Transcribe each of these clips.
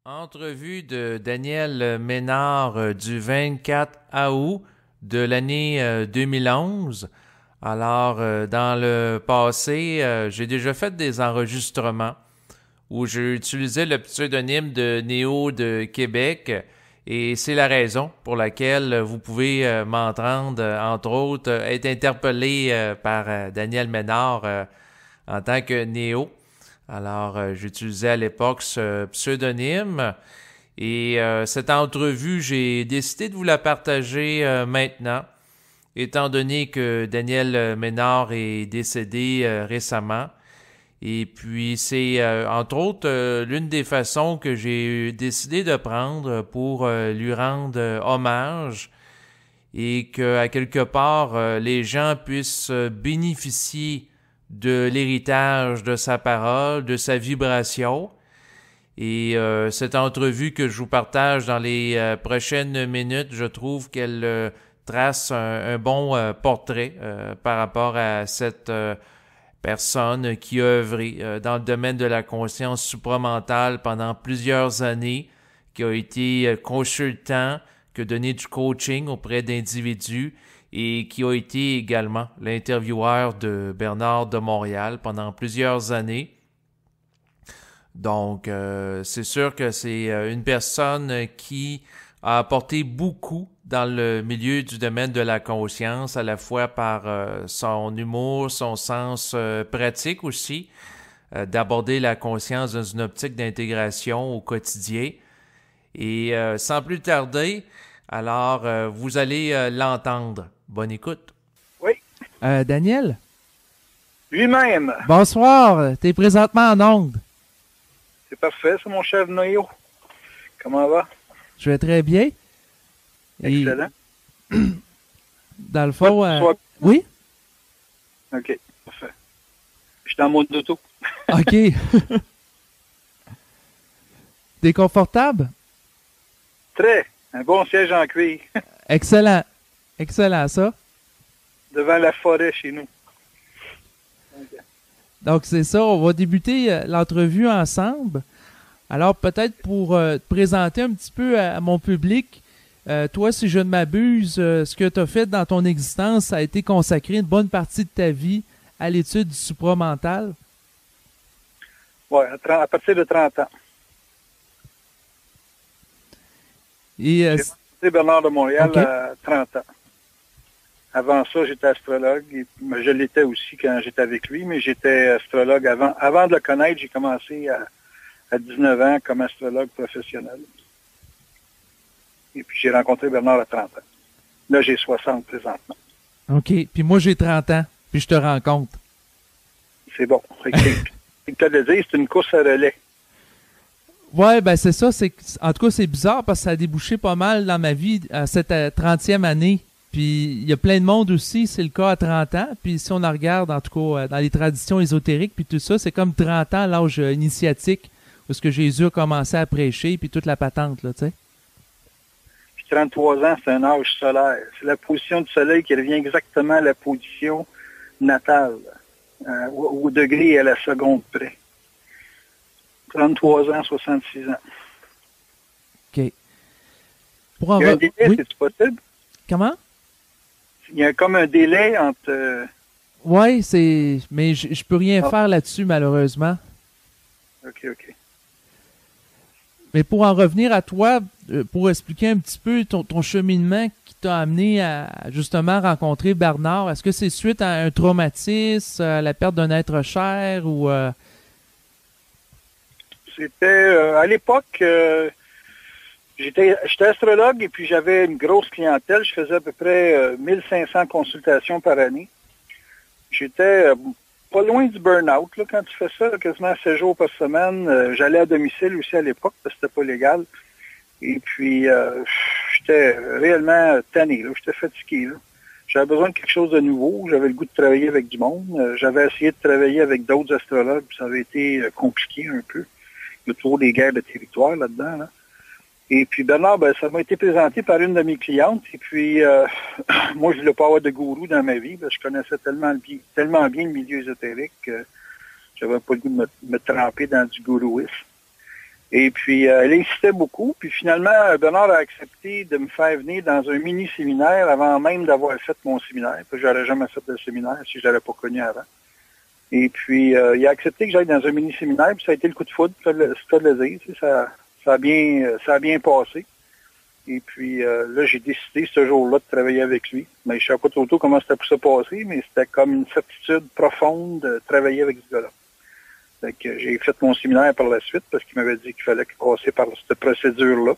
Entrevue de Daniel Ménard du 24 août de l'année 2011. Alors, dans le passé, j'ai déjà fait des enregistrements où j'ai utilisé le pseudonyme de Néo de Québec et c'est la raison pour laquelle vous pouvez m'entendre, entre autres, être interpellé par Daniel Ménard en tant que Néo. Alors, j'utilisais à l'époque ce pseudonyme et cette entrevue, j'ai décidé de vous la partager maintenant, étant donné que Daniel Ménard est décédé récemment. Et puis, c'est entre autres l'une des façons que j'ai décidé de prendre pour lui rendre hommage et qu'à quelque part, les gens puissent bénéficier de l'héritage de sa parole, de sa vibration. Et cette entrevue que je vous partage dans les prochaines minutes, je trouve qu'elle trace un bon portrait par rapport à cette personne qui a œuvré dans le domaine de la conscience supramentale pendant plusieurs années, qui a été consultant, qui a donné du coaching auprès d'individus et qui a été également l'intervieweur de Bernard de Montréal pendant plusieurs années. Donc, c'est sûr que c'est une personne qui a apporté beaucoup dans le milieu du domaine de la conscience, à la fois par son humour, son sens pratique aussi, d'aborder la conscience dans une optique d'intégration au quotidien. Et sans plus tarder, alors vous allez l'entendre. Bonne écoute. Oui, Daniel, lui-même. bonsoir. T'es présentement en onde. C'est parfait, c'est mon chef Noyo. Comment va? Je vais très bien. Et Excellent. dans le fond, oui? OK, parfait. Je suis dans mon auto. OK. T'es confortable? Très. Un bon siège en cuir. Excellent. Excellent, ça. Devant la forêt chez nous. Donc, c'est ça. On va débuter l'entrevue ensemble. Alors, peut-être pour te présenter un petit peu à mon public, toi, si je ne m'abuse, ce que tu as fait dans ton existence a été consacré une bonne partie de ta vie à l'étude du supramental. Oui, à partir de 30 ans. Et J'ai rencontré Bernard de Montréal OK. à 30 ans. Avant ça, j'étais astrologue. Je l'étais aussi quand j'étais avec lui, mais j'étais astrologue avant. Avant de le connaître, j'ai commencé à 19 ans comme astrologue professionnel. Et puis j'ai rencontré Bernard à 30 ans. Là, j'ai 60 présentement. OK. Puis moi, j'ai 30 ans, puis je te rencontre. C'est bon. C'est le cas de le dire, c'est une course à relais. Ouais, ben c'est ça. En tout cas, c'est bizarre parce que ça a débouché pas mal dans ma vie à cette 30e année. Puis il y a plein de monde aussi, c'est le cas à 30 ans. Puis si on en regarde, en tout cas, dans les traditions ésotériques, puis tout ça, c'est comme 30 ans, l'âge initiatique, où ce que Jésus a commencé à prêcher, puis toute la patente, là, tu sais. Puis 33 ans, c'est un âge solaire. C'est la position du soleil qui revient exactement à la position natale, au degré et à la seconde près. 33 ans, 66 ans. OK. Pour en Il y a un re- délai, Oui? c'est possible? Comment? Il y a comme un délai entre... Ouais, mais je peux rien faire là-dessus, malheureusement. OK. Mais pour en revenir à toi, pour expliquer un petit peu ton cheminement qui t'a amené à justement rencontrer Bernard, est-ce que c'est suite à un traumatisme, à la perte d'un être cher ou... C'était, à l'époque, j'étais astrologue et puis j'avais une grosse clientèle. Je faisais à peu près 1500 consultations par année. J'étais pas loin du burn-out. Là, quand tu fais ça, là, quasiment 7 jours par semaine, j'allais à domicile aussi à l'époque parce que c'était pas légal. Et puis, j'étais réellement tanné. J'étais fatigué. Là. J'avais besoin de quelque chose de nouveau. J'avais le goût de travailler avec du monde. J'avais essayé de travailler avec d'autres astrologues. Puis ça avait été compliqué un peu. Il y a toujours des guerres de territoire là-dedans. Là. Et puis Bernard, ben, ça m'a été présenté par une de mes clientes. Et puis, moi, je ne voulais pas avoir de gourou dans ma vie. Parce que je connaissais tellement bien le milieu ésotérique que j'avais pas le goût de me tremper dans du gourouisme. Et puis, elle insistait beaucoup. Puis finalement, Bernard a accepté de me faire venir dans un mini-séminaire avant même d'avoir fait mon séminaire. Parce que j'aurais jamais fait de séminaire si je l'avais pas connu avant. Et puis, il a accepté que j'aille dans un mini-séminaire. Puis ça a été le coup de foudre, c'est le de le dire. Tu sais, ça a bien passé. Et puis, là, j'ai décidé ce jour-là de travailler avec lui. Mais je ne savais pas trop tôt comment c'était pour se passer, mais c'était comme une certitude profonde de travailler avec ce gars-là. Fait que j'ai fait mon séminaire par la suite parce qu'il m'avait dit qu'il fallait passer par cette procédure-là.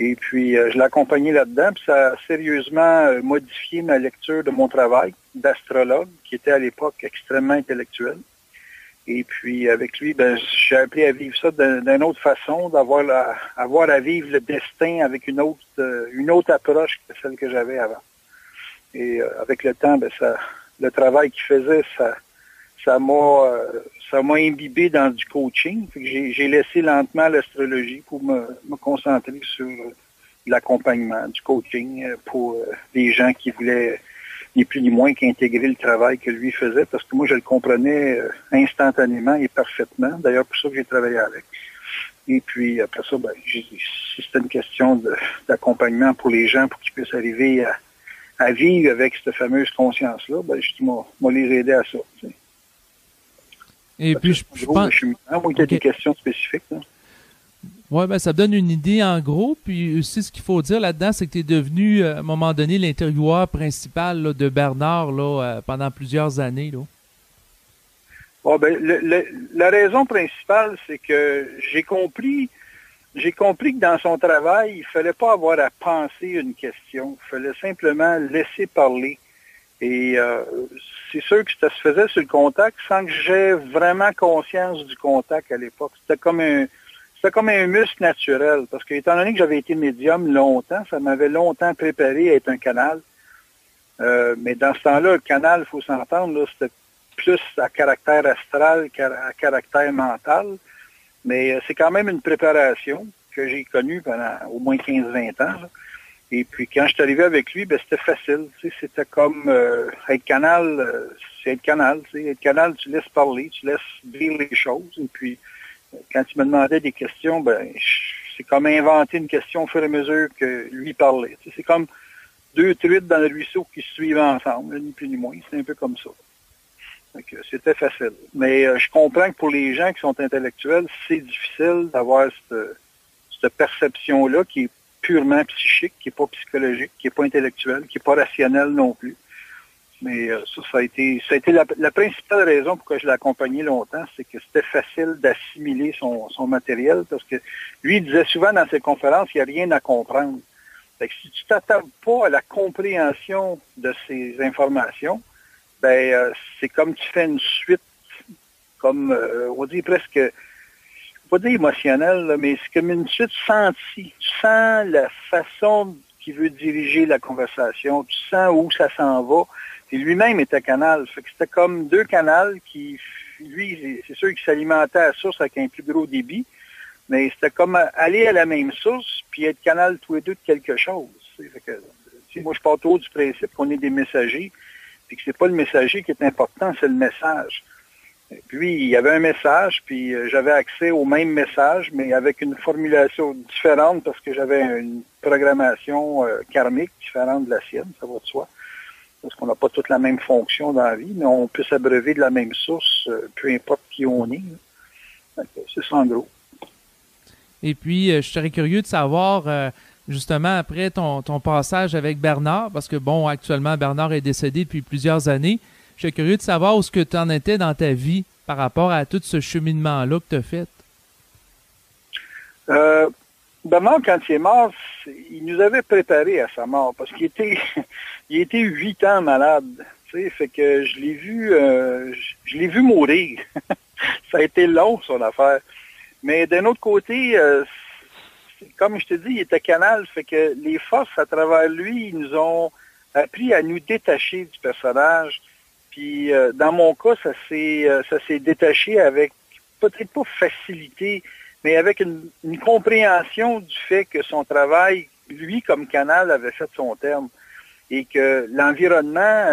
Et puis, je l'ai accompagné là-dedans, puis ça a sérieusement modifié ma lecture de mon travail d'astrologue, qui était à l'époque extrêmement intellectuel. Et puis, avec lui, j'ai appris à vivre ça d'une autre façon, avoir à vivre le destin avec une autre approche que celle que j'avais avant. Et avec le temps, le travail qu'il faisait, ça m'a imbibé dans du coaching. Fait que j'ai laissé lentement l'astrologie pour me concentrer sur l'accompagnement, du coaching pour des gens qui voulaient ni plus ni moins qu'intégrer le travail que lui faisait, parce que moi, je le comprenais instantanément et parfaitement. D'ailleurs, pour ça que j'ai travaillé avec. Et puis, après ça, si c'était une question d'accompagnement pour les gens, pour qu'ils puissent arriver à vivre avec cette fameuse conscience-là, je dis, moi, les aider à ça. Tu sais. Et puis, je pense... Moi, il y a des questions spécifiques. Oui, ça donne une idée en gros. Puis aussi, ce qu'il faut dire là-dedans, c'est que tu es devenu, à un moment donné, l'intervieweur principal là, de Bernard pendant plusieurs années. Là. La raison principale, c'est que j'ai compris que dans son travail, il ne fallait pas avoir à penser une question. Il fallait simplement laisser parler. Et c'est sûr que ça se faisait sur le contact sans que j'aie vraiment conscience du contact à l'époque. C'était comme un muscle naturel, parce que étant donné que j'avais été médium longtemps, ça m'avait longtemps préparé à être un canal. Mais dans ce temps-là, le canal, il faut s'entendre, là, c'était plus à caractère astral qu'à caractère mental. Mais c'est quand même une préparation que j'ai connue pendant au moins 15-20 ans. Là. Et puis quand je suis arrivé avec lui, c'était facile. Tu sais, c'était comme être canal, c'est être canal. Tu sais, être canal, tu laisses parler, tu laisses dire les choses. Et puis quand il me demandait des questions, c'est comme inventer une question au fur et à mesure que lui parlait. Tu sais, c'est comme deux truites dans le ruisseau qui se suivent ensemble, ni plus ni moins. C'est un peu comme ça. Donc, c'était facile. Mais je comprends que pour les gens qui sont intellectuels, c'est difficile d'avoir cette perception-là qui est purement psychique, qui n'est pas psychologique, qui n'est pas intellectuelle, qui n'est pas rationnelle non plus. Mais ça a été la principale raison pour que je l'ai accompagné longtemps, c'est que c'était facile d'assimiler son matériel, parce que lui, il disait souvent dans ses conférences, il n'y a rien à comprendre. Fait que si tu t'attardes pas à la compréhension de ces informations, c'est comme tu fais une suite, comme, on va dire presque, pas dire émotionnelle, là, mais c'est comme une suite sentie. Tu sens la façon qu'il veut diriger la conversation, tu sens où ça s'en va. Et lui-même était canal. Fait que c'était comme deux canals qui, lui, c'est sûr qu'il s'alimentait à la source avec un plus gros débit, mais c'était comme aller à la même source puis être canal tous les deux de quelque chose. Fait que, moi, je pars toujours du principe qu'on est des messagers, puis que c'est pas le messager qui est important, c'est le message. Puis, il y avait un message, puis j'avais accès au même message, mais avec une formulation différente parce que j'avais une programmation karmique différente de la sienne, ça va de soi. Parce qu'on n'a pas toute la même fonction dans la vie, mais on peut s'abreuver de la même source, peu importe qui on est. C'est ça en gros. Et puis, je serais curieux de savoir, justement, après ton passage avec Bernard, parce que, bon, actuellement, Bernard est décédé depuis plusieurs années. Je suis curieux de savoir où ce que tu en étais dans ta vie par rapport à tout ce cheminement-là que tu as fait. Bernard, quand il est mort, il nous avait préparé à sa mort parce qu'il était, il était 8 ans malade. Tu sais, fait que je l'ai vu mourir. Ça a été long, son affaire. Mais d'un autre côté, comme je te dis, il était canal, fait que les forces à travers lui, ils nous ont appris à nous détacher du personnage. Puis dans mon cas, ça s'est détaché avec peut-être pas facilité, mais avec une compréhension du fait que son travail, lui comme canal, avait fait son terme et que l'environnement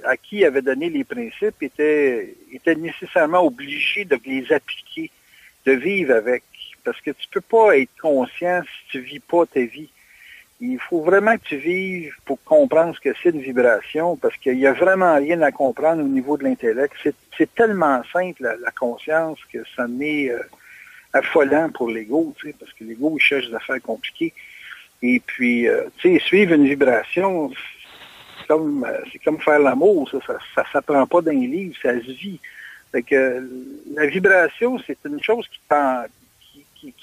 à qui il avait donné les principes était nécessairement obligé de les appliquer, de vivre avec. parce que tu peux pas être conscient si tu vis pas ta vie. Il faut vraiment que tu vives pour comprendre ce que c'est une vibration, parce qu'il y a vraiment rien à comprendre au niveau de l'intellect. C'est tellement simple, la conscience, que ça m'est affolant pour l'ego, tu sais, parce que l'ego, il cherche des affaires compliquées. Et puis, tu sais, suivre une vibration, c'est comme faire l'amour, ça s'apprend pas dans les livres, ça se vit. Fait que la vibration, c'est une chose qui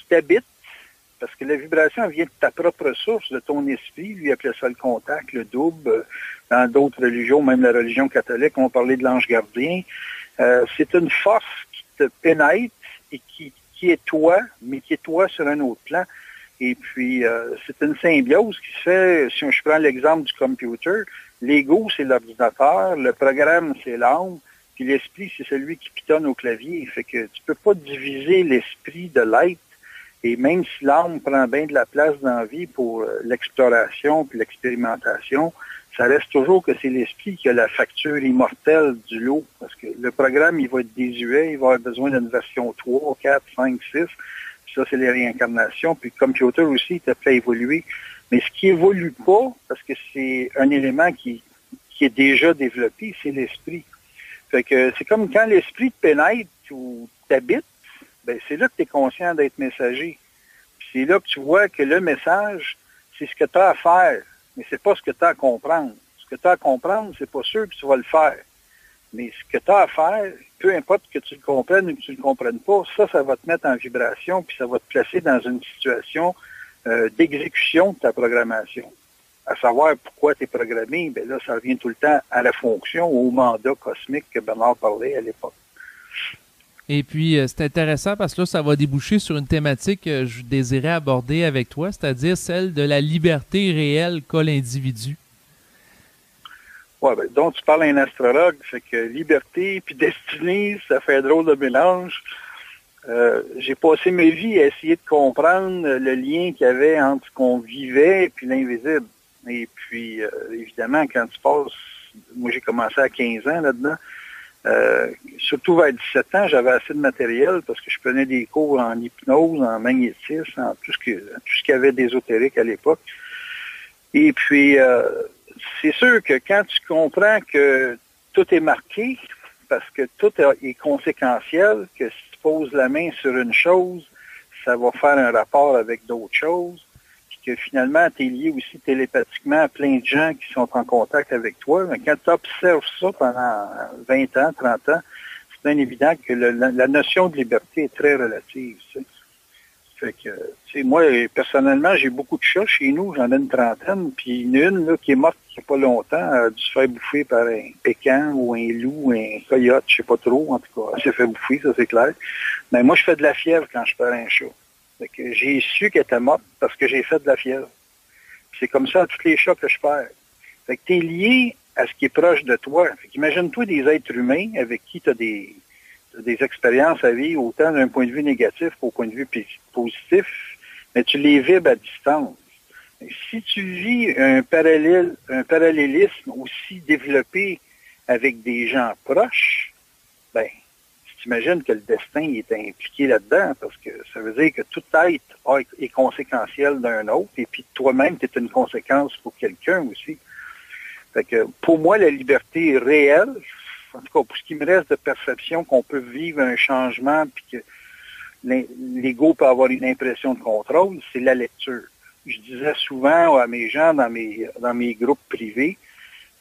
t'habite, parce que la vibration vient de ta propre source, de ton esprit. Lui appelait ça le contact, le double. Dans d'autres religions, même la religion catholique, on parlait de l'ange gardien. C'est une force qui te pénètre et qui est toi, mais qui est toi sur un autre plan. Et puis, c'est une symbiose qui se fait, si je prends l'exemple du computer, l'ego, c'est l'ordinateur, le programme, c'est l'âme, puis l'esprit, c'est celui qui pitonne au clavier. Fait que tu peux pas diviser l'esprit de l'être. Et même si l'âme prend bien de la place dans la vie pour l'exploration puis l'expérimentation, ça reste toujours que c'est l'esprit qui a la facture immortelle du lot. Parce que le programme, il va être désuet, il va avoir besoin d'une version 3, 4, 5, 6. Puis ça, c'est les réincarnations. Puis le computer aussi, il te fait évoluer. Mais ce qui évolue pas, parce que c'est un élément qui est déjà développé, c'est l'esprit. Fait que c'est comme quand l'esprit te pénètre ou t'habite, ben c'est là que tu es conscient d'être messager. Puis c'est là que tu vois que le message, c'est ce que tu as à faire, mais c'est pas ce que tu as à comprendre. Ce que tu as à comprendre, c'est pas sûr que tu vas le faire. Mais ce que tu as à faire, peu importe que tu le comprennes ou que tu le comprennes pas, ça va te mettre en vibration, puis ça va te placer dans une situation d'exécution de ta programmation. À savoir pourquoi tu es programmé, ben là, ça revient tout le temps à la fonction, au mandat cosmique que Bernard parlait à l'époque. Et puis, c'est intéressant parce que là, ça va déboucher sur une thématique que je désirais aborder avec toi, c'est-à-dire celle de la liberté réelle qu'a l'individu. Ouais, ben, donc tu parles à un astrologue, fait que liberté puis destinée, ça fait un drôle de mélange. J'ai passé ma vie à essayer de comprendre le lien qu'il y avait entre ce qu'on vivait et puis l'invisible. Et puis, évidemment, quand tu passes, moi j'ai commencé à 15 ans là-dedans, surtout vers 17 ans, j'avais assez de matériel parce que je prenais des cours en hypnose, en magnétisme, en tout ce qu'il y avait d'ésotérique à l'époque. Et puis, c'est sûr que quand tu comprends que tout est marqué, parce que tout est conséquentiel, que si tu poses la main sur une chose, ça va faire un rapport avec d'autres choses, puis que finalement, tu es lié aussi télépathiquement à plein de gens qui sont en contact avec toi. Mais quand tu observes ça pendant 20 ans, 30 ans, c'est bien évident que la notion de liberté est très relative. Tu sais. Fait que, tu sais, moi, personnellement, j'ai beaucoup de chats chez nous, j'en ai une trentaine, puis une là, qui est morte il n'y a pas longtemps, a dû se faire bouffer par un pécan ou un loup, un coyote, je sais pas trop, en tout cas, elle s'est fait bouffer, ça c'est clair. Mais moi, je fais de la fièvre quand je perds un chat. Fait que j'ai su qu'elle était morte parce que j'ai fait de la fièvre. Puis c'est comme ça à tous les chats que je perds. Fait que tu es lié à ce qui est proche de toi. Fait qu'imagine-toi des êtres humains avec qui tu as des expériences à vivre, autant d'un point de vue négatif qu'au point de vue positif, mais tu les vibres à distance. Si tu vis un parallélisme aussi développé avec des gens proches, ben, tu imagines que le destin est impliqué là-dedans, parce que ça veut dire que tout être est conséquentiel d'un autre, et puis toi-même, tu es une conséquence pour quelqu'un aussi. Fait que pour moi, la liberté réelle, en tout cas pour ce qui me reste de perception qu'on peut vivre un changement, puis que l'ego peut avoir une impression de contrôle, c'est la lecture. Je disais souvent à mes gens dans mes groupes privés,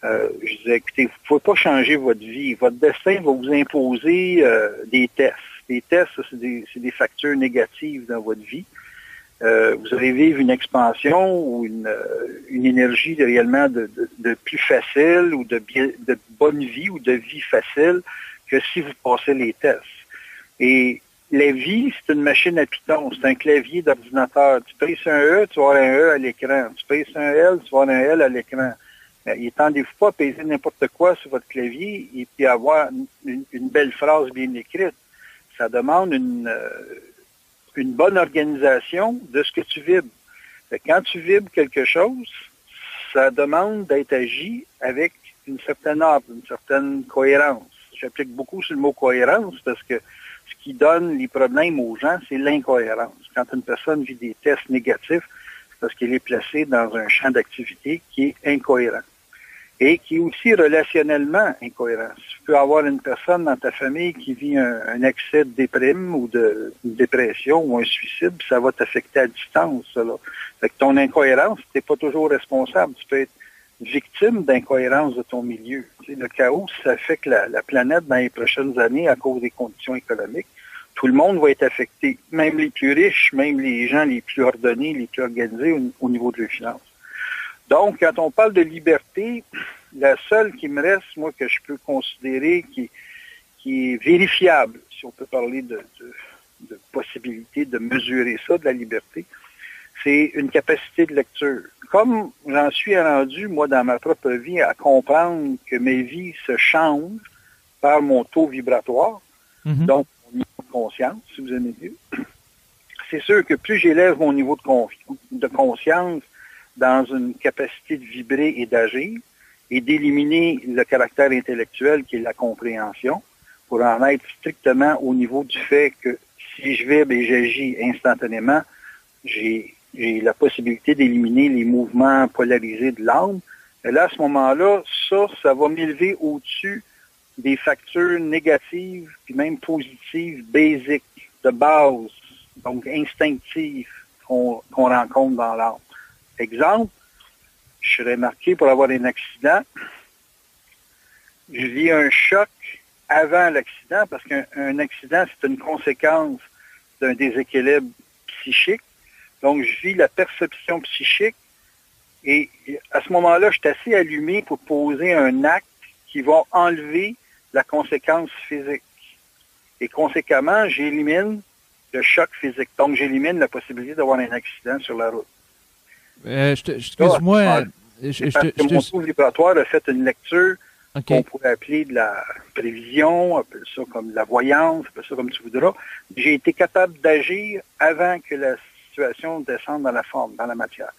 je disais, écoutez, vous ne pouvez pas changer votre vie. Votre destin va vous imposer des tests. Les tests, c'est des factures négatives dans votre vie. Vous allez vivre une expansion ou une énergie réellement de plus facile ou de bonne vie ou de vie facile que si vous passez les tests. Et la vie, c'est une machine à piton, c'est un clavier d'ordinateur. Tu pèses un E, tu vas avoir un E à l'écran. Tu pèses un L, tu vas avoir un L à l'écran. Il n'étendez-vous pas à peser n'importe quoi sur votre clavier et puis avoir une belle phrase bien écrite. Ça demande une bonne organisation de ce que tu vibres. Quand tu vibres quelque chose, ça demande d'être agi avec une certaine ordre, une certaine cohérence. J'applique beaucoup sur le mot cohérence parce que ce qui donne les problèmes aux gens, c'est l'incohérence. Quand une personne vit des tests négatifs, c'est parce qu'elle est placée dans un champ d'activité qui est incohérent et qui est aussi relationnellement incohérent. Tu peux avoir une personne dans ta famille qui vit un excès de déprime ou de dépression ou un suicide, puis ça va t'affecter à distance, ça, là. Fait que ton incohérence, tu n'es pas toujours responsable. Tu peux être victime d'incohérence de ton milieu. Tu sais, le chaos, ça affecte la planète dans les prochaines années à cause des conditions économiques. Tout le monde va être affecté, même les plus riches, même les gens les plus ordonnés, les plus organisés au niveau de leurs finances. Donc, quand on parle de liberté, la seule qui me reste, moi, que je peux considérer qui est vérifiable, si on peut parler de possibilité de mesurer ça, de la liberté, c'est une capacité de lecture. Comme j'en suis rendu, moi, dans ma propre vie, à comprendre que mes vies se changent par mon taux vibratoire, donc mon niveau de conscience, si vous aimez mieux, c'est sûr que plus j'élève mon niveau de conscience dans une capacité de vibrer et d'agir, et d'éliminer le caractère intellectuel qui est la compréhension, pour en être strictement au niveau du fait que si je vibre et j'agis instantanément, j'ai la possibilité d'éliminer les mouvements polarisés de l'âme. Et là, à ce moment-là, ça va m'élever au-dessus des facteurs négatives, puis même positives, basiques, de base, donc instinctives, qu'on rencontre dans l'âme. Exemple, je serais marqué pour avoir un accident. Je vis un choc avant l'accident, parce qu'un accident, c'est une conséquence d'un déséquilibre psychique. Donc, je vis la perception psychique et à ce moment-là, je suis assez allumé pour poser un acte qui va enlever la conséquence physique. Et conséquemment, j'élimine le choc physique. Donc, j'élimine la possibilité d'avoir un accident sur la route. Excuse-moi. Mon taux vibratoire a fait une lecture qu'on pourrait appeler de la prévision, appelle ça comme de la voyance, appelle ça comme tu voudras. J'ai été capable d'agir avant que la situation descende dans la forme, dans la matière.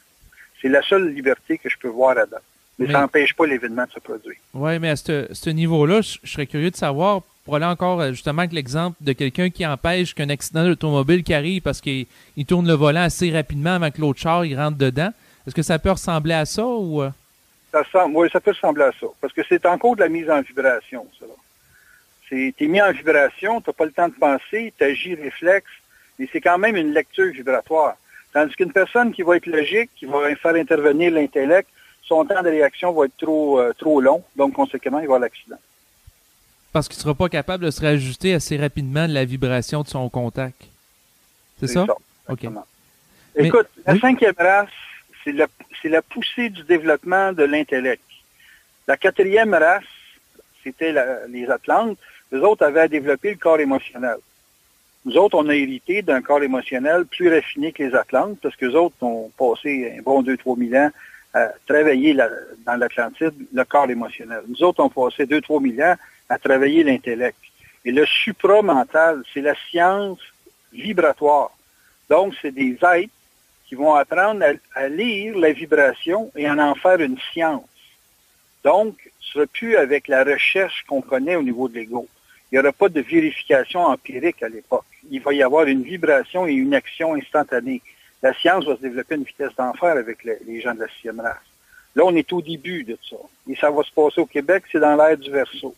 C'est la seule liberté que je peux voir à date. Mais ça n'empêche pas l'événement de se produire. Oui, mais à ce niveau-là, je serais curieux de savoir, pour aller encore justement avec l'exemple de quelqu'un qui empêche qu'un accident d'automobile qui arrive parce qu'il tourne le volant assez rapidement avant que l'autre char il rentre dedans. Est-ce que ça peut ressembler à ça ou... Oui, ça peut ressembler à ça. Parce que c'est encore de la mise en vibration, ça. Tu es mis en vibration, tu n'as pas le temps de penser, tu agis réflexe, mais c'est quand même une lecture vibratoire. Tandis qu'une personne qui va être logique, qui va faire intervenir l'intellect, son temps de réaction va être trop long, donc conséquemment, il va y avoir l'accident. Parce qu'il ne sera pas capable de se réajuster assez rapidement de la vibration de son contact. C'est ça? Exactement. Okay. Écoute, la cinquième race, c'est la poussée du développement de l'intellect. La quatrième race, c'était les Atlantes. Eux autres avaient à développer le corps émotionnel. Nous autres, on a hérité d'un corps émotionnel plus raffiné que les Atlantes, parce qu'eux autres ont passé un bon 2-3 000 ans à travailler dans l'Atlantide le corps émotionnel. Nous autres, on passé 2-3 000 ans à travailler l'intellect. Et le supramental, c'est la science vibratoire. Donc, c'est des êtres qui vont apprendre à lire la vibration et en faire une science. Donc, ce ne sera plus avec la recherche qu'on connaît au niveau de l'ego. Il n'y aura pas de vérification empirique à l'époque. Il va y avoir une vibration et une action instantanée. La science va se développer à une vitesse d'enfer avec les gens de la sixième race. Là, on est au début de ça. Et ça va se passer au Québec, c'est dans l'ère du Verseau.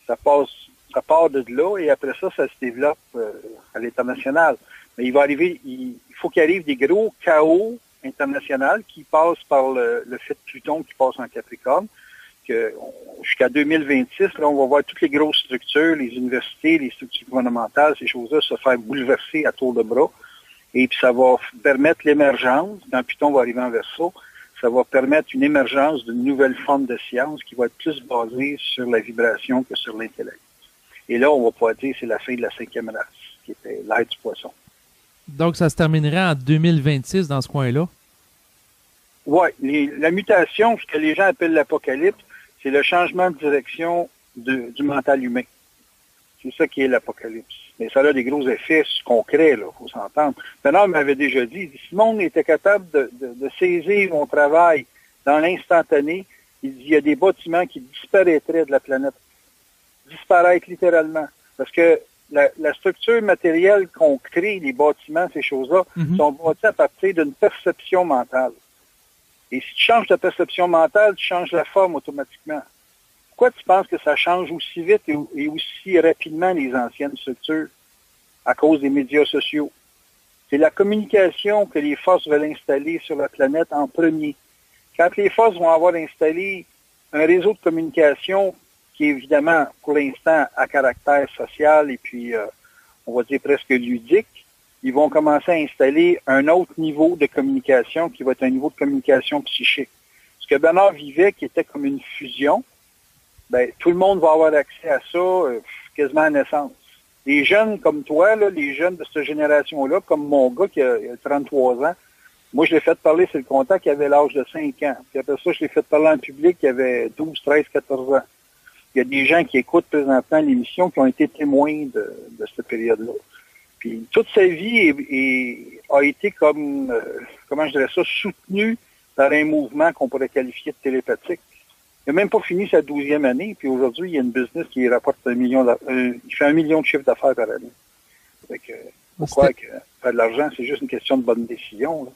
Ça part de là et après ça, ça se développe à l'international. Mais il faut qu'il arrive des gros chaos internationaux qui passent par le fait de Pluton qui passe en Capricorne. Jusqu'à 2026, là, on va voir toutes les grosses structures, les universités, les structures gouvernementales, ces choses-là se faire bouleverser à tour de bras. Et puis ça va permettre l'émergence, quand Pluton va arriver en Verseau, ça va permettre une émergence d'une nouvelle forme de science qui va être plus basée sur la vibration que sur l'intellect. Et là, on va pouvoir dire que c'est la fin de la cinquième race, qui était l'ère du poisson. Donc, ça se terminerait en 2026 dans ce coin-là? Oui. La mutation, ce que les gens appellent l'apocalypse, c'est le changement de direction du mental humain. C'est ça qui est l'apocalypse. Mais ça a des gros effets concrets, il faut s'entendre. Bernard m'avait déjà dit, si le monde était capable de saisir mon travail dans l'instantané, il dit, il y a des bâtiments qui disparaîtraient de la planète. Disparaître littéralement. Parce que la structure matérielle qu'on crée, les bâtiments, ces choses-là, sont bâtis à partir d'une perception mentale. Et si tu changes ta perception mentale, tu changes la forme automatiquement. Pourquoi tu penses que ça change aussi vite et aussi rapidement les anciennes structures? À cause des médias sociaux. C'est la communication que les forces veulent installer sur la planète en premier. Quand les forces vont avoir installé un réseau de communication qui est évidemment, pour l'instant, à caractère social et puis, on va dire presque ludique, ils vont commencer à installer un autre niveau de communication qui va être un niveau de communication psychique. Ce que Bernard vivait, qui était comme une fusion, ben, tout le monde va avoir accès à ça quasiment à naissance. Les jeunes comme toi, là, les jeunes de cette génération-là, comme mon gars qui a 33 ans, moi, je l'ai fait parler sur le contact qui avait l'âge de 5 ans. Puis après ça, je l'ai fait parler en public qui avait 12, 13, 14 ans. Il y a des gens qui écoutent présentement l'émission qui ont été témoins de cette période-là. Puis toute sa vie a été comme, comment je dirais ça, soutenue par un mouvement qu'on pourrait qualifier de télépathique. Il n'a même pas fini sa 12e année, puis aujourd'hui, il y a une business qui rapporte il fait 1 million de chiffres d'affaires par année. Fait que, faut croire que faire de l'argent, c'est juste une question de bonne décision, là.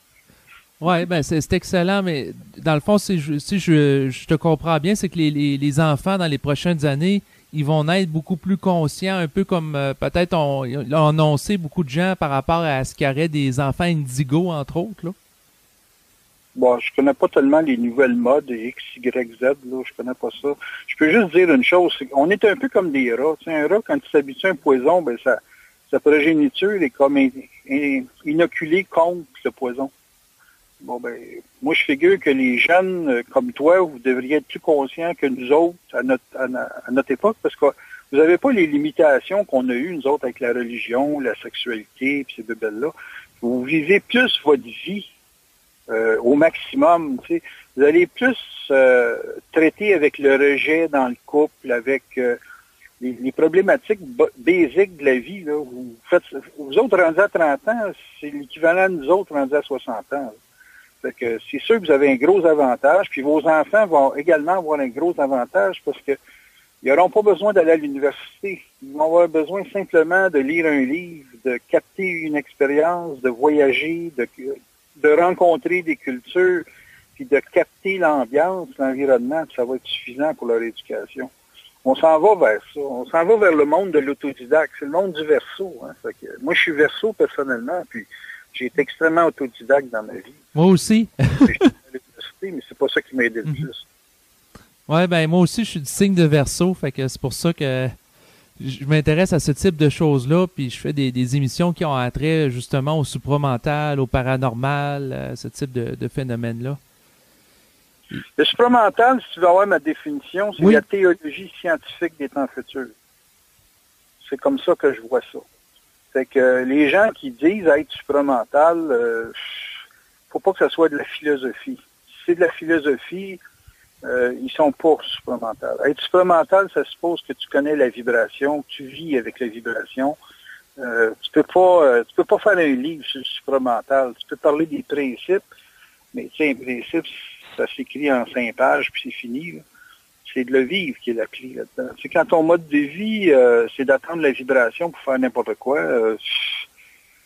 Oui, ben c'est excellent, mais dans le fond, si je te comprends bien, c'est que les enfants, dans les prochaines années, ils vont être beaucoup plus conscients, un peu comme peut-être on a annoncé beaucoup de gens par rapport à ce qu'il y aurait des enfants indigo, entre autres, là. Bon, je connais pas tellement les nouvelles modes X, Y, Z, là, je connais pas ça. Je peux juste dire une chose, c'est qu'on est un peu comme des rats. Tu sais, un rat, quand il s'habitue à un poison, ben sa progéniture est comme inoculée contre le poison. Bon, ben, moi, je figure que les jeunes comme toi, vous devriez être plus conscients que nous autres à notre époque, parce que vous n'avez pas les limitations qu'on a eues, nous autres, avec la religion, la sexualité, puis ces bébelles-là. Vous vivez plus votre vie au maximum. Tu sais. Vous allez plus traiter avec le rejet dans le couple, avec les problématiques basiques de la vie. Là. Vous autres rendus à 30 ans, c'est l'équivalent de nous autres rendus à 60 ans. Là. Fait que c'est sûr que vous avez un gros avantage, puis vos enfants vont également avoir un gros avantage parce que ils n'auront pas besoin d'aller à l'université. Ils vont avoir besoin simplement de lire un livre, de capter une expérience, de voyager, de rencontrer des cultures, puis de capter l'ambiance, l'environnement, puis ça va être suffisant pour leur éducation. On s'en va vers ça. On s'en va vers le monde de l'autodidacte. C'est le monde du verso. Hein. Fait que, moi, je suis verso personnellement, puis j'ai été extrêmement autodidacte dans ma vie. Moi aussi. Mais c'est pas ça qui m'a aidé le plus. Ouais, ben moi aussi, je suis du signe de Verseau, fait que c'est pour ça que je m'intéresse à ce type de choses-là, puis je fais des émissions qui ont attrait justement au supramental, au paranormal, ce type de phénomène-là. Le supramental, si tu veux avoir ma définition, c'est la théologie scientifique des temps futurs. C'est comme ça que je vois ça. Fait que les gens qui disent être supramental, faut pas que ce soit de la philosophie. Si c'est de la philosophie, ils sont pas supramentales. Être supramental, ça suppose que tu connais la vibration, que tu vis avec la vibration. Tu peux pas faire un livre sur le supramental. Tu peux parler des principes, mais tu sais, un principe, ça s'écrit en 5 pages, puis c'est fini, là. C'est de le vivre qui est la clé là-dedans. C'est quand ton mode de vie, c'est d'attendre la vibration pour faire n'importe quoi.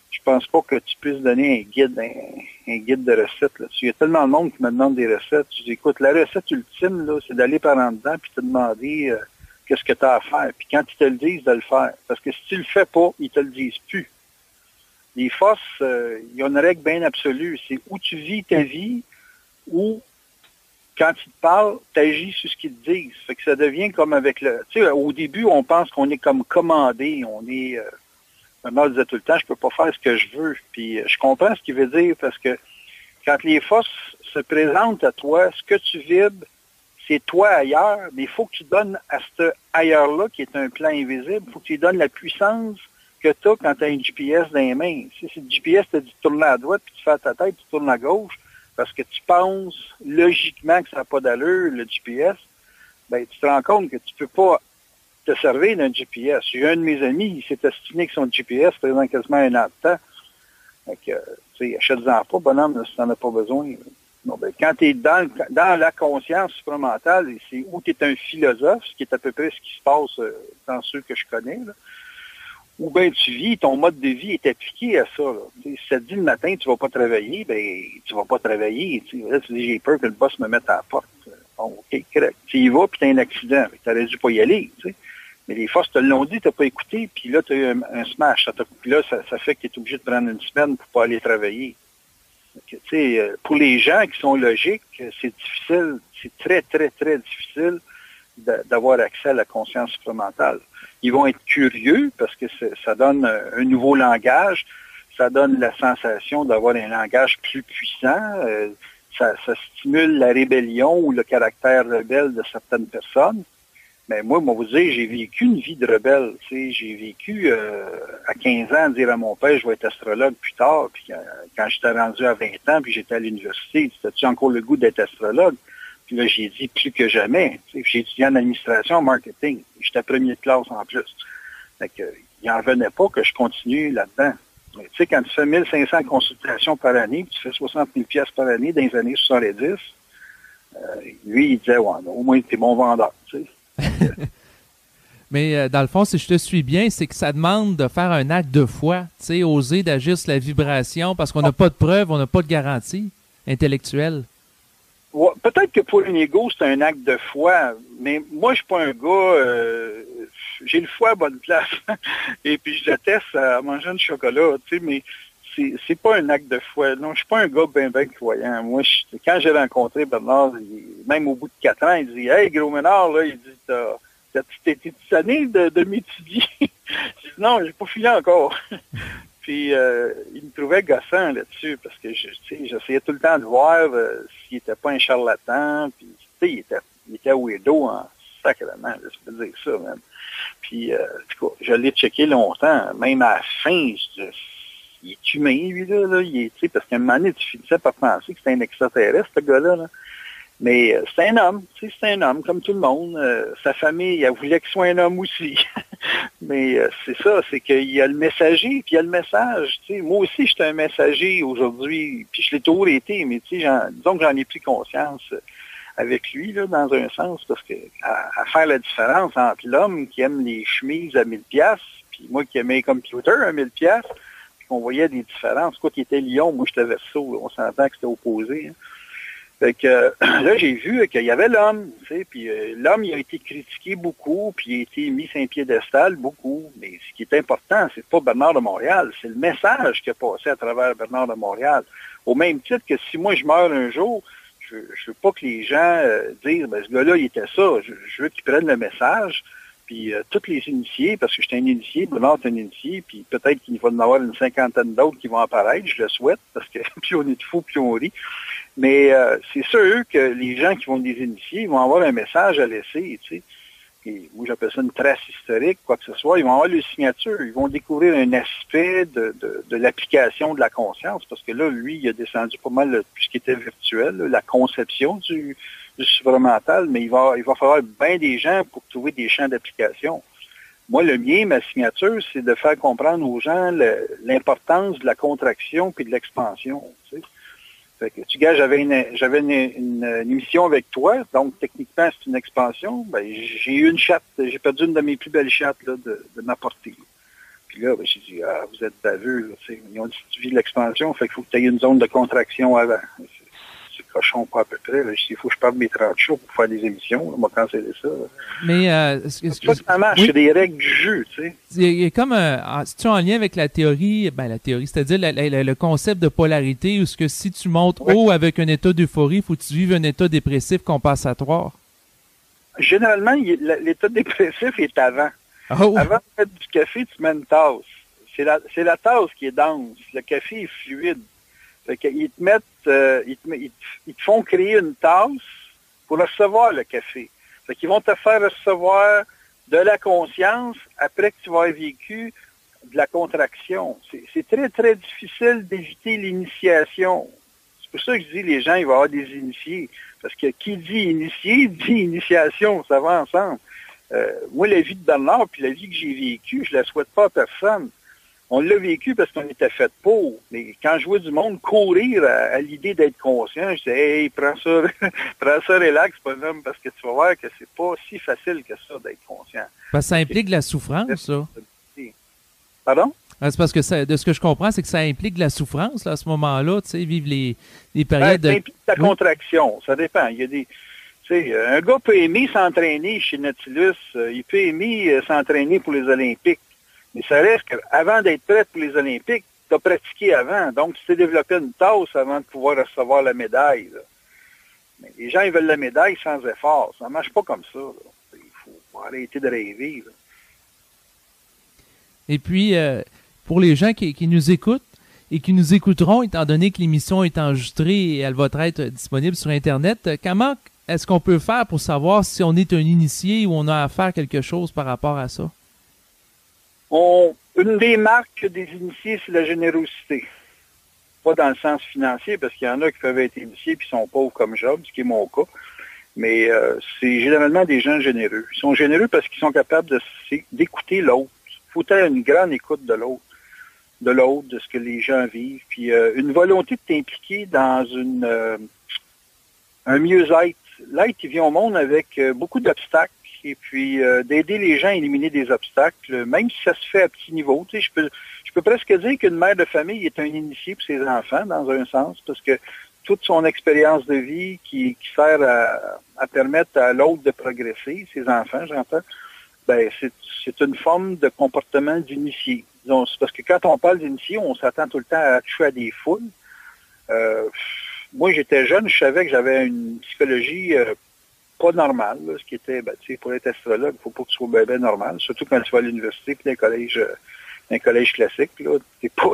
Je pense pas que tu puisses donner un guide de recettes là-dessus. Il y a tellement de monde qui me demande des recettes. Je dis, écoute, la recette ultime, là, c'est d'aller par en dedans puis te demander qu'est-ce que tu as à faire. Puis quand ils te le disent, de le faire. Parce que si tu le fais pas, ils te le disent plus. Les forces, il y a une règle bien absolue. C'est où tu vis ta vie, ou quand ils te parlent, tu agis sur ce qu'ils te disent. Fait que ça devient comme avec le... Tu sais, au début, on pense qu'on est comme commandé. On est... ma mère disait tout le temps, je peux pas faire ce que je veux. Puis je comprends ce qu'il veut dire parce que quand les forces se présentent à toi, ce que tu vibres, c'est toi ailleurs, mais il faut que tu donnes à ce ailleurs-là, qui est un plan invisible, il faut que tu lui donnes la puissance que tu as quand tu as un GPS dans les mains. Si le GPS te dit de tourner à droite, puis tu fais à ta tête, tu tournes à gauche, parce que tu penses logiquement que ça n'a pas d'allure, le GPS, ben tu te rends compte que tu peux pas te servir d'un GPS. J'ai un de mes amis, il s'est estiné avec son GPS pendant quasiment 1 an de temps. Fait que, tu sais, achète-en pas, bonhomme, si t'en as pas besoin. Non, ben, quand tu es dans la conscience supramentale, c'est où tu es un philosophe, ce qui est à peu près ce qui se passe dans ceux que je connais, là, ou bien tu vis, ton mode de vie est appliqué à ça. Là. Si ça te dit le matin, tu vas pas travailler, ben tu vas pas travailler. Là, tu dis, j'ai peur que le boss me mette à la porte. Bon, OK, correct. Tu y vas, puis tu as un accident. Tu aurais dû pas y aller. T'sais. Mais les forces te l'ont dit, tu n'as pas écouté, puis là, tu as eu un smash. Puis là, ça fait que tu es obligé de prendre une semaine pour pas aller travailler. Donc, pour les gens qui sont logiques, c'est difficile, c'est très, très, très difficile d'avoir accès à la conscience supramentale. Ils vont être curieux parce que ça donne un nouveau langage, ça donne la sensation d'avoir un langage plus puissant, ça stimule la rébellion ou le caractère rebelle de certaines personnes. Mais moi, vous dire, j'ai vécu une vie de rebelle. J'ai vécu à 15 ans dire à mon père, je vais être astrologue plus tard. Puis quand j'étais rendu à 20 ans, puis j'étais à l'université, as-tu encore le goût d'être astrologue? Puis là, j'ai dit plus que jamais. J'ai étudié en administration, en marketing. J'étais premier de classe en plus. Fait que, il n'en revenait pas que je continue là-dedans. Tu sais, quand tu fais 1500 consultations par année, puis tu fais 60 000 pièces par année dans les années 70, lui, il disait, ouais, au moins, t'es bon vendeur, tu sais. Mais dans le fond, si je te suis bien, c'est que ça demande de faire un acte de foi, tu sais, oser d'agir sur la vibration parce qu'on n'a pas de preuves, on n'a pas de garantie intellectuelle. Ouais, peut-être que pour un ego, c'est un acte de foi, mais moi, je suis pas un gars, j'ai le foie à bonne place, et puis je déteste à manger du chocolat, tu sais, mais c'est pas un acte de foi. Non, je suis pas un gars bien croyant. Moi, quand j'ai rencontré Bernard, même au bout de 4 ans, il dit, hey, gros Ménard, là, il dit, t'as-tu été tanné de m'étudier? J'ai dit, non, j'ai pas fini encore. Puis, il me trouvait gossant là-dessus, parce que, j'essayais tout le temps de voir s'il était pas un charlatan, puis, tu sais, il était weirdo en sacrément, je peux dire ça, même. Puis, en tout cas, je l'ai checké longtemps, même à la fin, il est humain, lui, là il est, parce qu'à un moment donné, tu finissais par penser que c'était un extraterrestre, ce gars-là, là. Mais c'est un homme, c'est un homme, comme tout le monde. Sa famille, elle voulait qu'il soit un homme aussi. Mais c'est ça, c'est qu'il y a le messager, puis il y a le message. T'sais. Moi aussi, j'étais un messager aujourd'hui, puis je l'ai toujours été, mais disons que j'en ai pris conscience avec lui, là, dans un sens, parce que à faire la différence entre l'homme qui aime les chemises à 1000 pièces, puis moi qui aimais les computers à 1000 pièces, puis qu'on voyait des différences. Quoi qu'il était Lion, moi j'étais Verseau, on s'entend que c'était opposé. Hein. Fait que là, j'ai vu qu'il y avait l'homme, tu sais, puis l'homme, il a été critiqué beaucoup, puis il a été mis sur un piédestal beaucoup. Mais ce qui est important, c'est pas Bernard de Montréal, c'est le message qui a passé à travers Bernard de Montréal. Au même titre que si moi je meurs un jour, je veux pas que les gens disent, ben ce gars-là, il était ça. Je veux qu'ils prennent le message, puis tous les initiés, parce que j'étais un initié, Bernard est un initié, puis peut-être qu'il va y en avoir une 50aine d'autres qui vont apparaître, je le souhaite, parce que plus on est de fous, plus on rit. Mais c'est sûr que les gens qui vont des initiés vont avoir un message à laisser, tu sais. Et moi, j'appelle ça une trace historique, quoi que ce soit. Ils vont avoir le signature. Ils vont découvrir un aspect de l'application de la conscience, parce que là, lui, il a descendu pas mal tout ce qui était virtuel, là, la conception du supramental, mais il va falloir bien des gens pour trouver des champs d'application. Moi, le mien, ma signature, c'est de faire comprendre aux gens l'importance de la contraction puis de l'expansion, tu sais. Fait que, tu gars, j'avais une émission avec toi, donc techniquement c'est une expansion. Ben, j'ai eu une chatte, j'ai perdu une de mes plus belles chattes là, de ma portée. Puis là, ben, j'ai dit, vous êtes baveux, ils ont dit tu vis de l'expansion, fait qu'il faut que tu aies une zone de contraction avant. C'est cochon pas à peu près. Là. Il faut que je parle mes 30 shows pour faire des émissions. On va canceller ça. Là. Mais ça marche, c'est des règles du jeu, tu sais. Il y a comme c'est-tu en lien avec la théorie, c'est-à-dire le concept de polarité, où ce que si tu montes haut avec un état d'euphorie, il faut que tu vives un état dépressif compensatoire. Généralement, l'état dépressif est avant. Oh. Avant de mettre du café, tu mets une tasse. C'est la tasse qui est dense. Le café est fluide. Fait qu'ils te mettent, ils te font créer une tasse pour recevoir le café. Fait qu'ils vont te faire recevoir de la conscience après que tu vas avoir vécu de la contraction. C'est très, très difficile d'éviter l'initiation. C'est pour ça que je dis les gens, il va y avoir des initiés. Parce que qui dit initié, dit initiation. Ça va ensemble. Moi, la vie de Bernard, puis la vie que j'ai vécue, je la souhaite pas à personne. On l'a vécu parce qu'on était fait pour. Mais quand je vois du monde courir à l'idée d'être conscient, je dis, hey, prends ça relax, bonhomme, parce que tu vas voir que c'est pas si facile que ça d'être conscient. Parce que ça implique de la souffrance, ça. Pardon? C'est parce que de ce que je comprends, c'est que ça implique de la souffrance là, à ce moment-là, tu sais, vivre les périodes Ça implique la contraction, ça dépend. Il y a des, tu sais, un gars peut aimer s'entraîner chez Nautilus, il peut aimer s'entraîner pour les Olympiques, mais ça reste qu'avant d'être prêt pour les Olympiques, tu as pratiqué avant, donc tu t'es développé une tasse avant de pouvoir recevoir la médaille. Là. Mais les gens, ils veulent la médaille sans effort, ça ne marche pas comme ça. Là. Il faut arrêter de rêver. Là. Et puis, pour les gens qui nous écoutent et qui nous écouteront, étant donné que l'émission est enregistrée et elle va être disponible sur Internet, comment est-ce qu'on peut faire pour savoir si on est un initié ou on a à faire quelque chose par rapport à ça? Une des marques des initiés, c'est la générosité. Pas dans le sens financier, parce qu'il y en a qui peuvent être initiés puis sont pauvres comme Job, ce qui est mon cas. Mais c'est généralement des gens généreux. Ils sont généreux parce qu'ils sont capables d'écouter l'autre. Il faut avoir une grande écoute de l'autre, de ce que les gens vivent, puis une volonté de t'impliquer dans un mieux-être. L'être, il vient au monde avec beaucoup d'obstacles, et puis d'aider les gens à éliminer des obstacles, même si ça se fait à petit niveau. Tu sais, je peux presque dire qu'une mère de famille est un initié pour ses enfants, dans un sens, parce que toute son expérience de vie qui sert à permettre à l'autre de progresser, ses enfants, j'entends, ben c'est une forme de comportement d'initié. C'est parce que quand on parle d'initié, on s'attend tout le temps à toucher à des foules. Moi, j'étais jeune, je savais que j'avais une psychologie pas normale, là, ce qui était, tu sais, pour être astrologue, il faut pas que tu sois bien normal, surtout quand tu vas à l'université puis un collège classique, là,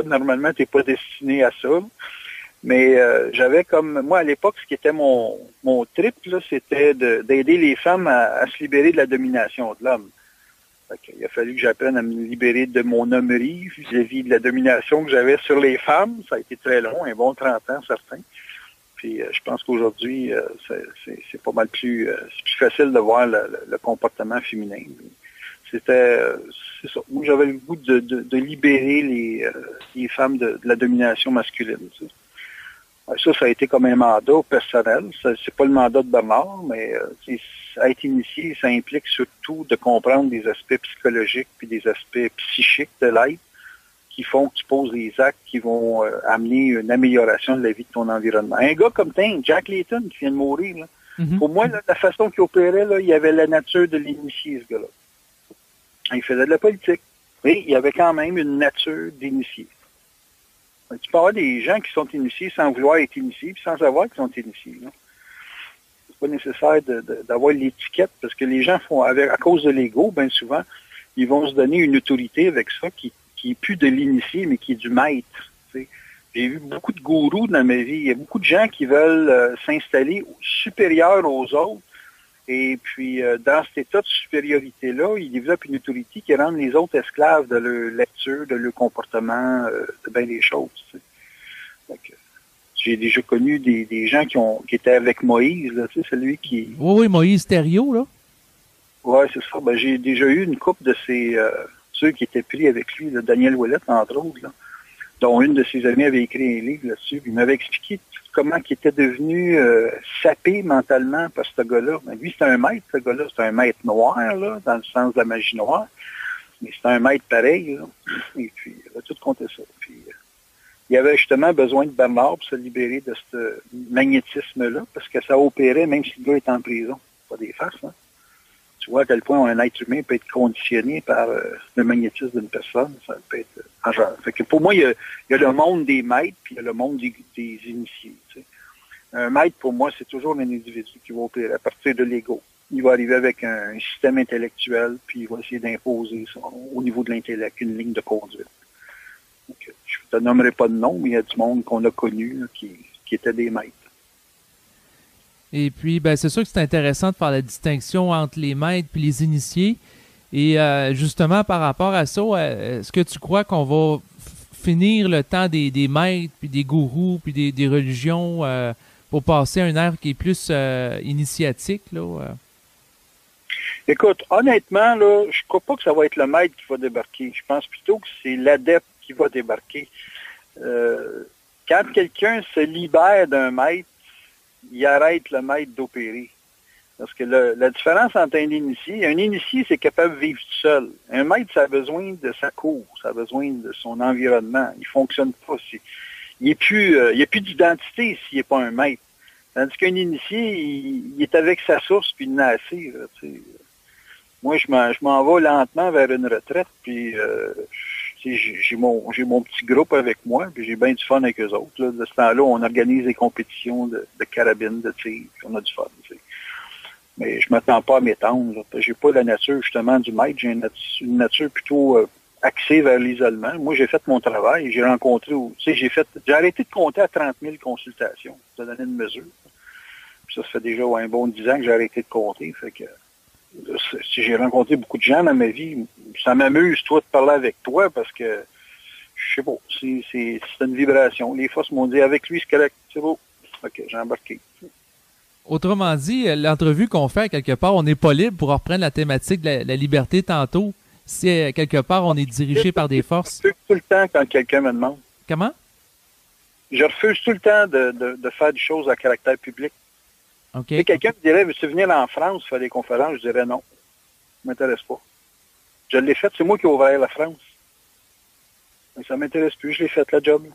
normalement, t'es pas destiné à ça. Mais j'avais comme, moi, à l'époque, ce qui était mon trip, là, c'était d'aider les femmes à se libérer de la domination de l'homme. Il a fallu que j'apprenne à me libérer de mon hommerie vis-à-vis de la domination que j'avais sur les femmes. Ça a été très long, un bon 30 ans, certain. Puis je pense qu'aujourd'hui, c'est pas mal plus, c'est plus facile de voir le comportement féminin. C'est ça. Moi, j'avais le goût de libérer les femmes de la domination masculine. Tu sais. Ça a été comme un mandat personnel. C'est pas le mandat de Bernard, mais être initié, ça implique surtout de comprendre des aspects psychologiques puis des aspects psychiques de l'être qui font que tu poses des actes qui vont amener une amélioration de la vie de ton environnement. Un gars comme Jack Layton, qui vient de mourir, là, pour moi, là, la façon qu'il opérait, là, il y avait la nature de l'initié, ce gars-là. Il faisait de la politique, mais il y avait quand même une nature d'initié. Tu peux avoir des gens qui sont initiés sans vouloir être initiés, puis sans savoir qu'ils sont initiés. Là. C'est pas nécessaire d'avoir l'étiquette, parce que les gens font, à cause de l'ego, bien souvent, ils vont se donner une autorité avec ça qui est plus de l'initié, mais qui est du maître. Tu sais. J'ai vu beaucoup de gourous dans ma vie. Il y a beaucoup de gens qui veulent s'installer supérieurs aux autres. Et puis, dans cet état de supériorité-là, ils développent une autorité qui rend les autres esclaves de leur lecture, de leur comportement, de bien des choses. Tu sais. Donc, j'ai déjà connu des gens qui étaient avec Moïse, là, tu sais, celui qui... Oui, Moïse Thériault, là. Oui, c'est ça. Ben, j'ai déjà eu une couple de ceux qui étaient pris avec lui, là, Daniel Ouellette, entre autres, là, dont une de ses amies avait écrit un livre là-dessus. Il m'avait expliqué comment il était devenu sapé mentalement par ce gars-là. Ben, lui, c'est un maître, ce gars-là. C'est un maître noir, là, dans le sens de la magie noire. Mais c'est un maître pareil, là. Et puis, il a tout compté ça. Puis, il avait justement besoin de Bernard pour se libérer de ce magnétisme-là, parce que ça opérait même si le gars est en prison. Pas des farces, hein. Tu vois à quel point un être humain peut être conditionné par le magnétisme d'une personne. Ça peut être genre. Fait que pour moi, il y a le monde des maîtres, puis il y a le monde des initiés. Tu sais. Un maître, pour moi, c'est toujours un individu qui va opérer à partir de l'ego. Il va arriver avec un système intellectuel, puis il va essayer d'imposer au niveau de l'intellect une ligne de conduite. Donc, je ne te nommerai pas de nom, mais il y a du monde qu'on a connu là, qui étaient des maîtres. Et puis, ben, c'est sûr que c'est intéressant de faire la distinction entre les maîtres et les initiés. Et justement, par rapport à ça, est-ce que tu crois qu'on va finir le temps des maîtres, puis des gourous, puis des religions pour passer à une ère qui est plus initiatique, là? Écoute, honnêtement, là, je crois pas que ça va être le maître qui va débarquer. Je pense plutôt que c'est l'adepte qui va débarquer. Quand quelqu'un se libère d'un maître, il arrête le maître d'opérer. Parce que la différence entre un initié, c'est capable de vivre tout seul. Un maître, ça a besoin de sa cour, ça a besoin de son environnement. Il fonctionne pas. Il n'y a plus d'identité s'il n'est pas un maître. Tandis qu'un initié, il est avec sa source, puis il n'a assez. Là, moi, je m'en vais lentement vers une retraite, puis j'ai mon petit groupe avec moi, puis j'ai bien du fun avec eux autres. Là. De ce temps-là, on organise des compétitions de carabines, de tir, puis on a du fun. T'sais. Mais je ne m'attends pas à m'étendre. J'ai pas la nature, justement, du maître. J'ai une nature plutôt axée vers l'isolement. Moi, j'ai fait mon travail. J'ai rencontré... j'ai arrêté de compter à 30 000 consultations. Ça donner une mesure. Puis ça fait déjà un bon 10 ans que j'ai arrêté de compter. Fait que si j'ai rencontré beaucoup de gens dans ma vie, ça m'amuse, toi, de parler avec toi, parce que, je sais pas, c'est une vibration. Les forces m'ont dit, avec lui, c'est correct, c'est beau. OK, j'ai embarqué. Autrement dit, l'entrevue qu'on fait, quelque part, on n'est pas libre pour reprendre la thématique de la liberté tantôt. Si, quelque part, on est dirigé par des forces. Je refuse tout le temps quand quelqu'un me demande. Comment? Je refuse tout le temps de faire des choses à caractère public. Okay. Si quelqu'un me dirait, veux-tu venir en France faire des conférences? Je dirais non. Ça ne m'intéresse pas. Je l'ai fait, c'est moi qui ai ouvert la France. Mais ça ne m'intéresse plus, je l'ai fait, la job.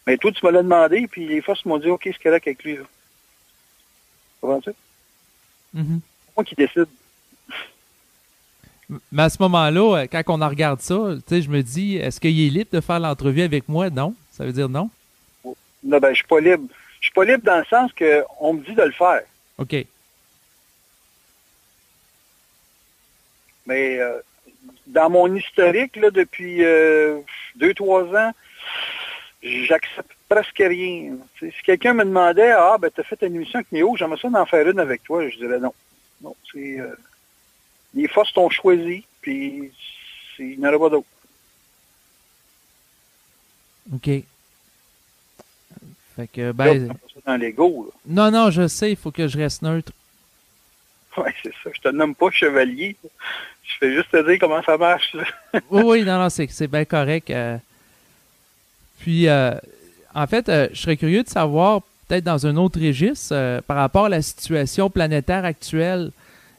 Mais toi, tu me l'as demandé, puis les forces m'ont dit, OK, c'est correct avec lui. Là. Tu comprends ça? Mm-hmm. C'est moi qui décide. Mais à ce moment-là, quand on en regarde ça, je me dis, est-ce qu'il est libre de faire l'entrevue avec moi? Non. Ça veut dire non? Non, ben, je suis pas libre. Je suis pas libre dans le sens qu'on me dit de le faire. OK. Mais dans mon historique, là, depuis 2-3 ans, j'accepte presque rien. T'sais, si quelqu'un me demandait, ben, t'as fait une émission avec Néo, j'aimerais ça d'en faire une avec toi, je dirais non. Non, c'est... les forces t'ont choisi, puis il n'y en aura pas d'autres. OK. Fait que, ben... dans l'ego, là. Non, je sais, il faut que je reste neutre. Oui, c'est ça. Je te nomme pas chevalier. Je fais juste te dire comment ça marche. Là. oui, non, c'est bien correct. Puis, en fait, je serais curieux de savoir, peut-être dans un autre registre, par rapport à la situation planétaire actuelle,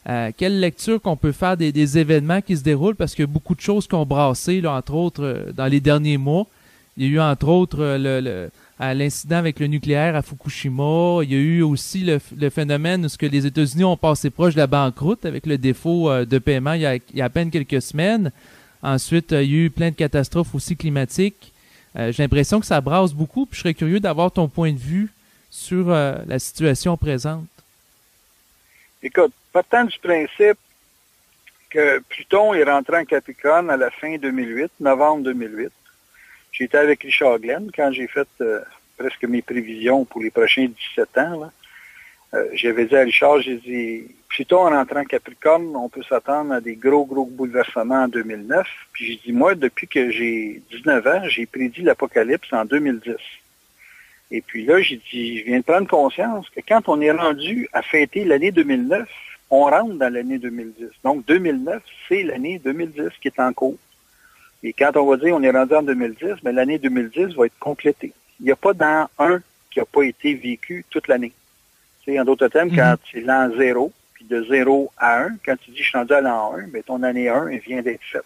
quelle lecture qu'on peut faire des événements qui se déroulent, parce qu'il y a beaucoup de choses qui ont brassé, là, entre autres, dans les derniers mois. Il y a eu, entre autres, l'incident avec le nucléaire à Fukushima. Il y a eu aussi le phénomène où les États-Unis ont passé proche de la banqueroute avec le défaut de paiement il y a à peine quelques semaines. Ensuite, il y a eu plein de catastrophes aussi climatiques. J'ai l'impression que ça brasse beaucoup, puis je serais curieux d'avoir ton point de vue sur la situation présente. Écoute, partant du principe que Pluton est rentré en Capricorne à la fin 2008, novembre 2008, j'étais avec Richard Glenn quand j'ai fait presque mes prévisions pour les prochains 17 ans. Là. J'avais dit à Richard, j'ai dit, Pluton en rentrant en Capricorne, on peut s'attendre à des gros bouleversements en 2009. Puis j'ai dit, moi, depuis que j'ai 19 ans, j'ai prédit l'apocalypse en 2010. Et puis là, j'ai dit, je viens de prendre conscience que quand on est rendu à fêter l'année 2009, on rentre dans l'année 2010. Donc 2009, c'est l'année 2010 qui est en cours. Et quand on va dire on est rendu en 2010, mais l'année 2010 va être complétée. Il n'y a pas d'an 1 qui n'a pas été vécu toute l'année. Tu sais, en d'autres termes, quand c'est l'an 0, puis de 0 à 1, quand tu dis je suis rendu à l'an 1, bien, ton année 1 vient d'être faite.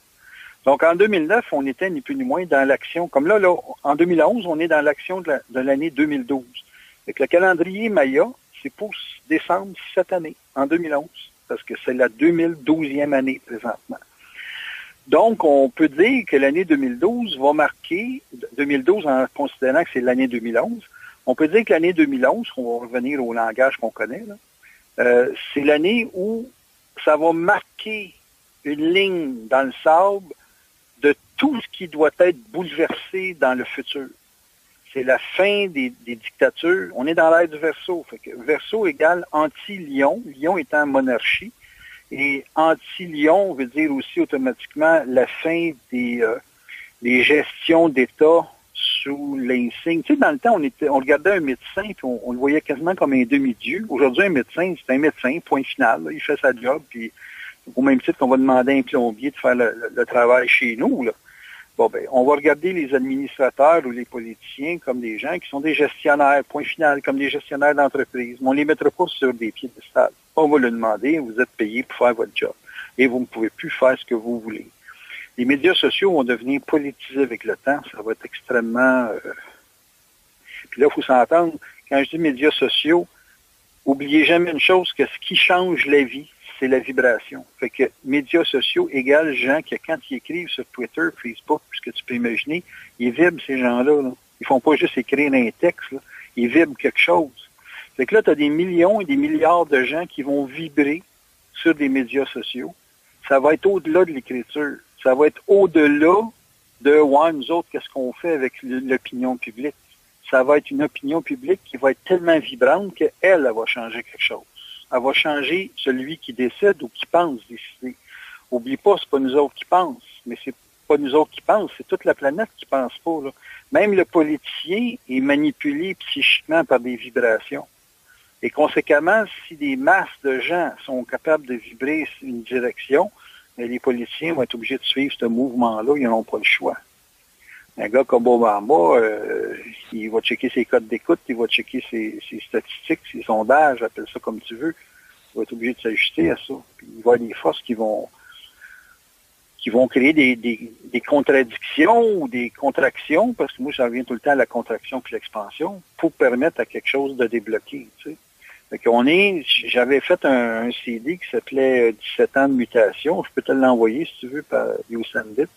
Donc en 2009, on était ni plus ni moins dans l'action. Comme là, en 2011, on est dans l'action de l'année 2012. Avec le calendrier Maya, c'est pour décembre cette année, en 2011, parce que c'est la 2012e année présentement. Donc, on peut dire que l'année 2012 va marquer, 2012 en considérant que c'est l'année 2011, on peut dire que l'année 2011, on va revenir au langage qu'on connaît, là, c'est l'année où ça va marquer une ligne dans le sable de tout ce qui doit être bouleversé dans le futur. C'est la fin des dictatures. On est dans l'ère du Verseau. Fait que Verseau égale anti-Lion, Lion étant monarchie. Et anti-Lion veut dire aussi automatiquement la fin des gestions d'État sous l'insigne. Tu sais, dans le temps, on regardait un médecin puis on le voyait quasiment comme un demi-dieu. Aujourd'hui, un médecin, c'est un médecin, point final. Là, il fait sa job, puis au même titre qu'on va demander à un plombier de faire le travail chez nous. Là. Bon, ben, on va regarder les administrateurs ou les politiciens comme des gens qui sont des gestionnaires, point final, comme des gestionnaires d'entreprise. Mais on ne les mettra pas sur des piédestals. On va leur demander, vous êtes payé pour faire votre job. Et vous ne pouvez plus faire ce que vous voulez. Les médias sociaux vont devenir politisés avec le temps. Ça va être extrêmement... Puis là, il faut s'entendre, quand je dis médias sociaux, oubliez jamais une chose, que ce qui change la vie, c'est la vibration. Fait que médias sociaux égale gens que quand ils écrivent sur Twitter, Facebook, ce que tu peux imaginer, ils vibrent ces gens-là. Là. Ils font pas juste écrire un texte, là. Ils vibrent quelque chose. Fait que là, tu as des millions et des milliards de gens qui vont vibrer sur des médias sociaux. Ça va être au-delà de l'écriture. Ça va être au-delà de ouais, nous autres, qu'est-ce qu'on fait avec l'opinion publique. Ça va être une opinion publique qui va être tellement vibrante qu'elle, elle va changer quelque chose. Elle va changer celui qui décide ou qui pense décider. Oublie pas, c'est pas nous autres qui pensent, mais c'est pas nous autres qui pensent, c'est toute la planète qui pense pas, là. Même le politicien est manipulé psychiquement par des vibrations. Et conséquemment, si des masses de gens sont capables de vibrer une direction, mais les politiciens vont être obligés de suivre ce mouvement-là, ils n'auront pas le choix. Un gars comme Obama, il va checker ses codes d'écoute, il va checker ses statistiques, ses sondages, appelle ça comme tu veux. Il va être obligé de s'ajuster à ça. Puis il va y avoir des forces qui vont créer des contradictions ou des contractions, parce que moi, ça revient tout le temps à la contraction puis l'expansion, pour permettre à quelque chose de débloquer, tu sais. Fait qu'on j'avais fait un CD qui s'appelait 17 ans de mutation. Je peux te l'envoyer si tu veux par YouSendIt.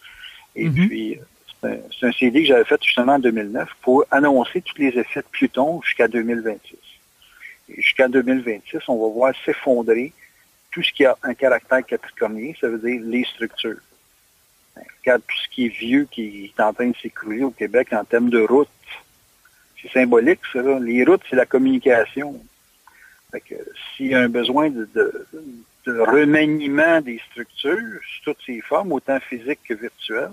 Et puis, c'est un CD que j'avais fait justement en 2009 pour annoncer tous les effets de Pluton jusqu'à 2026. Et jusqu'à 2026, on va voir s'effondrer tout ce qui a un caractère capricornien, ça veut dire les structures. Regarde tout ce qui est vieux qui est en train de s'écrouler au Québec en termes de routes. C'est symbolique, ça. Là. Les routes, c'est la communication. Fait que s'il y a un besoin de remaniement des structures, sous toutes ses formes, autant physiques que virtuelles,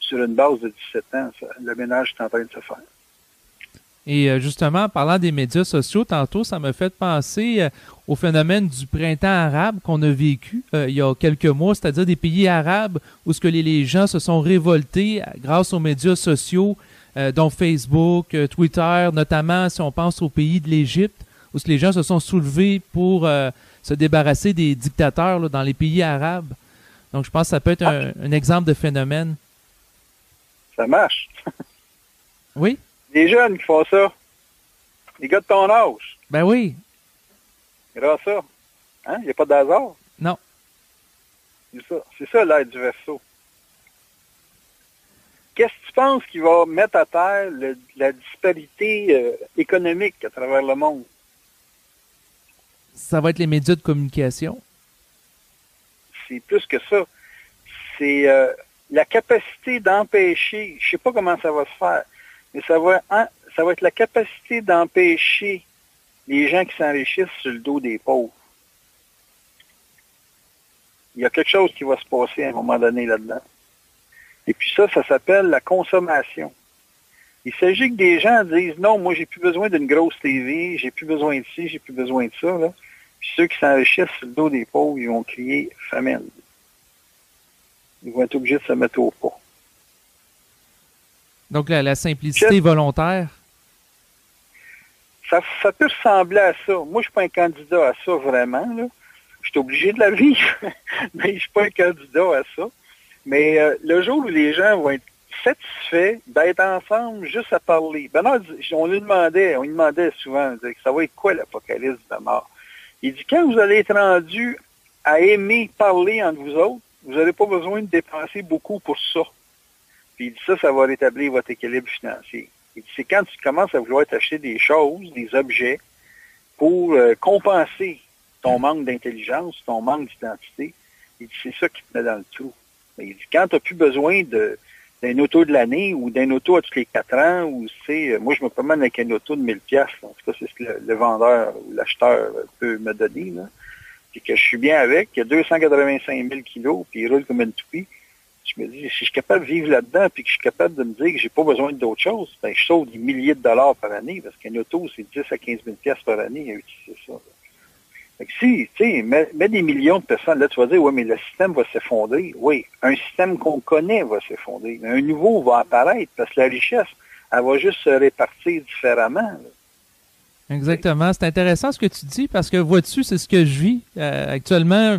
sur une base de 17 ans, le ménage est en train de se faire. Et justement, parlant des médias sociaux, tantôt, ça m'a fait penser au phénomène du printemps arabe qu'on a vécu il y a quelques mois, c'est-à-dire des pays arabes où ce que les gens se sont révoltés grâce aux médias sociaux, dont Facebook, Twitter, notamment si on pense au pays de l'Égypte, où les gens se sont soulevés pour se débarrasser des dictateurs là, dans les pays arabes. Donc, je pense que ça peut être un exemple de phénomène. Ça marche. Oui? Les jeunes qui font ça. Les gars de ton âge. Ben oui. Grâce à ça. Hein? Il n'y a pas de hasard. Non. C'est ça l'aide du Verseau. Qu'est-ce que tu penses qui va mettre à terre la disparité économique à travers le monde? Ça va être les médias de communication. C'est plus que ça. C'est la capacité d'empêcher, je ne sais pas comment ça va se faire, mais ça va être la capacité d'empêcher les gens qui s'enrichissent sur le dos des pauvres. Il y a quelque chose qui va se passer à un moment donné là-dedans. Et puis ça s'appelle la consommation. Il s'agit que des gens disent, non, moi, j'ai plus besoin d'une grosse TV, j'ai plus besoin de ci, j'ai plus besoin de ça, là. Puis ceux qui s'enrichissent sur le dos des pauvres, ils vont crier famine. Ils vont être obligés de se mettre au pas. Donc, la simplicité volontaire. Ça peut ressembler à ça. Moi, je ne suis pas un candidat à ça vraiment, là. Je suis obligé de la vivre, mais je ne suis pas un candidat à ça. Mais le jour où les gens vont être satisfaits d'être ensemble juste à parler. Bernard, on lui demandait souvent, ça va être quoi l'apocalypse de la mort? Il dit, quand vous allez être rendu à aimer parler entre vous autres, vous n'aurez pas besoin de dépenser beaucoup pour ça. Puis il dit, ça va rétablir votre équilibre financier. Il dit, c'est quand tu commences à vouloir t'acheter des choses, des objets, pour compenser ton manque d'intelligence, ton manque d'identité. Il dit, c'est ça qui te met dans le trou. Il dit, quand tu n'as plus besoin d'un auto de l'année ou d'un auto à tous les 4 ans, ou moi je me promène avec un auto de 1000$, en tout cas c'est ce que le vendeur ou l'acheteur peut me donner, là, puis que je suis bien avec, il y a 285 000 kilos, puis il roule comme une toupie. Je me dis, si je suis capable de vivre là-dedans, puis que je suis capable de me dire que j'ai pas besoin d'autre chose, ben je sauve des milliers de dollars par année, parce qu'un auto, c'est 10 à 15 000$ par année à utiliser ça. Fait que si, tu sais, mets des millions de personnes, là, tu vas dire, oui, mais le système va s'effondrer. Oui, un système qu'on connaît va s'effondrer. Mais un nouveau va apparaître parce que la richesse, elle va juste se répartir différemment. Là. Exactement. C'est intéressant ce que tu dis parce que, vois-tu, c'est ce que je vis. Actuellement,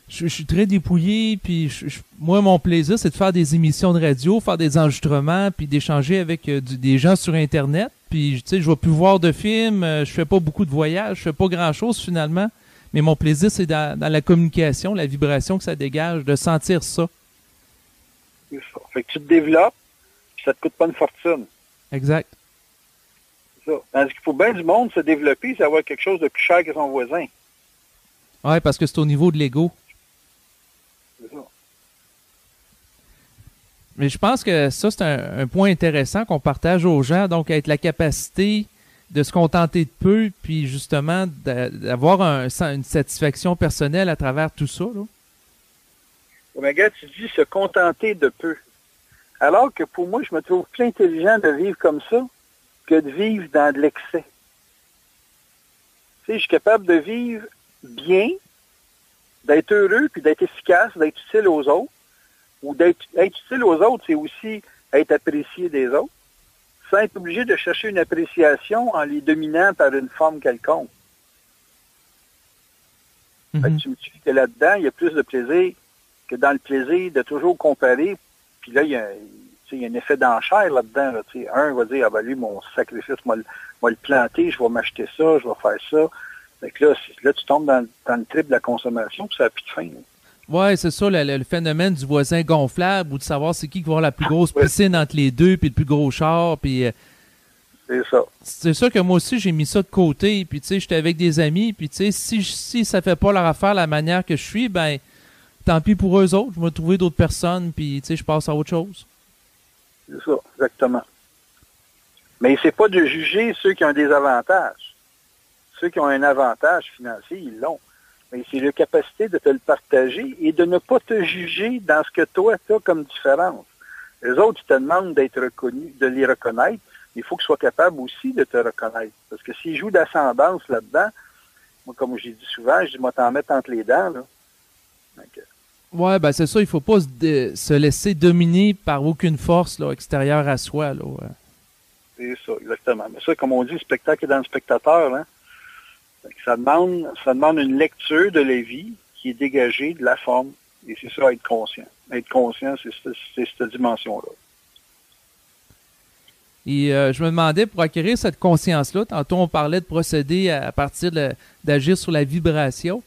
je suis très dépouillé, puis moi, mon plaisir, c'est de faire des émissions de radio, faire des enregistrements, puis d'échanger avec des gens sur Internet. Puis, tu sais, je vais plus voir de films, je fais pas beaucoup de voyages, je fais pas grand-chose finalement. Mais mon plaisir, c'est dans la communication, la vibration que ça dégage, de sentir ça. C'est ça. Fait que tu te développes, puis ça te coûte pas une fortune. Exact. C'est ça. Tandis qu'il faut bien du monde se développer, c'est avoir quelque chose de plus cher que son voisin. Ouais, parce que c'est au niveau de l'ego. C'est ça. Mais je pense que ça, c'est un point intéressant qu'on partage aux gens, donc être la capacité de se contenter de peu, puis justement d'avoir une satisfaction personnelle à travers tout ça. Là. Mais gars, tu dis se contenter de peu. Alors que pour moi, je me trouve plus intelligent de vivre comme ça que de vivre dans de l'excès. Tu sais, je suis capable de vivre bien, d'être heureux, puis d'être efficace, d'être utile aux autres. Ou être utile aux autres, c'est aussi être apprécié des autres, sans être obligé de chercher une appréciation en les dominant par une forme quelconque. Fait que tu me dis que là-dedans, il y a plus de plaisir que dans le plaisir de toujours comparer. Puis là, il y a un effet d'enchère là-dedans. Là, un va dire, ah ben lui, mon sacrifice, moi le planter, je vais m'acheter ça, je vais faire ça. Fait que là, tu tombes dans le trip de la consommation, puis ça n'a plus de fin. Là. Ouais, c'est ça, le phénomène du voisin gonflable ou de savoir c'est qui va avoir la plus grosse piscine entre les deux, puis le plus gros char, puis... c'est ça. C'est ça que moi aussi, j'ai mis ça de côté, puis tu sais, j'étais avec des amis, puis tu sais, si ça fait pas leur affaire la manière que je suis, ben, tant pis pour eux autres, je vais trouver d'autres personnes, puis tu sais, je passe à autre chose. C'est ça, exactement. Mais c'est pas de juger ceux qui ont des avantages. Ceux qui ont un avantage financier, ils l'ont. Mais c'est la capacité de te le partager et de ne pas te juger dans ce que toi, tu as comme différence. Les autres, ils te demandent d'être reconnu, de les reconnaître. Il faut qu'ils soient capables aussi de te reconnaître. Parce que s'ils jouent d'ascendance là-dedans, moi, comme j'ai dit souvent, je dis, moi, t'en mettre entre les dents, là. Donc, ouais, ben c'est ça, il faut pas se laisser dominer par aucune force là, extérieure à soi. Là, ouais. C'est ça, exactement. Mais ça, comme on dit, le spectacle est dans le spectateur, hein. Ça demande une lecture de la vie qui est dégagée de la forme. Et c'est ça, être conscient. Être conscient, c'est cette dimension-là. Et je me demandais, pour acquérir cette conscience-là, tantôt on parlait de procéder à partir d'agir sur la vibration.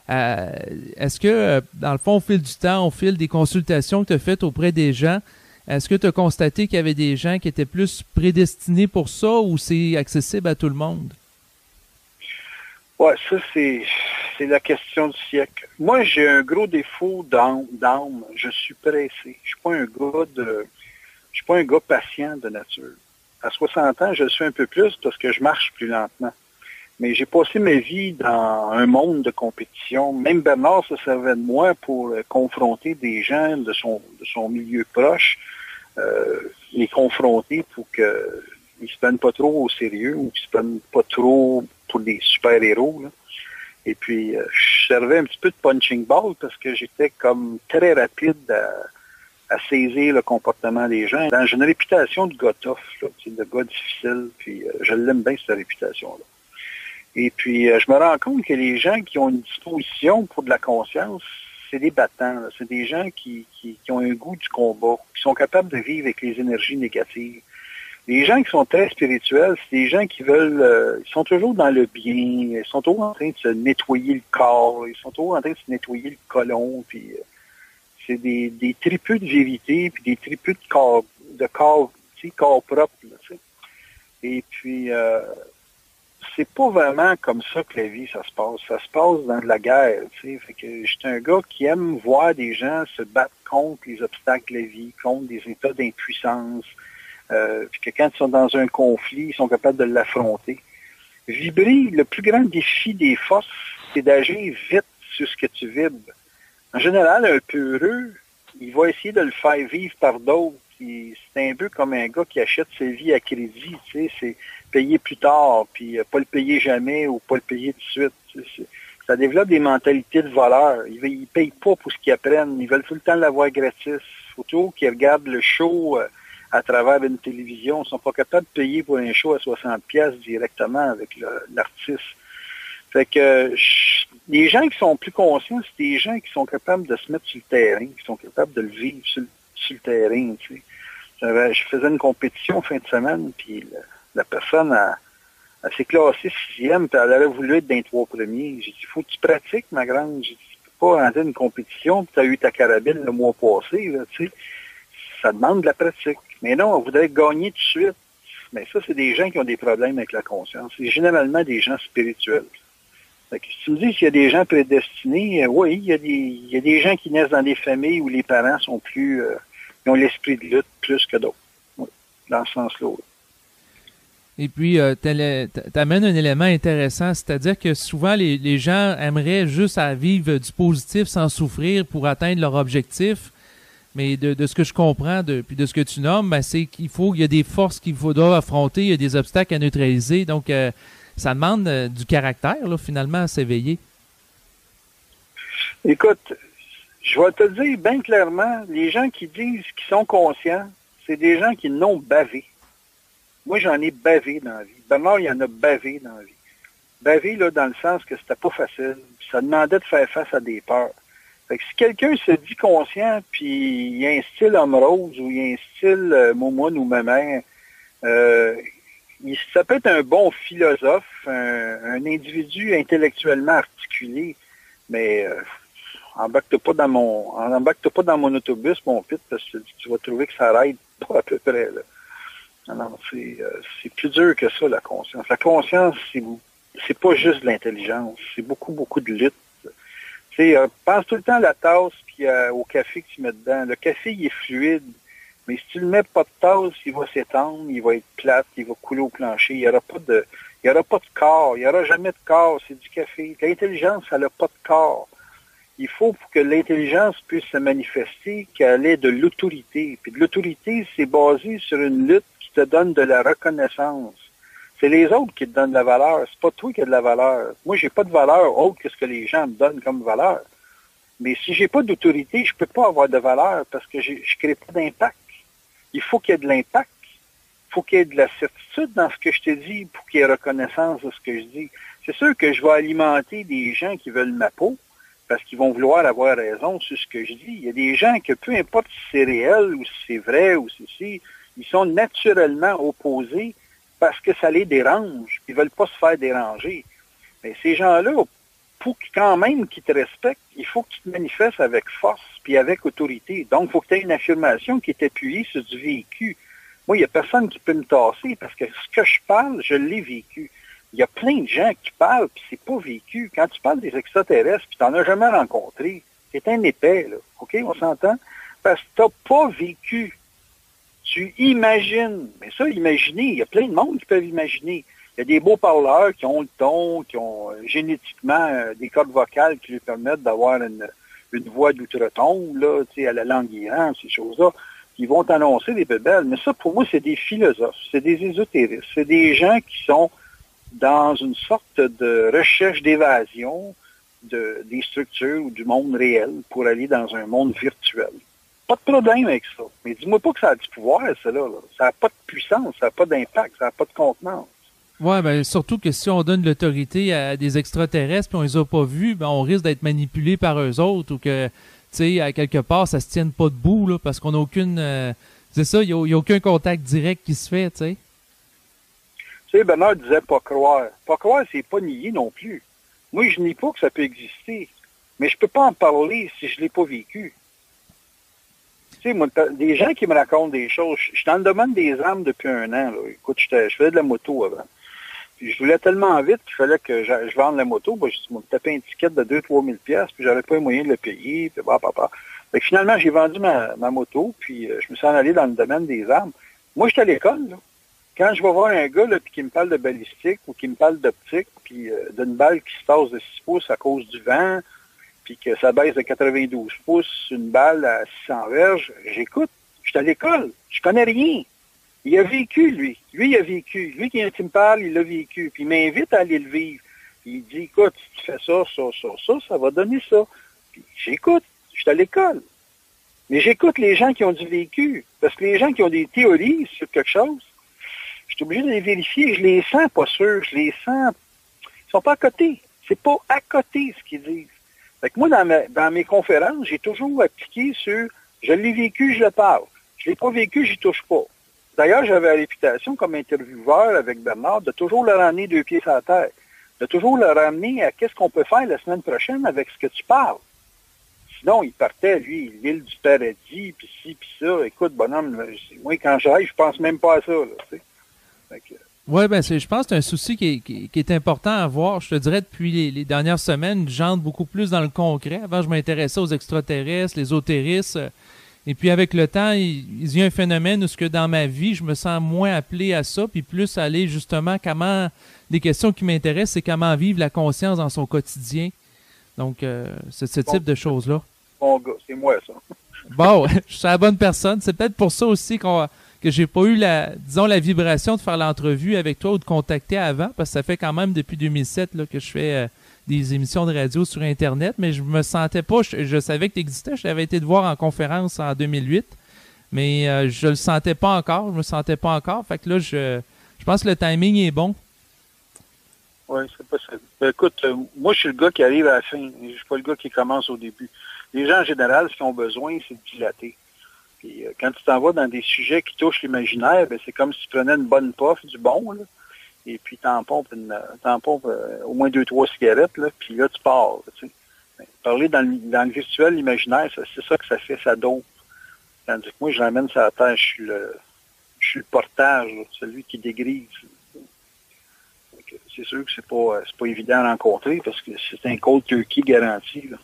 Est-ce que, dans le fond, au fil du temps, au fil des consultations que tu as faites auprès des gens, est-ce que tu as constaté qu'il y avait des gens qui étaient plus prédestinés pour ça ou c'est accessible à tout le monde? Ouais, ça, c'est la question du siècle. Moi, j'ai un gros défaut d'âme. Je suis pressé. Je suis pas un gars patient de nature. À 60 ans, je le suis un peu plus parce que je marche plus lentement. Mais j'ai passé ma vie dans un monde de compétition. Même Bernard se servait de moi pour confronter des gens de son milieu proche, les confronter pour qu'ils ne se prennent pas trop au sérieux ou qu'ils ne se prennent pas trop pour des super-héros. Là. Et puis, je servais un petit peu de punching ball parce que j'étais comme très rapide à saisir le comportement des gens. J'ai une réputation de gars tough, là, de gars difficile, puis je l'aime bien, cette réputation-là. Et puis, je me rends compte que les gens qui ont une disposition pour de la conscience, c'est des battants. Là. C'est des gens qui ont un goût du combat, qui sont capables de vivre avec les énergies négatives. Les gens qui sont très spirituels, c'est des gens qui veulent... ils sont toujours dans le bien, ils sont toujours en train de se nettoyer le corps, ils sont toujours en train de se nettoyer le côlon, puis c'est des tripeux de vérité, puis des tripeux de corps propre. Là, tu sais. Et puis... c'est pas vraiment comme ça que la vie, ça se passe. Ça se passe dans de la guerre, tu sais. Fait que j'étais un gars qui aime voir des gens se battre contre les obstacles de la vie, contre des états d'impuissance, puis que quand ils sont dans un conflit, ils sont capables de l'affronter. Vibrer, le plus grand défi des forces, c'est d'agir vite sur ce que tu vibres. En général, un peu heureux, il va essayer de le faire vivre par d'autres. C'est un peu comme un gars qui achète sa vie à crédit, tu sais, c'est payer plus tard, puis pas le payer jamais ou pas le payer tout de suite. Ça développe des mentalités de voleurs. Ils payent pas pour ce qu'ils apprennent. Ils veulent tout le temps l'avoir gratis. Faut toujours qu'ils regardent le show à travers une télévision. Ils sont pas capables de payer pour un show à 60$ directement avec l'artiste. Fait que les gens qui sont plus conscients, c'est des gens qui sont capables de se mettre sur le terrain, qui sont capables de le vivre sur le terrain. Tu sais. Je faisais une compétition fin de semaine, puis la personne elle s'est classée 6e, puis elle aurait voulu être dans les 3 premiers. J'ai dit, faut que tu pratiques, ma grande. J'ai dit, tu peux pas rentrer une compétition, puis tu as eu ta carabine le mois passé, là, tu sais. Ça demande de la pratique. Mais non, on voudrait gagner tout de suite. Mais ça, c'est des gens qui ont des problèmes avec la conscience. C'est généralement des gens spirituels. Fait que, si tu me dis qu'il y a des gens prédestinés, oui, il y a des gens qui naissent dans des familles où les parents sont plus, ils ont l'esprit de lutte plus que d'autres. Oui, dans ce sens-là. Oui. Et puis, t'amènes un élément intéressant, c'est-à-dire que souvent, les gens aimeraient juste à vivre du positif sans souffrir pour atteindre leur objectif. Mais de ce que je comprends, puis de ce que tu nommes, ben, c'est qu'il y a des forces qu'il faudra affronter, il y a des obstacles à neutraliser. Donc, ça demande du caractère, là, finalement, à s'éveiller. Écoute, je vais te dire bien clairement, les gens qui disent qu'ils sont conscients, c'est des gens qui n'ont bavé. Moi, j'en ai bavé dans la vie. Bernard, il y en a bavé dans la vie. Bavé, là, dans le sens que c'était pas facile. Ça demandait de faire face à des peurs. Fait que si quelqu'un se dit conscient, puis il y a un style homme rose ou il y a un style momoine ou maman, ça peut être un bon philosophe, un individu intellectuellement articulé, mais embarque-toi pas dans mon autobus, mon pit, parce que tu vas trouver que ça arrête pas à peu près, là. Non, c'est plus dur que ça, la conscience. La conscience, c'est pas juste de l'intelligence, c'est beaucoup, beaucoup de lutte. Tu sais, pense tout le temps à la tasse puis au café que tu mets dedans. Le café, il est fluide, mais si tu le mets pas de tasse, il va s'étendre, il va être plate, il va couler au plancher. Il y aura pas de corps, il y aura jamais de corps, c'est du café. L'intelligence, elle n'a pas de corps. Il faut pour que l'intelligence puisse se manifester qu'elle ait de l'autorité. Puis de l'autorité, c'est basé sur une lutte qui te donne de la reconnaissance. C'est les autres qui te donnent de la valeur. C'est pas toi qui as de la valeur. Moi, j'ai pas de valeur autre que ce que les gens me donnent comme valeur. Mais si j'ai pas d'autorité, je peux pas avoir de valeur parce que je crée pas d'impact. Il faut qu'il y ait de l'impact. Il faut qu'il y ait de la certitude dans ce que je te dis pour qu'il y ait reconnaissance de ce que je dis. C'est sûr que je vais alimenter des gens qui veulent ma peau parce qu'ils vont vouloir avoir raison sur ce que je dis. Il y a des gens que peu importe si c'est réel ou si c'est vrai ou si ils sont naturellement opposés parce que ça les dérange. Ils veulent pas se faire déranger. Mais ces gens-là, pour quand même qu'ils te respectent, il faut que tu te manifestes avec force puis avec autorité. Donc, il faut que tu aies une affirmation qui est appuyée sur du vécu. Moi, il n'y a personne qui peut me tasser parce que ce que je parle, je l'ai vécu. Il y a plein de gens qui parlent puis c'est pas vécu. Quand tu parles des extraterrestres puis tu n'en as jamais rencontré, c'est un épais, là. OK, on s'entend? Parce que tu n'as pas vécu. Tu imagines. Mais ça, imaginer, il y a plein de monde qui peuvent imaginer. Il y a des beaux parleurs qui ont le ton, qui ont génétiquement des cordes vocales qui lui permettent d'avoir une voix d'outre-tombe, là, tu sais, à la langue irante, ces choses-là, qui vont annoncer des bébelles. Mais ça, pour moi, c'est des philosophes, c'est des ésotéristes, c'est des gens qui sont dans une sorte de recherche d'évasion des structures ou du monde réel pour aller dans un monde virtuel. Pas de problème avec ça. Mais dis-moi pas que ça a du pouvoir, ça, là. Ça n'a pas de puissance, ça n'a pas d'impact, ça n'a pas de contenance. Ouais, ben surtout que si on donne l'autorité à des extraterrestres puis on les a pas vus, ben on risque d'être manipulé par eux autres ou que, tu sais, à quelque part, ça se tienne pas debout, là, parce qu'on n'a aucune... c'est ça, il y a aucun contact direct qui se fait, tu sais. Tu sais, Bernard disait pas croire. Pas croire, c'est pas nier non plus. Moi, je nie pas que ça peut exister, mais je peux pas en parler si je l'ai pas vécu. Tu sais, moi, des gens qui me racontent des choses, je suis dans le domaine des armes depuis 1 an, là. Écoute, je faisais de la moto avant. Puis je voulais tellement vite qu'il fallait que je vende la moto. Ben, je me tapais un ticket de 2-3 000 pièces, puis j'avais pas les moyens de le payer. Puis Fait que finalement, j'ai vendu ma moto, puis je me suis en allé dans le domaine des armes. Moi, j'étais à l'école, là. Quand je vais voir un gars là, puis qui me parle de balistique ou qui me parle d'optique, puis d'une balle qui se tasse de 6 pouces à cause du vent, puis que ça baisse de 92 pouces, une balle à 600 verges, j'écoute. J'étais à l'école. Je connais rien. Il a vécu, lui. Lui, il a vécu. Lui qui me parle, il l'a vécu. Puis il m'invite à aller le vivre. Puis il dit, écoute, si tu fais ça va donner ça. Puis j'écoute, je suis à l'école. Mais j'écoute les gens qui ont du vécu. Parce que les gens qui ont des théories sur quelque chose, je suis obligé de les vérifier. Je les sens pas sûrs. Je les sens. Ils sont pas à côté. C'est pas à côté ce qu'ils disent. Fait que moi, dans mes conférences, j'ai toujours appliqué sur je l'ai vécu, je le parle. Je l'ai pas vécu, j'y touche pas. D'ailleurs, j'avais la réputation comme intervieweur avec Bernard de toujours le ramener 2 pieds sur la terre. De toujours le ramener à qu'est-ce qu'on peut faire la semaine prochaine avec ce que tu parles. Sinon, il partait, lui, l'île du paradis, puis ci, puis ça. Écoute, bonhomme, moi, quand j'arrive, je pense même pas à ça. Là, tu sais. Oui, ben je pense que c'est un souci qui est important à voir. Je te dirais, depuis les dernières semaines, j'entre beaucoup plus dans le concret. Avant, je m'intéressais aux extraterrestres, les ésotéristes. Et puis, avec le temps, il y a un phénomène où ce que dans ma vie, je me sens moins appelé à ça, puis plus aller justement les questions qui m'intéressent, c'est comment vivre la conscience dans son quotidien. Donc, c'est ce type de choses-là. Bon gars, c'est moi, ça. Bon, je suis la bonne personne. C'est peut-être pour ça aussi que j'ai pas eu la vibration de faire l'entrevue avec toi ou de contacter avant, parce que ça fait quand même depuis 2007 là, que je fais des émissions de radio sur Internet, mais je me sentais pas, je savais que tu existais, j'avais été te voir en conférence en 2008, mais je le sentais pas encore, je me sentais pas encore, fait que là, je pense que le timing est bon. Oui, c'est possible. Écoute, moi, je suis le gars qui arrive à la fin, je suis pas le gars qui commence au début. Les gens, en général, ce qu'ils ont besoin, c'est de dilater. Puis, quand tu t'en vas dans des sujets qui touchent l'imaginaire, ben, c'est comme si tu prenais une bonne puff du bon, là, et puis t'en pompes au moins 2-3 cigarettes, là, puis là, tu pars. Tu sais. Parler dans le virtuel, l'imaginaire, c'est ça que ça fait, ça dope. Tandis que moi, je l'amène sur la terre, je suis le portage, là, celui qui dégrise. C'est sûr que c'est pas évident à rencontrer parce que c'est un cold turkey garanti. Là.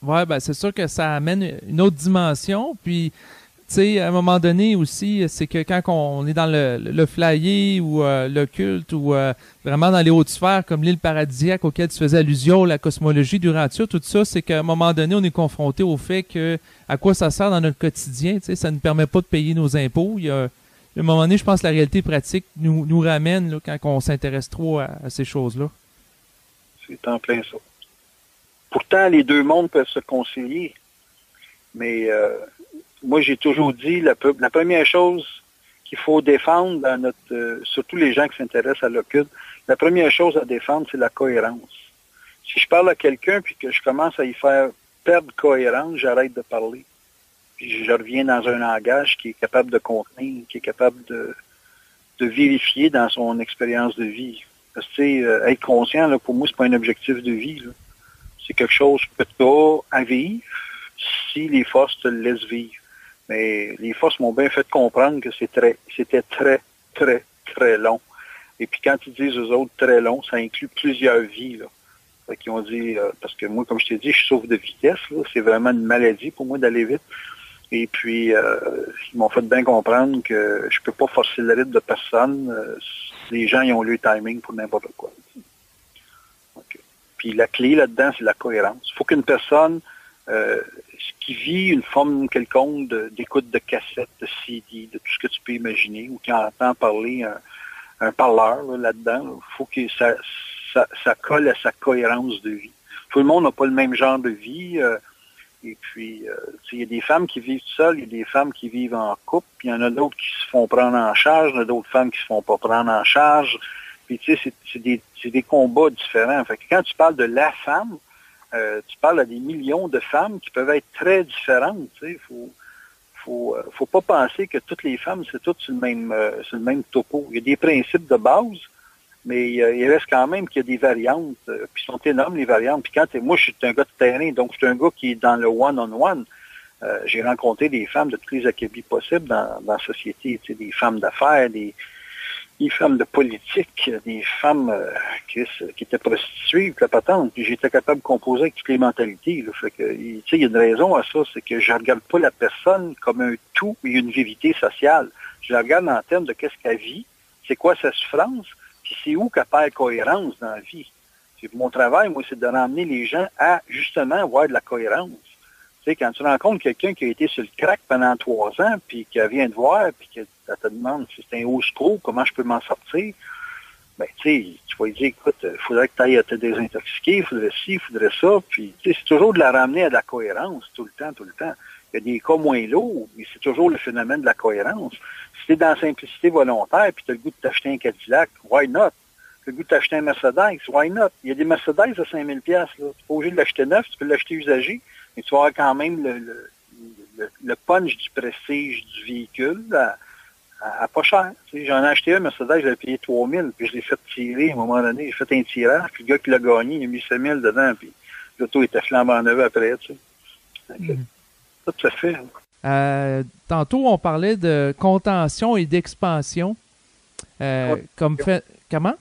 Ouais, ben c'est sûr que ça amène une autre dimension. Puis, tu sais, à un moment donné aussi, c'est que quand on est dans le flyer ou le culte ou vraiment dans les hautes sphères comme l'île paradisiaque auquel tu faisais allusion, la cosmologie d'Urantia, tout ça, c'est qu'à un moment donné, on est confronté au fait que à quoi ça sert dans notre quotidien. Tu sais, ça ne permet pas de payer nos impôts. Il y a à un moment donné, je pense que la réalité pratique nous ramène là, quand on s'intéresse trop à ces choses-là. C'est en plein ça. Pourtant, les deux mondes peuvent se concilier. Mais moi, j'ai toujours dit, la première chose qu'il faut défendre dans surtout les gens qui s'intéressent à l'occulte, la première chose à défendre, c'est la cohérence. Si je parle à quelqu'un puis que je commence à y faire perdre cohérence, j'arrête de parler. Puis je reviens dans un langage qui est capable de contenir, qui est capable de vérifier dans son expérience de vie. Parce que, tu sais, être conscient, là, pour moi, c'est pas un objectif de vie. Là. C'est quelque chose que tu as à vivre si les forces te le laissent vivre. Mais les forces m'ont bien fait comprendre que c'était très, très, très long. Et puis quand ils disent aux autres très long, ça inclut plusieurs vies. Là. Fait qu'ils ont dit, parce que moi, comme je t'ai dit, je souffre de vitesse. Là. C'est vraiment une maladie pour moi d'aller vite. Et puis, ils m'ont fait bien comprendre que je peux pas forcer le rythme de personne. Les gens, ils ont le timing pour n'importe quoi. Okay. Puis la clé là-dedans, c'est la cohérence. Il faut qu'une personne qui vit une forme quelconque d'écoute de cassette, de CD, de tout ce que tu peux imaginer, ou qui entend parler un parleur là-dedans, il faut que ça colle à sa cohérence de vie. Tout le monde n'a pas le même genre de vie. Et puis, il y a des femmes qui vivent seules, il y a des femmes qui vivent en couple, puis il y en a d'autres qui se font prendre en charge, il y en a d'autres femmes qui se font pas prendre en charge. Puis, tu sais, c'est des combats différents. Fait que quand tu parles de la femme, tu parles à des millions de femmes qui peuvent être très différentes. Tu sais, faut pas penser que toutes les femmes, c'est toutes sur le même topo. Il y a des principes de base, mais il reste quand même qu'il y a des variantes, puis sont énormes les variantes. Puis moi, je suis un gars de terrain, donc je suis un gars qui est dans le one-on-one. J'ai rencontré des femmes de tous les acabits possibles dans la société, tu sais, des femmes d'affaires, des femmes de politique, des femmes qui étaient prostituées, puis la patente. Puis j'étais capable de composer avec toutes les mentalités. Là. Fait que, tu sais, il y a une raison à ça, c'est que je regarde pas la personne comme un tout et une vérité sociale. Je la regarde en termes de qu'est-ce qu'elle vit, c'est quoi sa souffrance, puis c'est où qu'elle perd cohérence dans la vie. Mon travail, moi, c'est de ramener les gens à, justement, avoir de la cohérence. Tu sais, quand tu rencontres quelqu'un qui a été sur le crack pendant 3 ans, puis qui vient te voir, puis qu'elle te demande si c'est un haut screw, comment je peux m'en sortir, ben, tu vas lui dire, écoute, il faudrait que tu ailles te désintoxiquer, il faudrait ci, il faudrait ça, puis, c'est toujours de la ramener à de la cohérence, tout le temps, tout le temps. Il y a des cas moins lourds, mais c'est toujours le phénomène de la cohérence. Si tu es dans la simplicité volontaire, puis tu as le goût de t'acheter un Cadillac, why not? Tu as le goût de t'acheter un Mercedes, why not? Il y a des Mercedes à 5000$, là. Tu n'es pas obligé de l'acheter neuf, tu peux l'acheter usagé, mais tu vas avoir quand même le punch du prestige du véhicule à pas cher. J'en ai acheté un Mercedes, je l'ai payé 3000$, puis je l'ai fait tirer à un moment donné. J'ai fait un tirage, puis le gars qui l'a gagné, il a mis 5000$ dedans, puis l'auto était flambant neuve après. Ça, tout à fait. Tantôt, on parlait de contention et d'expansion. Comment?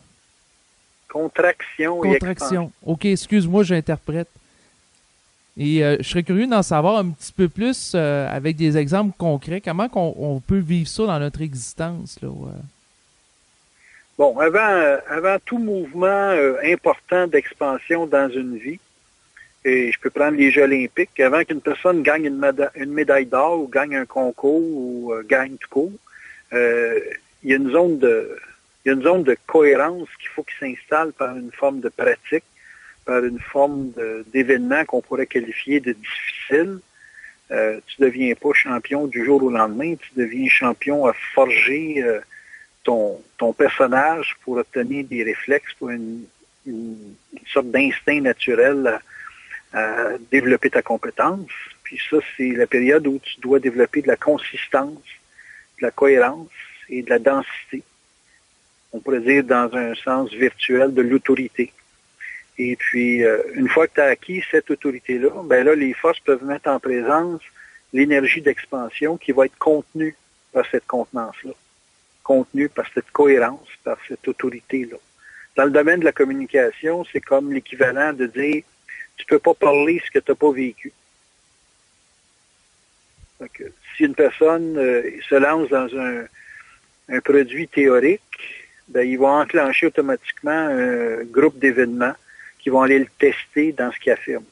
Contraction et expansion. OK, excuse-moi, j'interprète. Et je serais curieux d'en savoir un petit peu plus avec des exemples concrets. Comment on peut vivre ça dans notre existence? Là, Bon, avant tout mouvement important d'expansion dans une vie, et je peux prendre les Jeux olympiques, avant qu'une personne gagne une médaille d'or ou gagne un concours ou gagne tout court, il y a une zone de cohérence qu'il faut qu'il s'installe par une forme de pratique, par une forme d'événement qu'on pourrait qualifier de difficile. Tu ne deviens pas champion du jour au lendemain, tu deviens champion à forger ton personnage pour obtenir des réflexes, pour une sorte d'instinct naturel à développer ta compétence. Puis ça, c'est la période où tu dois développer de la consistance, de la cohérence et de la densité. On pourrait dire dans un sens virtuel de l'autorité. Et puis, une fois que tu as acquis cette autorité-là, ben là, les forces peuvent mettre en présence l'énergie d'expansion qui va être contenue par cette contenance-là, contenue par cette cohérence, par cette autorité-là. Dans le domaine de la communication, c'est comme l'équivalent de dire tu peux pas parler ce que tu n'as pas vécu. Donc, si une personne se lance dans un produit théorique, ben, ils vont enclencher automatiquement un groupe d'événements qui vont aller le tester dans ce qu'il affirme.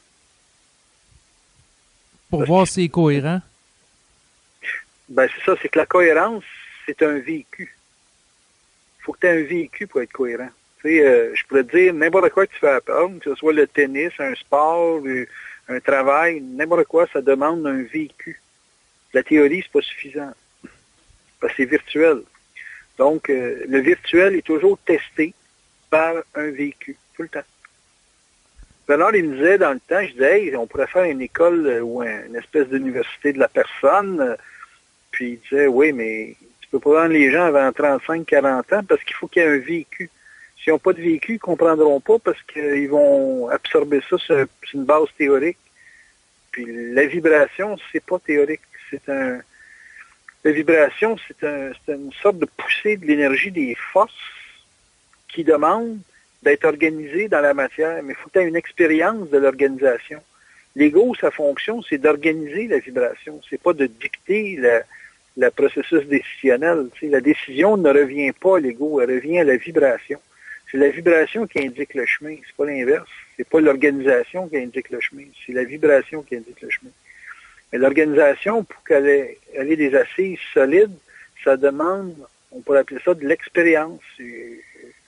Pour voir si c'est cohérent? Ben, c'est ça, c'est que la cohérence, c'est un vécu. Il faut que tu aies un vécu pour être cohérent. Tu sais, je pourrais te dire n'importe quoi que tu fais apprendre, que ce soit le tennis, un sport, un travail, n'importe quoi, ça demande un vécu. La théorie, c'est pas suffisant. Parce que c'est virtuel. Donc, le virtuel est toujours testé par un vécu, tout le temps. Bernard, il me disait dans le temps, je disais, hey, on pourrait faire une école ou une espèce d'université de la personne. Puis il disait, oui, mais tu peux pas rendre les gens avant 35, 40 ans parce qu'il faut qu'il y ait un vécu. S'ils n'ont pas de vécu, ils ne comprendront pas parce qu'ils vont absorber ça sur une base théorique. Puis la vibration, c'est pas théorique. La vibration, c'est une sorte de poussée de l'énergie des forces qui demande d'être organisée dans la matière. Mais il faut que tu aies une expérience de l'organisation. L'ego, sa fonction, c'est d'organiser la vibration. C'est pas de dicter le processus décisionnel. Tu sais, la décision ne revient pas à l'ego, elle revient à la vibration. C'est la vibration qui indique le chemin, c'est pas l'inverse. C'est pas l'organisation qui indique le chemin, c'est la vibration qui indique le chemin. Mais l'organisation, pour qu'elle ait des assises solides, ça demande, on pourrait appeler ça de l'expérience. Il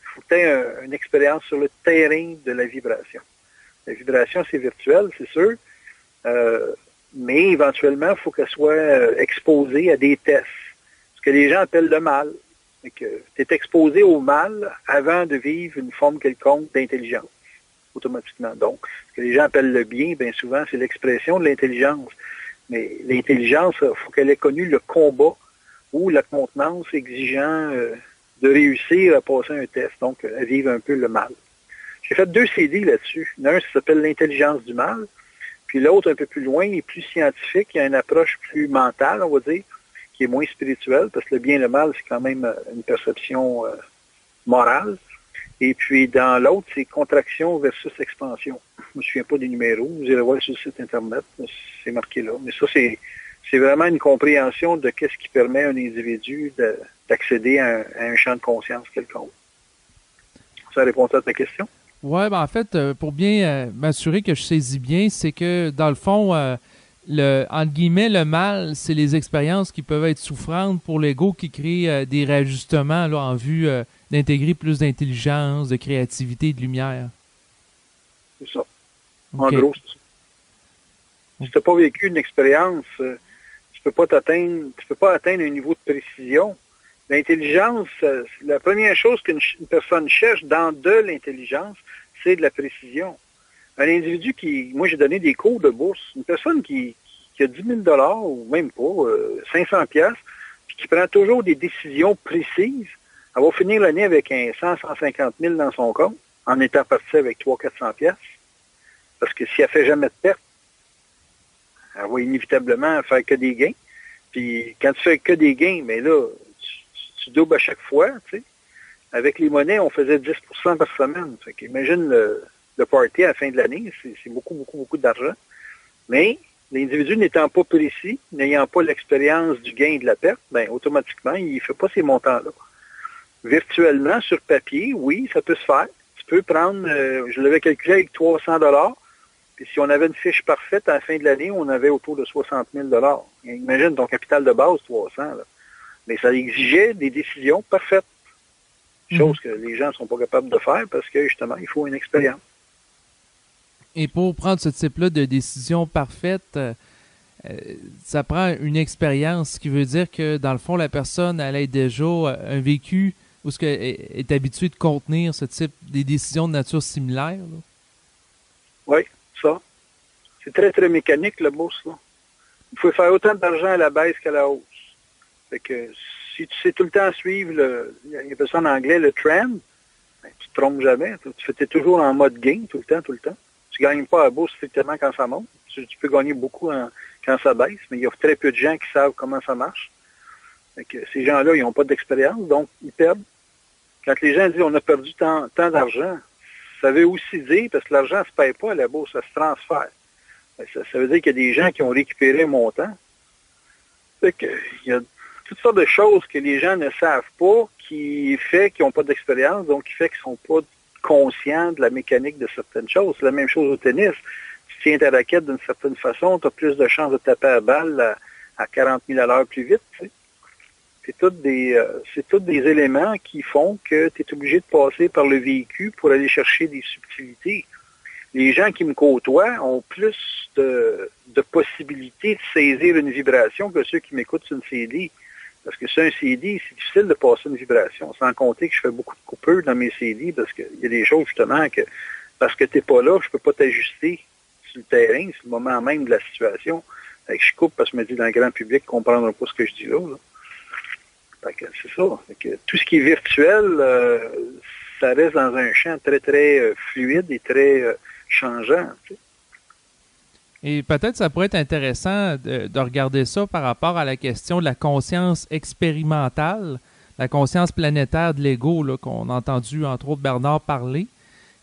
faut que tu aies une expérience sur le terrain de la vibration. La vibration, c'est virtuel, c'est sûr, mais éventuellement, il faut qu'elle soit exposée à des tests. Ce que les gens appellent le mal. Tu es exposé au mal avant de vivre une forme quelconque d'intelligence, automatiquement. Donc, ce que les gens appellent le bien, bien souvent, c'est l'expression de l'intelligence. Mais l'intelligence, il faut qu'elle ait connu le combat ou la contenance exigeant de réussir à passer un test, donc à vivre un peu le mal. J'ai fait 2 CD là-dessus. L'un, ça s'appelle l'intelligence du mal, puis l'autre, un peu plus loin, est plus scientifique, il y a une approche plus mentale, on va dire, qui est moins spirituelle, parce que le bien et le mal, c'est quand même une perception morale. Et puis, dans l'autre, c'est contraction versus expansion. Je ne me souviens pas des numéros. Vous irez voir sur le site Internet. C'est marqué là. Mais ça, c'est vraiment une compréhension de qu'est-ce qui permet à un individu d'accéder à un champ de conscience quelconque. Ça répond à ta question? Oui, ben en fait, pour bien m'assurer que je saisis bien, c'est que, dans le fond, entre guillemets, le mal, c'est les expériences qui peuvent être souffrantes pour l'ego qui créent des réajustements là, en vue d'intégrer plus d'intelligence, de créativité et de lumière. C'est ça. Okay. En gros, c'est ça. Si tu n'as pas vécu une expérience, tu peux pas atteindre un niveau de précision. L'intelligence, la première chose qu'une personne cherche dans de l'intelligence, c'est de la précision. Un individu moi j'ai donné des cours de bourse, une personne qui a 10 000 ou même pas, 500 pièces, puis qui prend toujours des décisions précises, elle va finir l'année avec un 150 000 dans son compte, en étant partie avec 300-400 pièces. Parce que si elle fait jamais de perte, elle va inévitablement faire que des gains. Puis quand tu fais que des gains, mais là, tu doubles à chaque fois, tu sais. Avec les monnaies, on faisait 10% par semaine. Fait qu'imagine le party à la fin de l'année, c'est beaucoup, beaucoup, beaucoup d'argent. Mais l'individu n'étant pas précis, n'ayant pas l'expérience du gain et de la perte, ben automatiquement, il ne fait pas ces montants-là. Virtuellement, sur papier, oui, ça peut se faire. Tu peux prendre, je l'avais calculé avec 300 $, puis si on avait une fiche parfaite à la fin de l'année, on avait autour de 60 000 $. Imagine ton capital de base, 300 là. Mais ça exigeait des décisions parfaites. Chose que les gens ne sont pas capables de faire parce que, justement, il faut une expérience. Et pour prendre ce type-là de décision parfaite, ça prend une expérience, ce qui veut dire que, dans le fond, la personne, elle a déjà un vécu où elle est habituée de contenir ce type des décisions de nature similaire. Là. Oui, ça. C'est très, très mécanique, la bourse. Là. Il faut faire autant d'argent à la baisse qu'à la hausse. Fait que si tu sais tout le temps suivre il y a ça en anglais, le trend, ben, tu te trompes jamais. Tu es toujours en mode gain tout le temps. Tu ne gagnes pas à la bourse strictement quand ça monte. Tu peux gagner beaucoup quand ça baisse, mais il y a très peu de gens qui savent comment ça marche. Fait que ces gens-là, ils n'ont pas d'expérience, donc ils perdent. Quand les gens disent on a perdu tant d'argent, ça veut aussi dire, parce que l'argent ne se paye pas à la bourse, ça se transfère. Ça veut dire qu'il y a des gens qui ont récupéré un montant. Fait que, il y a toutes sortes de choses que les gens ne savent pas, qui fait qu'ils n'ont pas d'expérience, donc qui fait qu'ils ne sont pas conscients de la mécanique de certaines choses. C'est la même chose au tennis. Tu tiens ta raquette d'une certaine façon, tu as plus de chances de taper à la balle à 40 000 à l'heure plus vite. Tu sais. C'est tous des éléments qui font que tu es obligé de passer par le véhicule pour aller chercher des subtilités. Les gens qui me côtoient ont plus de possibilités de saisir une vibration que ceux qui m'écoutent sur une CD. Parce que sur un CD, c'est difficile de passer une vibration, sans compter que je fais beaucoup de coupures dans mes CD, parce qu'il y a des choses, justement, que parce que tu n'es pas là, je ne peux pas t'ajuster sur le terrain, sur le moment même de la situation. Fait que je coupe parce que je me dis, dans le grand public, ne comprendra pas ce que je dis là. Fait que c'est ça. Fait que tout ce qui est virtuel, ça reste dans un champ très, très fluide et très changeant. Tu sais. Et peut-être ça pourrait être intéressant de regarder ça par rapport à la question de la conscience expérimentale, la conscience planétaire de l'ego, là, qu'on a entendu, entre autres, Bernard parler,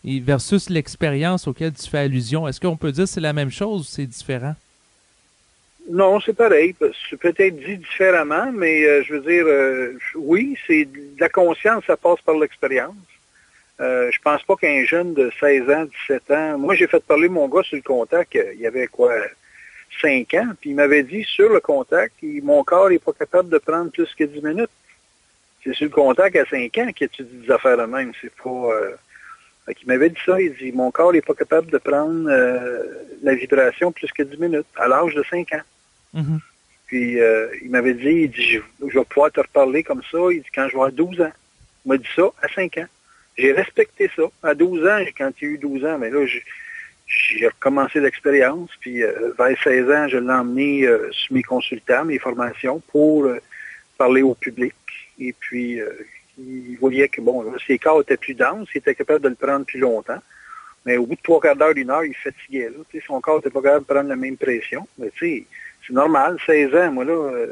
et versus l'expérience auquel tu fais allusion. Est-ce qu'on peut dire que c'est la même chose ou c'est différent? Non, c'est pareil. C'est peut-être dit différemment, mais je veux dire, oui, c'est de la conscience, ça passe par l'expérience. Je pense pas qu'un jeune de 16 ans, 17 ans... Moi, j'ai fait parler mon gars sur le contact, il y avait 5 ans, puis il m'avait dit, sur le contact, mon corps n'est pas capable de prendre plus que 10 minutes. C'est sur le contact à 5 ans qu'il étudie des affaires de même. C'est pas... il m'avait dit ça, il dit, mon corps n'est pas capable de prendre la vibration plus que 10 minutes, à l'âge de 5 ans. Mm-hmm. Puis, il m'avais dit, il dit, je vais pouvoir te reparler comme ça, il dit, quand je vais avoir 12 ans. Il m'a dit ça à 5 ans. J'ai respecté ça. À 12 ans, quand il y a eu 12 ans, mais là, j'ai recommencé l'expérience. Puis, vers 16 ans, je l'ai emmené sur mes consultants, mes formations, pour parler au public. Et puis, il voyait que, bon, ses corps étaient plus denses, il était capable de le prendre plus longtemps. Mais au bout de 3/4 d'heure, 1 heure, il fatiguait. Là. Son corps n'était pas capable de prendre la même pression. Mais tu sais, c'est normal, 16 ans, moi, là...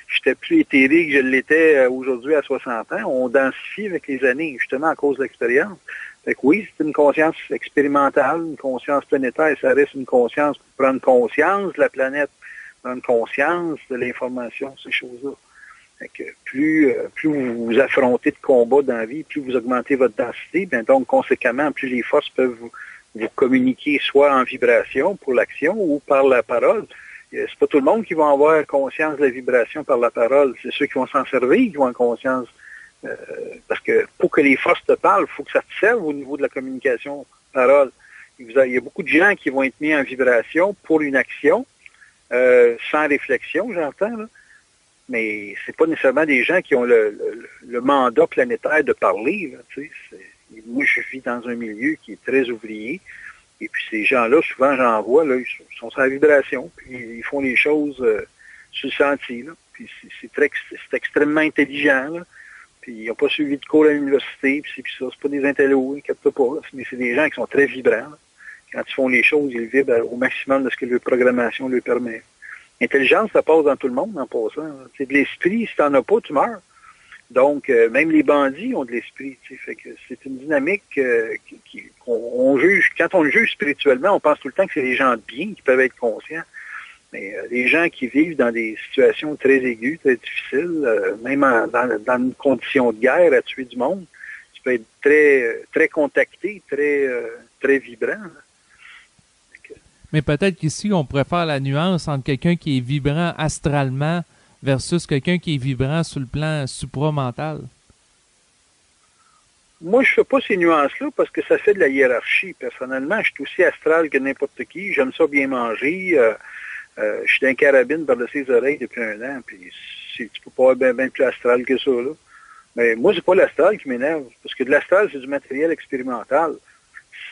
j'étais plus éthéré que je l'étais aujourd'hui à 60 ans. On densifie avec les années, justement, à cause de l'expérience. Fait que oui, c'est une conscience expérimentale, une conscience planétaire. Ça reste une conscience pour prendre conscience de la planète, prendre conscience de l'information, ces choses-là. Fait que plus vous affrontez de combats dans la vie, plus vous augmentez votre densité, bien donc, conséquemment, plus les forces peuvent vous communiquez soit en vibration pour l'action ou par la parole. C'est pas tout le monde qui va avoir conscience de la vibration par la parole. C'est ceux qui vont s'en servir qui vont avoir conscience. Parce que pour que les forces te parlent, il faut que ça te serve au niveau de la communication parole. Il y a beaucoup de gens qui vont être mis en vibration pour une action, sans réflexion, j'entends, là. Mais c'est pas nécessairement des gens qui ont le mandat planétaire de parler, là, tu sais. Moi, je vis dans un milieu qui est très ouvrier. Et puis ces gens-là, souvent j'en vois, là, ils sont sans vibration, puis ils font les choses sur le sentier, là. Puis c'est extrêmement intelligent, là. Puis ils n'ont pas suivi de cours à l'université, puis ça. C'est pas des intellos, inquiète-toi pas, là. Mais c'est des gens qui sont très vibrants, là. Quand ils font les choses, ils vibrent au maximum de ce que leur programmation leur permet. L'intelligence, ça passe dans tout le monde en passant. C'est de l'esprit, si t'en as pas, tu meurs. Donc, même les bandits ont de l'esprit. Fait que c'est une dynamique qu'on juge. Quand on le juge spirituellement, on pense tout le temps que c'est des gens de bien qui peuvent être conscients. Mais les gens qui vivent dans des situations très aiguës, très difficiles, même dans une condition de guerre à tuer du monde, tu peux être très, très contacté, très vibrant. Mais peut-être qu'ici, on pourrait faire la nuance entre quelqu'un qui est vibrant astralement versus quelqu'un qui est vibrant sur le plan supramental. Moi, je ne fais pas ces nuances-là parce que ça fait de la hiérarchie. Personnellement, je suis aussi astral que n'importe qui. J'aime ça bien manger. Je suis d'un carabine par-dessus les oreilles depuis 1 an. Puis tu peux pas être bien plus astral que ça, là. Mais moi, c'est pas l'astral qui m'énerve. Parce que de l'astral, c'est du matériel expérimental.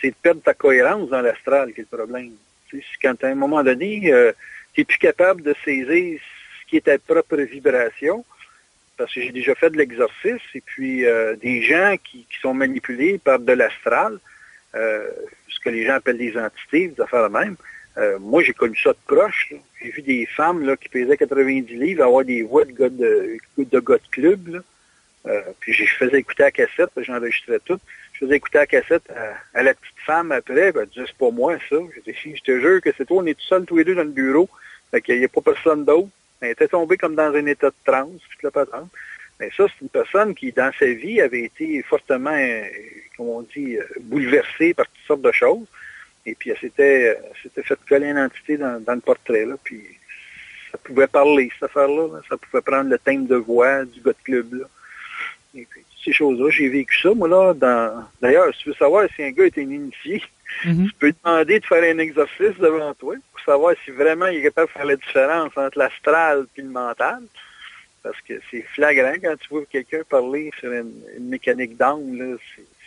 C'est de perdre ta cohérence dans l'astral qui est le problème. Quand à un moment donné, tu n'es plus capable de saisir ce qui est ta propre vibration, parce que j'ai déjà fait de l'exorcisme, et puis des gens qui sont manipulés par de l'astral, ce que les gens appellent des entités, des affaires de même. Moi, j'ai connu ça de proche, là. J'ai vu des femmes là, qui pesaient 90 livres avoir des voix de gars de club, là. Puis je faisais écouter la cassette, j'enregistrais tout. Je faisais écouter la cassette à la petite femme après, elle disait, c'est pas moi ça. Je te jure que c'est toi, on est tout seuls tous les deux dans le bureau. Fait qu'il n'y a pas personne d'autre. Elle était tombée comme dans un état de transe, toute la patente. Mais ça, c'est une personne qui, dans sa vie, avait été fortement, comme on dit, bouleversée par toutes sortes de choses. Et puis elle s'était fait coller une entité dans le portrait, là. Puis ça pouvait parler, cette affaire-là, là. Ça pouvait prendre le thème de voix du gars de club, là. Et puis, ces choses-là, j'ai vécu ça, moi, là, d'ailleurs, si tu veux savoir si un gars est un initié, tu peux demander de faire un exercice devant toi pour savoir si vraiment il est capable de faire la différence entre l'astral et le mental. Parce que c'est flagrant quand tu vois quelqu'un parler sur une mécanique d'angle, là,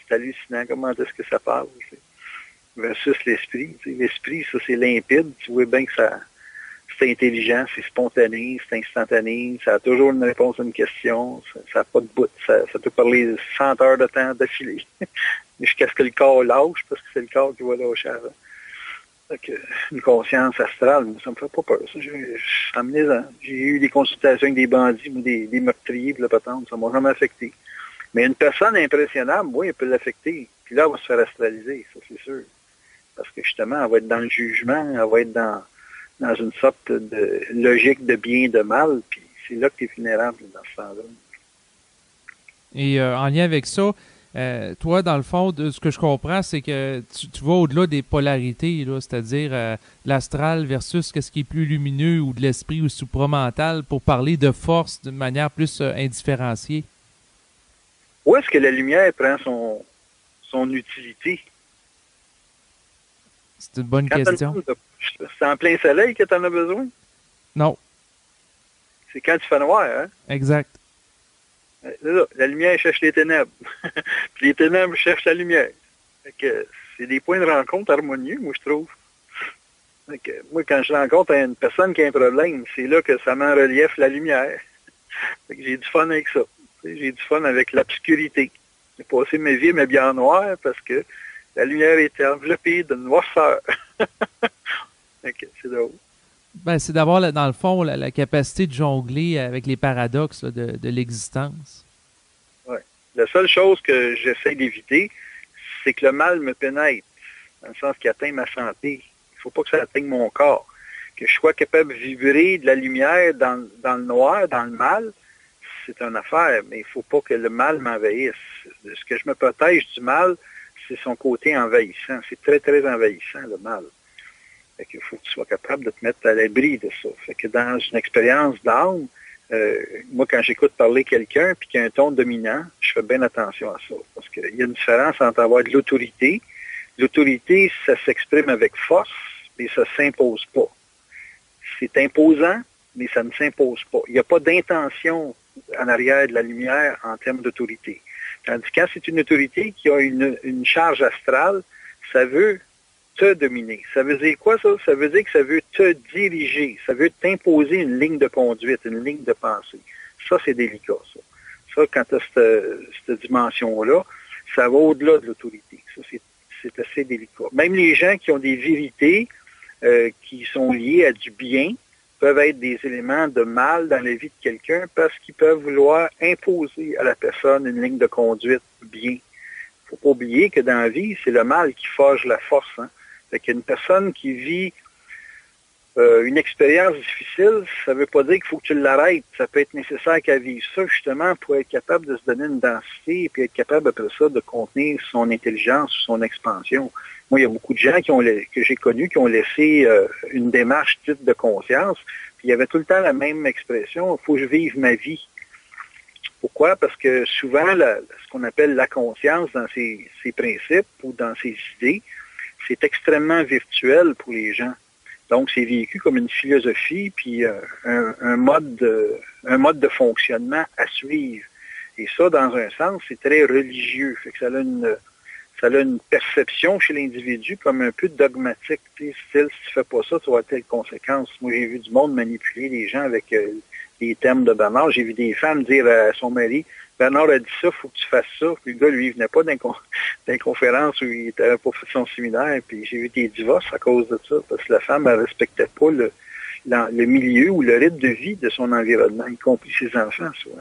c'est hallucinant comment est-ce que ça parle. Versus l'esprit. L'esprit, ça, c'est limpide. Tu vois bien que c'est intelligent, c'est spontané, c'est instantané, ça a toujours une réponse à une question, ça n'a pas de bout, ça peut parler 100 heures de temps d'affilée, jusqu'à ce que le corps lâche, parce que c'est le corps qui va lâcher avant. Donc, une conscience astrale, ça me fait pas peur. J'ai eu des consultations avec des bandits ou des meurtriers, puis la patente, ça m'a jamais affecté. Mais une personne impressionnable, oui, elle peut l'affecter, puis là, elle va se faire astraliser, ça c'est sûr. Parce que justement, elle va être dans le jugement, elle va être dans une sorte de logique de bien et de mal, puis c'est là que tu es vulnérable dans ce temps-là. Et en lien avec ça, toi, dans le fond, de ce que je comprends, c'est que tu vas au-delà des polarités, là, c'est-à-dire l'astral versus ce qui est plus lumineux ou de l'esprit ou supramental pour parler de force d'une manière plus indifférenciée. Où est-ce que la lumière prend son utilité? C'est une bonne question. C'est en plein soleil que tu en as besoin? Non. C'est quand tu fais noir, hein? Exact. Là, la lumière cherche les ténèbres. Puis les ténèbres cherchent la lumière. Fait que c'est des points de rencontre harmonieux, moi, je trouve. Fait que moi, quand je rencontre une personne qui a un problème, c'est là que ça met en relief la lumière. Fait que j'ai du fun avec ça. J'ai du fun avec l'obscurité. J'ai passé ma vie bien en noir parce que la lumière était enveloppée de noirceur. C'est drôle. Ben, c'est d'avoir, dans le fond, la capacité de jongler avec les paradoxes là, de l'existence. Oui. La seule chose que j'essaie d'éviter, c'est que le mal me pénètre, dans le sens qu'il atteint ma santé. Il ne faut pas que ça atteigne mon corps. Que je sois capable de vibrer de la lumière dans le noir, dans le mal, c'est une affaire, mais il ne faut pas que le mal m'envahisse. Ce que je me protège du mal, c'est son côté envahissant. C'est très, très envahissant, le mal. Fait qu'il faut que tu sois capable de te mettre à l'abri de ça. Fait que dans une expérience d'âme, moi, quand j'écoute parler quelqu'un puis qu'il y a un ton dominant, je fais bien attention à ça. Parce qu'il y a une différence entre avoir de l'autorité. L'autorité, ça s'exprime avec force, mais ça ne s'impose pas. C'est imposant, mais ça ne s'impose pas. Il n'y a pas d'intention en arrière de la lumière en termes d'autorité. Tandis que quand c'est une autorité qui a une charge astrale, ça veut te dominer. Ça veut dire quoi, ça? Ça veut dire que ça veut te diriger. Ça veut t'imposer une ligne de conduite, une ligne de pensée. Ça, c'est délicat, ça. Ça, quand tu as cette dimension-là, ça va au-delà de l'autorité. Ça, c'est assez délicat. Même les gens qui ont des vérités qui sont liées à du bien peuvent être des éléments de mal dans la vie de quelqu'un parce qu'ils peuvent vouloir imposer à la personne une ligne de conduite bien. Il ne faut pas oublier que dans la vie, c'est le mal qui forge la force. Hein? Fait qu'une personne qui vit une expérience difficile, ça ne veut pas dire qu'il faut que tu l'arrêtes. Ça peut être nécessaire qu'elle vive ça, justement, pour être capable de se donner une densité et puis être capable, après ça, de contenir son intelligence ou son expansion. Moi, il y a beaucoup de gens que j'ai connus qui ont laissé une démarche dite de conscience, puis il y avait tout le temps la même expression, il faut que je vive ma vie. Pourquoi? Parce que souvent, ce qu'on appelle la conscience dans ses principes ou dans ses idées, c'est extrêmement virtuel pour les gens. Donc, c'est vécu comme une philosophie, puis un mode de fonctionnement à suivre. Et ça, dans un sens, c'est très religieux. Fait que ça a une perception chez l'individu comme un peu dogmatique. Puis, style, si tu fais pas ça, tu auras telle conséquence. Moi, j'ai vu du monde manipuler les gens avec des termes de Bernard. J'ai vu des femmes dire à son mari, Bernard a dit ça, il faut que tu fasses ça. Puis le gars, lui, il venait pas d'une conférence où il n'avait pas fait son séminaire. Puis j'ai vu des divorces à cause de ça, parce que la femme, elle respectait pas le milieu ou le rythme de vie de son environnement, y compris ses enfants, souvent.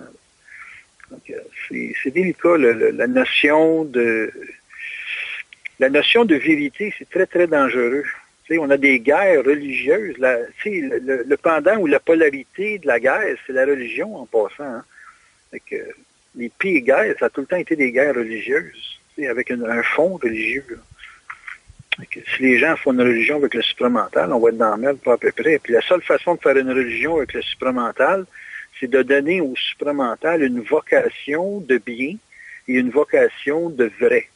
Donc, c'est délicat, la notion de vérité, c'est très, très dangereux. Tu sais, on a des guerres religieuses. Le pendant ou la polarité de la guerre, c'est la religion en passant. Hein. Fait que, les pires guerres, ça a tout le temps été des guerres religieuses, avec un fond religieux. Si les gens font une religion avec le supramental, on va être dans la merde pas à peu près. Puis la seule façon de faire une religion avec le supramental, c'est de donner au supramental une vocation de bien et une vocation de vrai.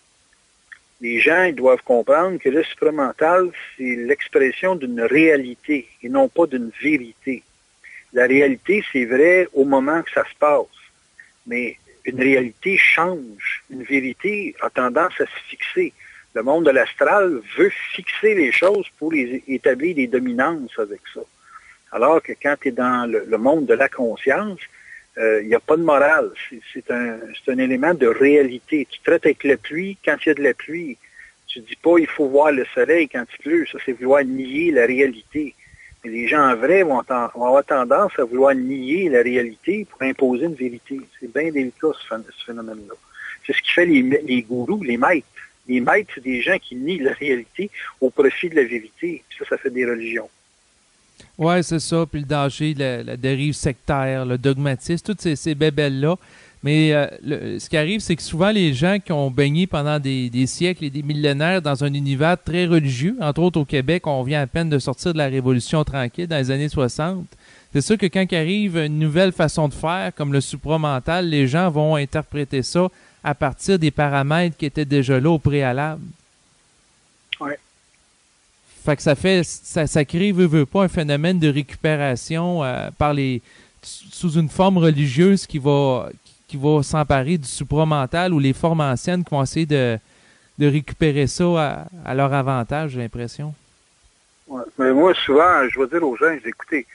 Les gens, ils doivent comprendre que le supramental, c'est l'expression d'une réalité et non pas d'une vérité. La réalité, c'est vrai au moment que ça se passe. Mais une réalité change. Une vérité a tendance à se fixer. Le monde de l'astral veut fixer les choses pour établir des dominances avec ça. Alors que quand tu es dans le monde de la conscience, il n'y a pas de morale. C'est un élément de réalité. Tu traites avec la pluie quand il y a de la pluie. Tu dis pas il faut voir le soleil quand il pleut. Ça, c'est vouloir nier la réalité. Mais les gens en vrai vont avoir tendance à vouloir nier la réalité pour imposer une vérité. C'est bien délicat, ce phénomène-là. C'est ce qui fait les gourous, les maîtres. Les maîtres, c'est des gens qui nient la réalité au profit de la vérité. Puis ça fait des religions. Oui, c'est ça. Puis le danger, la dérive sectaire, le dogmatisme, toutes ces bébelles-là. Mais ce qui arrive, c'est que souvent, les gens qui ont baigné pendant des siècles et des millénaires dans un univers très religieux, entre autres au Québec, on vient à peine de sortir de la Révolution tranquille dans les années 60. C'est sûr que quand arrive une nouvelle façon de faire, comme le supramental, les gens vont interpréter ça à partir des paramètres qui étaient déjà là au préalable. Oui. Fait que ça crée, veut pas, un phénomène de récupération sous une forme religieuse qui va s'emparer du supramental ou les formes anciennes qui vont essayer de récupérer ça à leur avantage, j'ai l'impression. Ouais. Mais moi, souvent, je vais dire aux gens, écoutez,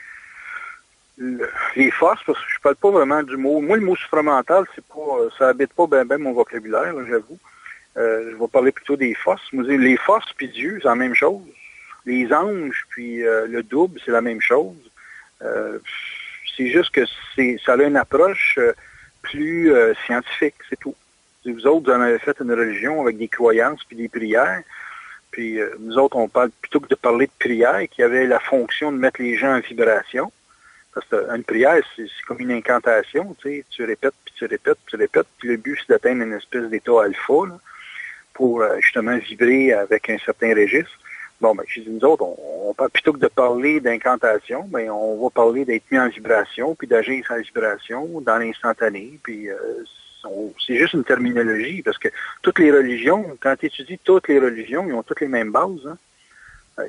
les forces, parce que je parle pas vraiment du mot. Moi, le mot supramental, ça habite pas bien mon vocabulaire, là, j'avoue. Je vais parler plutôt des forces. Moi, les forces puis Dieu, c'est la même chose. Les anges puis le double, c'est la même chose. C'est juste que ça a une approche plus scientifique, c'est tout. Vous autres, vous en avez fait une religion avec des croyances puis des prières. Puis nous autres, on parle plutôt que de parler de prière, qui avait la fonction de mettre les gens en vibration. Parce qu'une prière, c'est comme une incantation, tu sais, tu répètes, puis tu répètes, puis tu répètes, puis le but, c'est d'atteindre une espèce d'état alpha, là. pour justement vibrer avec un certain registre. Bon, ben, je dis, nous autres, on parle plutôt que de parler d'incantation, ben, on va parler d'être mis en vibration, puis d'agir sa vibration dans l'instantané, puis c'est juste une terminologie, parce que toutes les religions, quand tu étudies toutes les religions, ils ont toutes les mêmes bases, hein.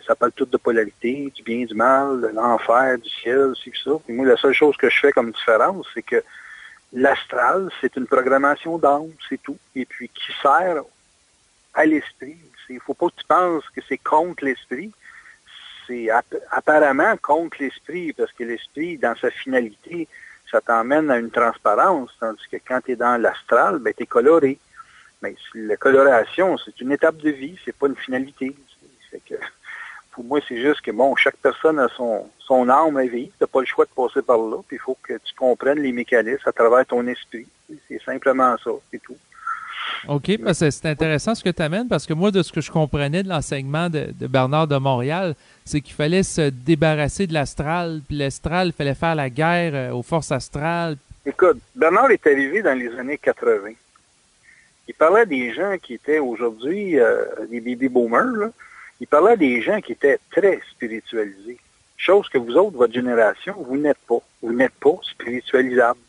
Ça parle tout de polarité, du bien, du mal, de l'enfer, du ciel, c'est ça. Puis moi, la seule chose que je fais comme différence, c'est que l'astral, c'est une programmation d'âme, c'est tout. Et puis, qui sert à l'esprit. Il ne faut pas que tu penses que c'est contre l'esprit. C'est apparemment contre l'esprit, parce que l'esprit, dans sa finalité, ça t'emmène à une transparence, tandis que quand tu es dans l'astral, ben, tu es coloré. Mais la coloration, c'est une étape de vie, c'est pas une finalité. C'est que, pour moi, c'est juste que, bon, chaque personne a son âme à vivre. Tu n'as pas le choix de passer par là, puis il faut que tu comprennes les mécanismes à travers ton esprit. C'est simplement ça, c'est tout. OK, parce que c'est intéressant ce que tu amènes, parce que moi, de ce que je comprenais de l'enseignement de Bernard de Montréal, c'est qu'il fallait se débarrasser de l'astral, puis l'astral, il fallait faire la guerre aux forces astrales. Écoute, Bernard est arrivé dans les années 80. Il parlait des gens qui étaient aujourd'hui des baby boomers, là. Il parlait des gens qui étaient très spiritualisés. Chose que vous autres, votre génération, vous n'êtes pas. Vous n'êtes pas spiritualisables.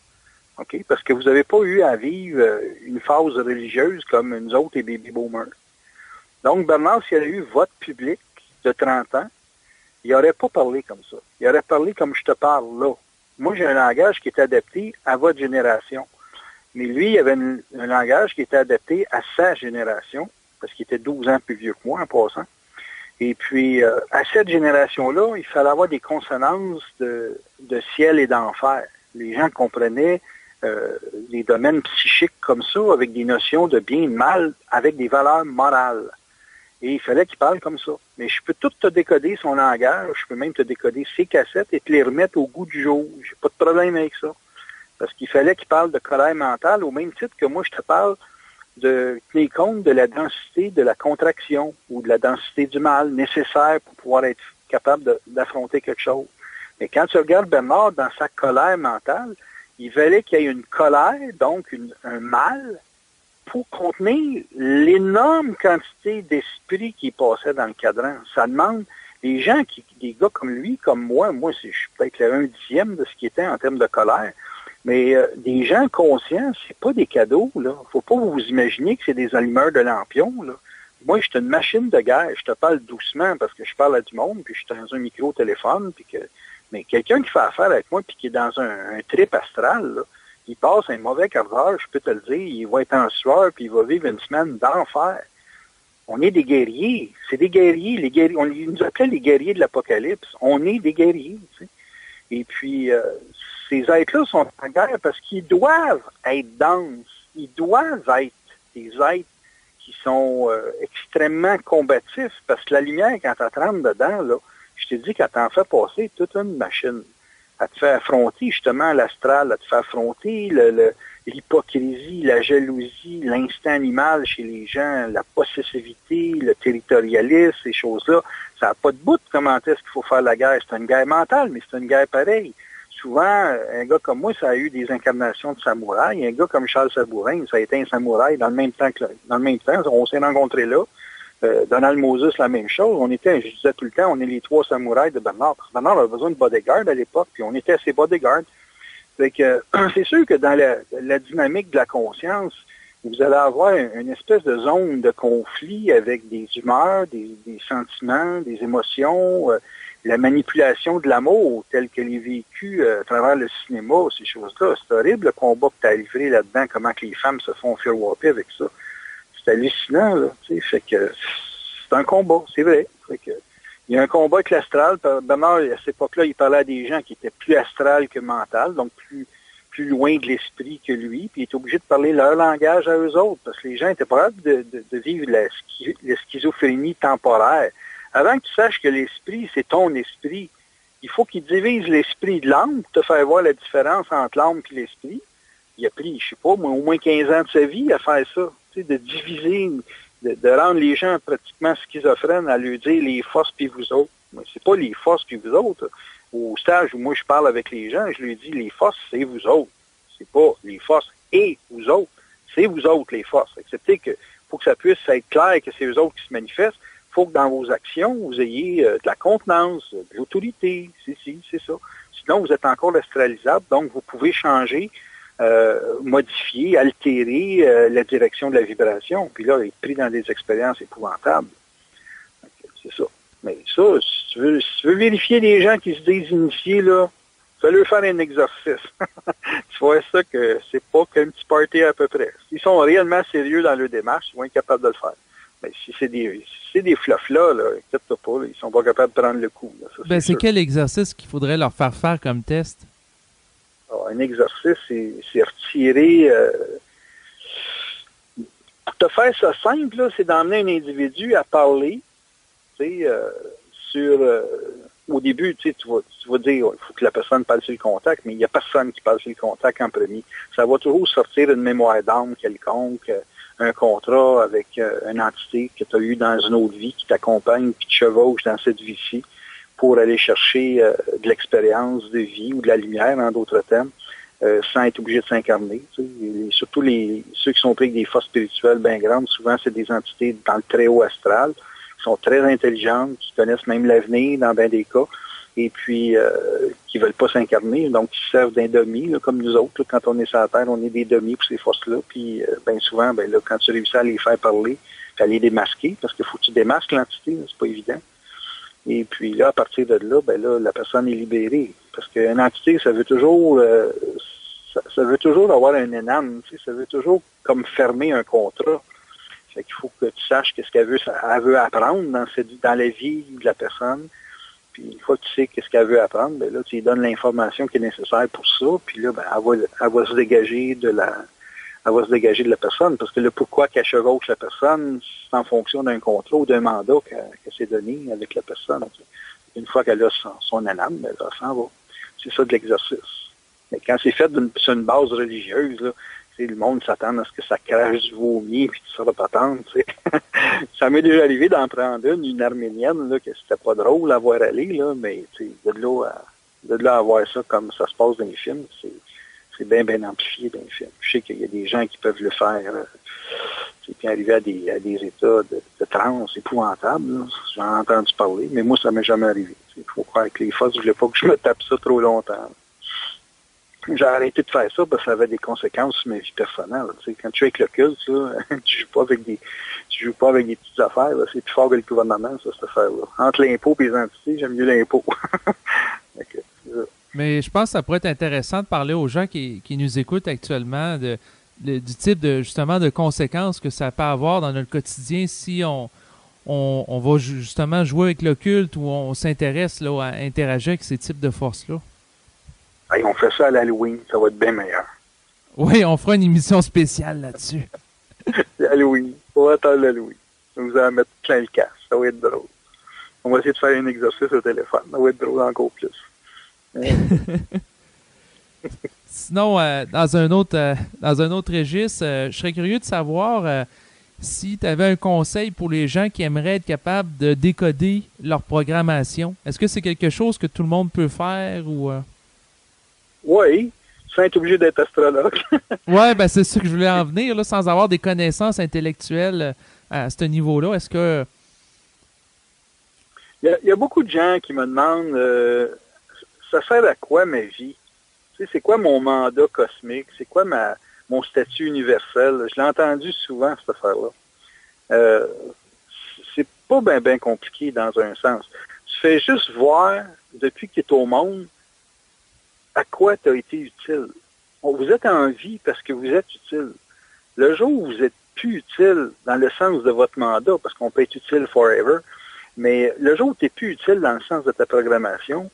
OK? Parce que vous n'avez pas eu à vivre une phase religieuse comme nous autres, les baby boomers. Donc, Bernard, s'il avait eu votre public de 30 ans, il n'aurait pas parlé comme ça. Il aurait parlé comme je te parle là. Moi, j'ai un langage qui est adapté à votre génération. Mais lui, il avait un langage qui était adapté à sa génération, parce qu'il était 12 ans plus vieux que moi en passant. Et puis, à cette génération-là, il fallait avoir des consonances de ciel et d'enfer. Les gens comprenaient des domaines psychiques comme ça, avec des notions de bien et de mal, avec des valeurs morales. Et il fallait qu'il parle comme ça. Mais je peux tout te décoder son langage, je peux même te décoder ses cassettes et te les remettre au goût du jour. J'ai pas de problème avec ça. Parce qu'il fallait qu'il parle de colère mentale au même titre que moi je te parle de tenir compte de la densité de la contraction ou de la densité du mal nécessaire pour pouvoir être capable d'affronter quelque chose. Mais quand tu regardes Bernard dans sa colère mentale, il fallait qu'il y ait une colère, donc un mal, pour contenir l'énorme quantité d'esprit qui passait dans le cadran. Ça demande des gens, des gars comme lui, comme moi je suis peut-être le 1/10 de ce qui était en termes de colère, mais des gens conscients, c'est pas des cadeaux, là. Faut pas vous imaginer que c'est des allumeurs de lampions, là. Moi, je suis une machine de guerre. Je te parle doucement parce que je parle à du monde, puis je suis dans un micro-téléphone, mais quelqu'un qui fait affaire avec moi puis qui est dans un trip astral, là, il passe un mauvais quart d'heure, je peux te le dire, il va être en sueur, puis il va vivre une semaine d'enfer. On est des guerriers. C'est des guerriers. Les guerriers, on nous appelait les guerriers de l'Apocalypse. On est des guerriers, tu sais. Et puis, ces êtres-là sont en guerre parce qu'ils doivent être denses. Ils doivent être des êtres qui sont extrêmement combatifs parce que la lumière, quand elle rentre dedans, là, je t'ai dit qu'elle t'en fait passer toute une machine. Elle te fait affronter justement l'astral, elle te fait affronter l'hypocrisie, la jalousie, l'instinct animal chez les gens, la possessivité, le territorialisme, ces choses-là. Ça n'a pas de bout de comment est-ce qu'il faut faire la guerre. C'est une guerre mentale, mais c'est une guerre pareille. Souvent, un gars comme moi, ça a eu des incarnations de samouraï. Un gars comme Charles Sabourin, ça a été un samouraï dans le même temps. On s'est rencontrés là. Donald Moses, la même chose. Je disais tout le temps, on est les 3 samouraïs de Bernard. Bernard avait besoin de bodyguard à l'époque, puis on était ses bodyguards. Fait que, c'est sûr que dans la dynamique de la conscience, vous allez avoir une espèce de zone de conflit avec des humeurs, des sentiments, des émotions, la manipulation de l'amour tel qu'elle est vécue à travers le cinéma, ces choses-là. C'est horrible le combat que tu as livré là-dedans, comment que les femmes se font furwapper avec ça. C'est hallucinant, là. Tu sais, fait que c'est un combat, c'est vrai. Fait que, il y a un combat avec l'astral. Bernard, à cette époque-là, il parlait à des gens qui étaient plus astral que mental, donc plus loin de l'esprit que lui, puis il était obligé de parler leur langage à eux autres, parce que les gens étaient pas capables de vivre la schizophrénie temporaire. Avant que tu saches que l'esprit, c'est ton esprit, il faut qu'il divise l'esprit de l'âme pour te faire voir la différence entre l'âme et l'esprit. Il a pris, je sais pas, au moins 15 ans de sa vie à faire ça, tu sais, de diviser, de rendre les gens pratiquement schizophrènes à leur dire les forces puis vous autres. Mais c'est pas les forces puis vous autres. Au stage où moi je parle avec les gens, je leur dis les forces, c'est vous autres. C'est pas les forces et vous autres. C'est vous autres les forces. Excepté que faut faut que ça puisse être clair que c'est eux autres qui se manifestent. Il faut que dans vos actions, vous ayez de la contenance, de l'autorité, c'est ça. Sinon, vous êtes encore astralisable, donc vous pouvez changer, modifier, altérer la direction de la vibration, puis là, être pris dans des expériences épouvantables. C'est ça. Mais ça, si tu veux vérifier les gens qui se disent initiés, là, fais-leur faire un exercice. Tu vois ça que c'est pas qu'un petit party à peu près. S'ils sont réellement sérieux dans leur démarche, ils vont être capables de le faire. Mais si c'est des fluffs-là, inquiète-toi pas, là, ils sont pas capables de prendre le coup. Là, ça, c'est quel exercice qu'il faudrait leur faire comme test? Alors, un exercice, c'est retirer... pour te faire ça simple, là, c'est d'emmener un individu à parler, tu sais, sur... au début, tu vas dire, il faut que la personne parle sur le contact, mais il n'y a personne qui parle sur le contact en premier. Ça va toujours sortir une mémoire d'âme quelconque, un contrat avec une entité que tu as eu dans une autre vie qui t'accompagne puis te chevauche dans cette vie-ci pour aller chercher de l'expérience de vie ou de la lumière, en d'autres termes, sans être obligé de s'incarner. Et surtout ceux qui sont pris avec des forces spirituelles bien grandes, souvent c'est des entités dans le très haut astral, qui sont très intelligentes, qui connaissent même l'avenir dans bien des cas, et puis qui veulent pas s'incarner, donc qui servent d'un demi, là, comme nous autres. Là, quand on est sur la Terre, on est des demi pour ces forces-là, puis bien souvent, là, quand tu réussis à les faire parler, puis à les démasquer, parce qu'il faut que tu démasques l'entité, là, c'est pas évident. Et puis là, à partir de là, là, la personne est libérée. Parce qu'une entité, ça veut toujours ça veut toujours avoir un éname, tu sais, ça veut toujours comme fermer un contrat. Fait qu'il faut que tu saches qu'est-ce qu'elle veut apprendre dans la vie de la personne. Puis une fois que tu sais qu'est-ce qu'elle veut apprendre, là, tu lui donnes l'information qui est nécessaire pour ça. Puis là, elle va se dégager de la personne. Parce que le pourquoi qu'elle chevauche la personne, c'est en fonction d'un contrat ou d'un mandat qu'elle s'est donné avec la personne. Une fois qu'elle a son aname, elle s'en va. C'est ça de l'exercice. Mais quand c'est fait sur une base religieuse, là, le monde s'attend à ce que ça crache du vomi et tout ça de patente. Ça m'est déjà arrivé d'en prendre une arménienne, là, que c'était pas drôle à voir aller, là, mais de là à voir ça comme ça se passe dans les films, c'est bien amplifié dans les films. Je sais qu'il y a des gens qui peuvent le faire, puis arriver à des états de transe épouvantables. J'en ai entendu parler, mais moi, ça m'est jamais arrivé. Il faut croire que les forces, je voulais pas que je me tape ça trop longtemps. Là. J'ai arrêté de faire ça parce que ça avait des conséquences sur ma vie personnelle. Tu sais, quand tu es avec le culte, là, tu joues pas avec des petites affaires. Là. C'est plus fort que le gouvernement, ça, cette affaire-là. Entre l'impôt et les entités, j'aime mieux l'impôt. Mais je pense que ça pourrait être intéressant de parler aux gens qui nous écoutent actuellement du type justement de conséquences que ça peut avoir dans notre quotidien si on va justement jouer avec l'occulte ou on s'intéresse là, à interagir avec ces types de forces-là. Hey, on fait ça à l'Halloween, ça va être bien meilleur. Oui, on fera une émission spéciale là-dessus. Halloween, on va attendre l'Halloween. On va mettre plein le casque, ça va être drôle. On va essayer de faire un exercice au téléphone, ça va être drôle encore plus. Sinon, dans un autre registre, je serais curieux de savoir si tu avais un conseil pour les gens qui aimeraient être capables de décoder leur programmation. Est-ce que c'est quelque chose que tout le monde peut faire ou... Oui, sans être obligé d'être astrologue. Oui, c'est ça que je voulais en venir, là, sans avoir des connaissances intellectuelles à ce niveau-là. Est-ce que... Il y a beaucoup de gens qui me demandent ça sert à quoi ma vie? Tu sais, c'est quoi mon mandat cosmique? C'est quoi mon statut universel? Je l'ai entendu souvent, cette affaire-là. C'est pas bien compliqué dans un sens. Tu fais juste voir, depuis que tu es au monde, à quoi tu as été utile. Vous êtes en vie parce que vous êtes utile. Le jour où vous êtes plus utile dans le sens de votre mandat, parce qu'on peut être utile forever, mais le jour où tu n'es plus utile dans le sens de ta programmation,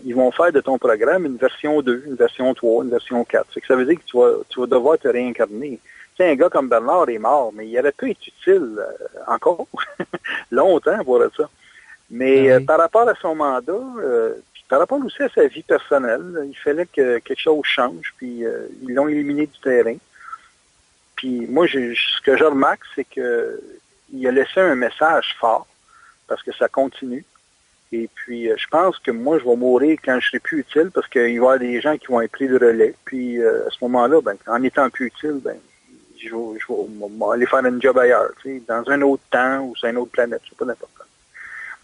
ils vont faire de ton programme une version 2, une version 3, une version 4. Fait que ça veut dire que tu vas devoir te réincarner. Tu sais, un gars comme Bernard est mort, mais il aurait pu être utile encore longtemps pour ça. Mais par rapport à son mandat, puis par rapport aussi à sa vie personnelle, il fallait que quelque chose change, puis ils l'ont éliminé du terrain. Puis moi, ce que je remarque, c'est que il a laissé un message fort, parce que ça continue. Et puis, je pense que moi, je vais mourir quand je serai plus utile, parce qu'il va y avoir des gens qui vont être pris de relais. Puis, à ce moment-là, en étant plus utile, vais aller faire un job ailleurs, tu sais, dans un autre temps ou sur une autre planète, c'est pas n'importe quoi.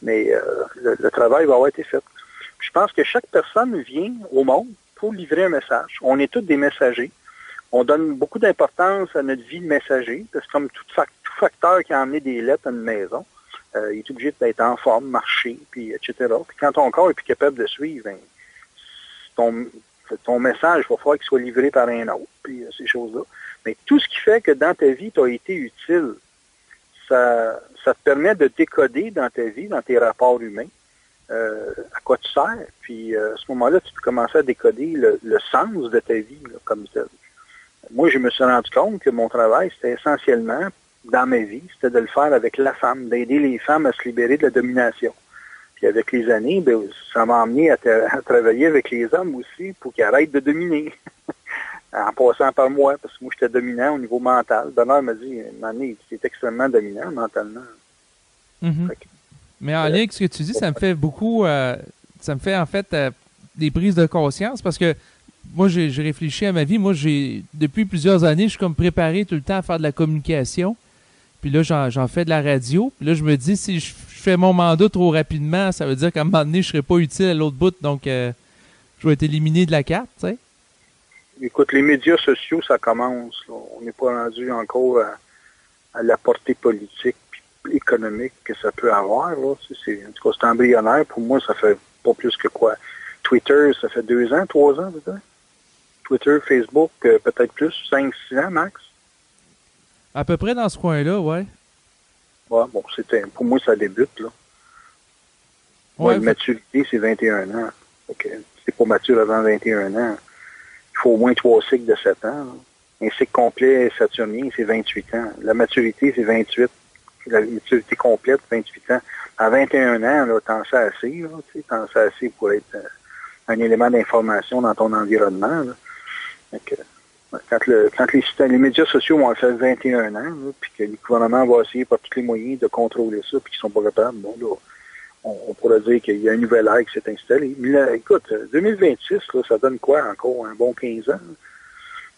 Mais le travail va avoir été fait. Je pense que chaque personne vient au monde pour livrer un message. On est tous des messagers. On donne beaucoup d'importance à notre vie de messager, parce que comme tout facteur qui a emmené des lettres à une maison, il est obligé d'être en forme, marcher, puis etc. Puis quand ton corps est plus capable de suivre, ben, ton message, il va falloir qu'il soit livré par un autre, puis ces choses-là. Mais tout ce qui fait que dans ta vie, tu as été utile, ça te permet de décoder dans ta vie, dans tes rapports humains, à quoi tu sers. Puis à ce moment-là, tu peux commencer à décoder le sens de ta vie là, comme tel. Moi, je me suis rendu compte que mon travail, c'était essentiellement, dans ma vie, c'était de le faire avec la femme, d'aider les femmes à se libérer de la domination. Puis avec les années, ben, ça m'a amené à travailler avec les hommes aussi pour qu'ils arrêtent de dominer. En passant par moi, parce que moi, j'étais dominant au niveau mental. Bernard m'a dit, Mané, tu es extrêmement dominant mentalement. Mm-hmm. Mais en lien avec ce que tu dis, ça me fait beaucoup, ça me fait en fait des prises de conscience parce que moi, j'ai réfléchi à ma vie. Moi, depuis plusieurs années, je suis comme préparé tout le temps à faire de la communication. Puis là, j'en fais de la radio. Puis là, je me dis, si je fais mon mandat trop rapidement, ça veut dire qu'à un moment donné, je serai pas utile à l'autre bout. Donc, je vais être éliminé de la carte, tu sais. Écoute, les médias sociaux, ça commence. Là. On n'est pas rendu encore à la portée politique et économique que ça peut avoir. Là. En tout cas, c'est embryonnaire. Pour moi, ça fait pas plus que quoi. Twitter, ça fait 2 ans, 3 ans, peut-être. Twitter, Facebook, peut-être plus, 5, 6 ans, max. À peu près dans ce coin-là, ouais. Ouais, bon, pour moi, ça débute, là. Ouais, la maturité, c'est 21 ans. Okay. C'est pas mature avant 21 ans. Il faut au moins 3 cycles de 7 ans. Là. Un cycle complet saturnien, c'est 28 ans. La maturité, c'est 28. La maturité complète, 28 ans. À 21 ans, là, t'en sais assez, là, tu sais, t'en sais assez pour être un élément d'information dans ton environnement, là. Donc, quand les médias sociaux vont faire 21 ans, là, puis que le gouvernement va essayer par tous les moyens de contrôler ça, puis qu'ils sont pas capables, bon, là, on pourrait dire qu'il y a un nouvel ère qui s'est installé. Mais là, écoute, 2026, là, ça donne quoi encore? Un bon 15 ans?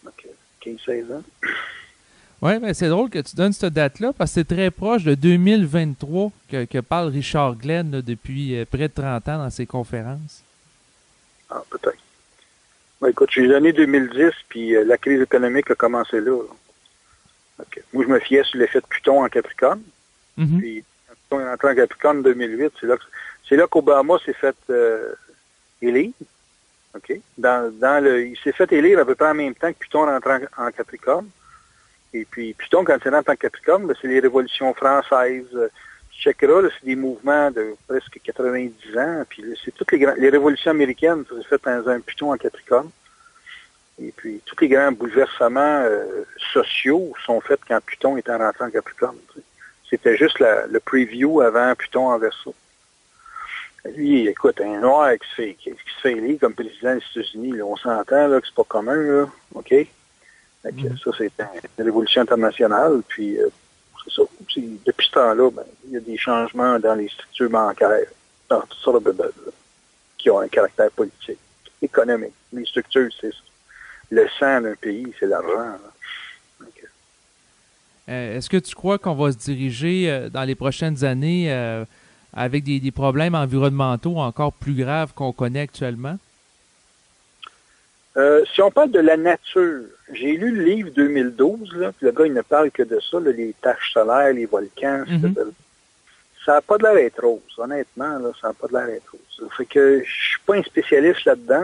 Donc, 15-16 ans. Oui, mais c'est drôle que tu donnes cette date-là, parce que c'est très proche de 2023 que parle Richard Glenn là, depuis près de 30 ans dans ses conférences. Ah, peut-être. Ben, écoute, j'ai les années 2010, puis la crise économique a commencé là. Okay. Moi, je me fiais sur l'effet de Pluton en Capricorne. Mm-hmm. Puis, quand Pluton est entré en Capricorne en 2008, c'est là qu'Obama s'est fait élire. OK? Il s'est fait élire à peu près en même temps que Pluton rentre en Capricorne. Et puis, Pluton, quand il rentre en Capricorne, ben, c'est les révolutions françaises. Tu checkeras, là, c'est des mouvements de presque 90 ans. Puis c'est toutes les révolutions américaines, ça s'est fait dans un Pluton en Capricorne. Et puis, tous les grands bouleversements sociaux sont faits quand Pluton est rentré en Capricorne. T'sais. C'était juste le preview avant Pluton en Verseau. Lui, écoute, un noir qui se fait élire comme président des États-Unis, là, on s'entend là, que c'est pas commun, là, OK? Donc, ça, c'est une révolution internationale, puis c'est ça. Depuis ce temps-là, ben, il y a des changements dans les structures bancaires, dans toutes sortes de qui ont un caractère politique, économique. Les structures, c'est ça. Le sang d'un pays, c'est l'argent. Est-ce que tu crois qu'on va se diriger dans les prochaines années avec des problèmes environnementaux encore plus graves qu'on connaît actuellement? Si on parle de la nature, j'ai lu le livre 2012, là, puis le gars, il ne parle que de ça, là, les taches solaires, les volcans, ça n'a pas de l'air d'être rose, honnêtement, là, ça n'a pas de l'air d'être rose. Ça fait que je suis pas un spécialiste là-dedans.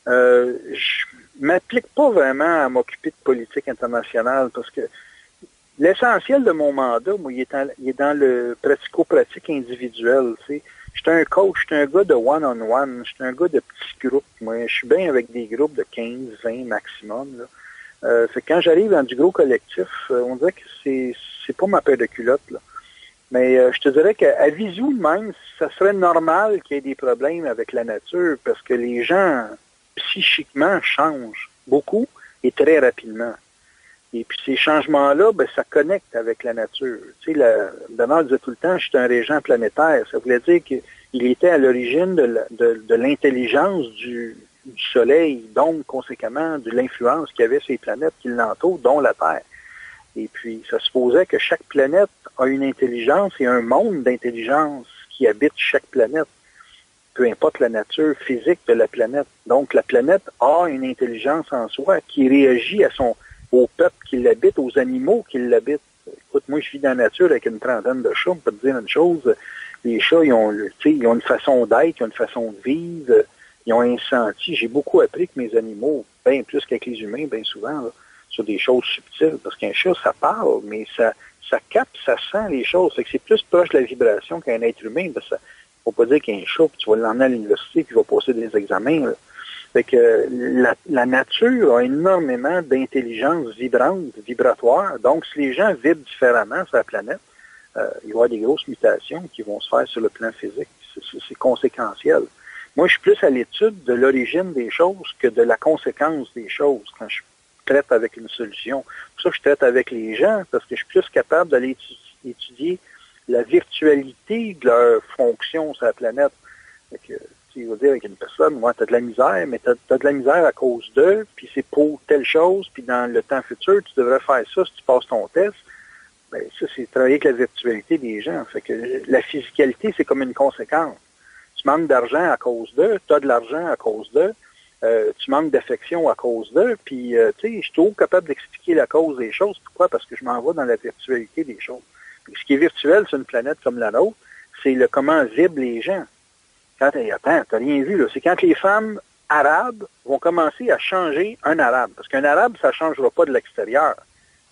Je m'applique pas vraiment à m'occuper de politique internationale parce que l'essentiel de mon mandat, moi, il est dans le pratico-pratique individuel, tu sais. Je suis un coach, je suis un gars de one-on-one, je suis un gars de petits groupes. Moi, je suis bien avec des groupes de 15, 20 maximum. Là. C'est quand j'arrive dans du gros collectif, on dirait que c'est pas ma paire de culottes. Là. Mais je te dirais qu'à visu même, ça serait normal qu'il y ait des problèmes avec la nature parce que les gens, psychiquement, changent beaucoup et très rapidement. Et puis ces changements-là, ben, ça connecte avec la nature. Tu sais, Bernard disait tout le temps, je suis un régent planétaire. Ça voulait dire qu'il était à l'origine de l'intelligence du Soleil, donc conséquemment de l'influence qu'il y avait sur les planètes qui l'entourent, dont la Terre. Et puis, ça supposait que chaque planète a une intelligence et un monde d'intelligence qui habite chaque planète, peu importe la nature physique de la planète. Donc, la planète a une intelligence en soi qui réagit au peuple qui l'habite, aux animaux qui l'habitent. Écoute, moi, je vis dans la nature avec une trentaine de chats. On peut te dire une chose, les chats, ils ont une façon d'être, ils ont une façon de vivre, ils ont un senti. J'ai beaucoup appris que mes animaux, bien plus qu'avec les humains, bien souvent, là, sur des choses subtiles. Parce qu'un chat, ça parle, mais ça capte, ça sent les choses. Fait que c'est plus proche de la vibration qu'un être humain. Parce que faut pas dire qu'un chat, puis tu vas l'emmener à l'université, puis il va passer des examens. Là. Fait que la nature a énormément d'intelligence vibrante, vibratoire. Donc, si les gens vibrent différemment sur la planète, il va y avoir des grosses mutations qui vont se faire sur le plan physique. C'est conséquentiel. Moi, je suis plus à l'étude de l'origine des choses que de la conséquence des choses quand je traite avec une solution. C'est pour ça que je traite avec les gens, parce que je suis plus capable d'aller étudier la virtualité de leur fonction sur la planète. Fait que, il va dire avec une personne, moi, tu as de la misère, mais tu as de la misère à cause d'eux, puis c'est pour telle chose, puis dans le temps futur, tu devrais faire ça si tu passes ton test. Ben, ça, c'est travailler avec la virtualité des gens. Fait que la physicalité, c'est comme une conséquence. Tu manques d'argent à cause d'eux, tu as de l'argent à cause d'eux, tu manques d'affection à cause d'eux, puis, tu sais, je suis toujours capable d'expliquer la cause des choses. Pourquoi? Parce que je m'en vais dans la virtualité des choses. Puis, ce qui est virtuel sur une planète comme la nôtre, c'est le comment vibrent les gens. Attends, t'as rien vu, là. C'est quand les femmes arabes vont commencer à changer un arabe. Parce qu'un arabe, ça ne changera pas de l'extérieur.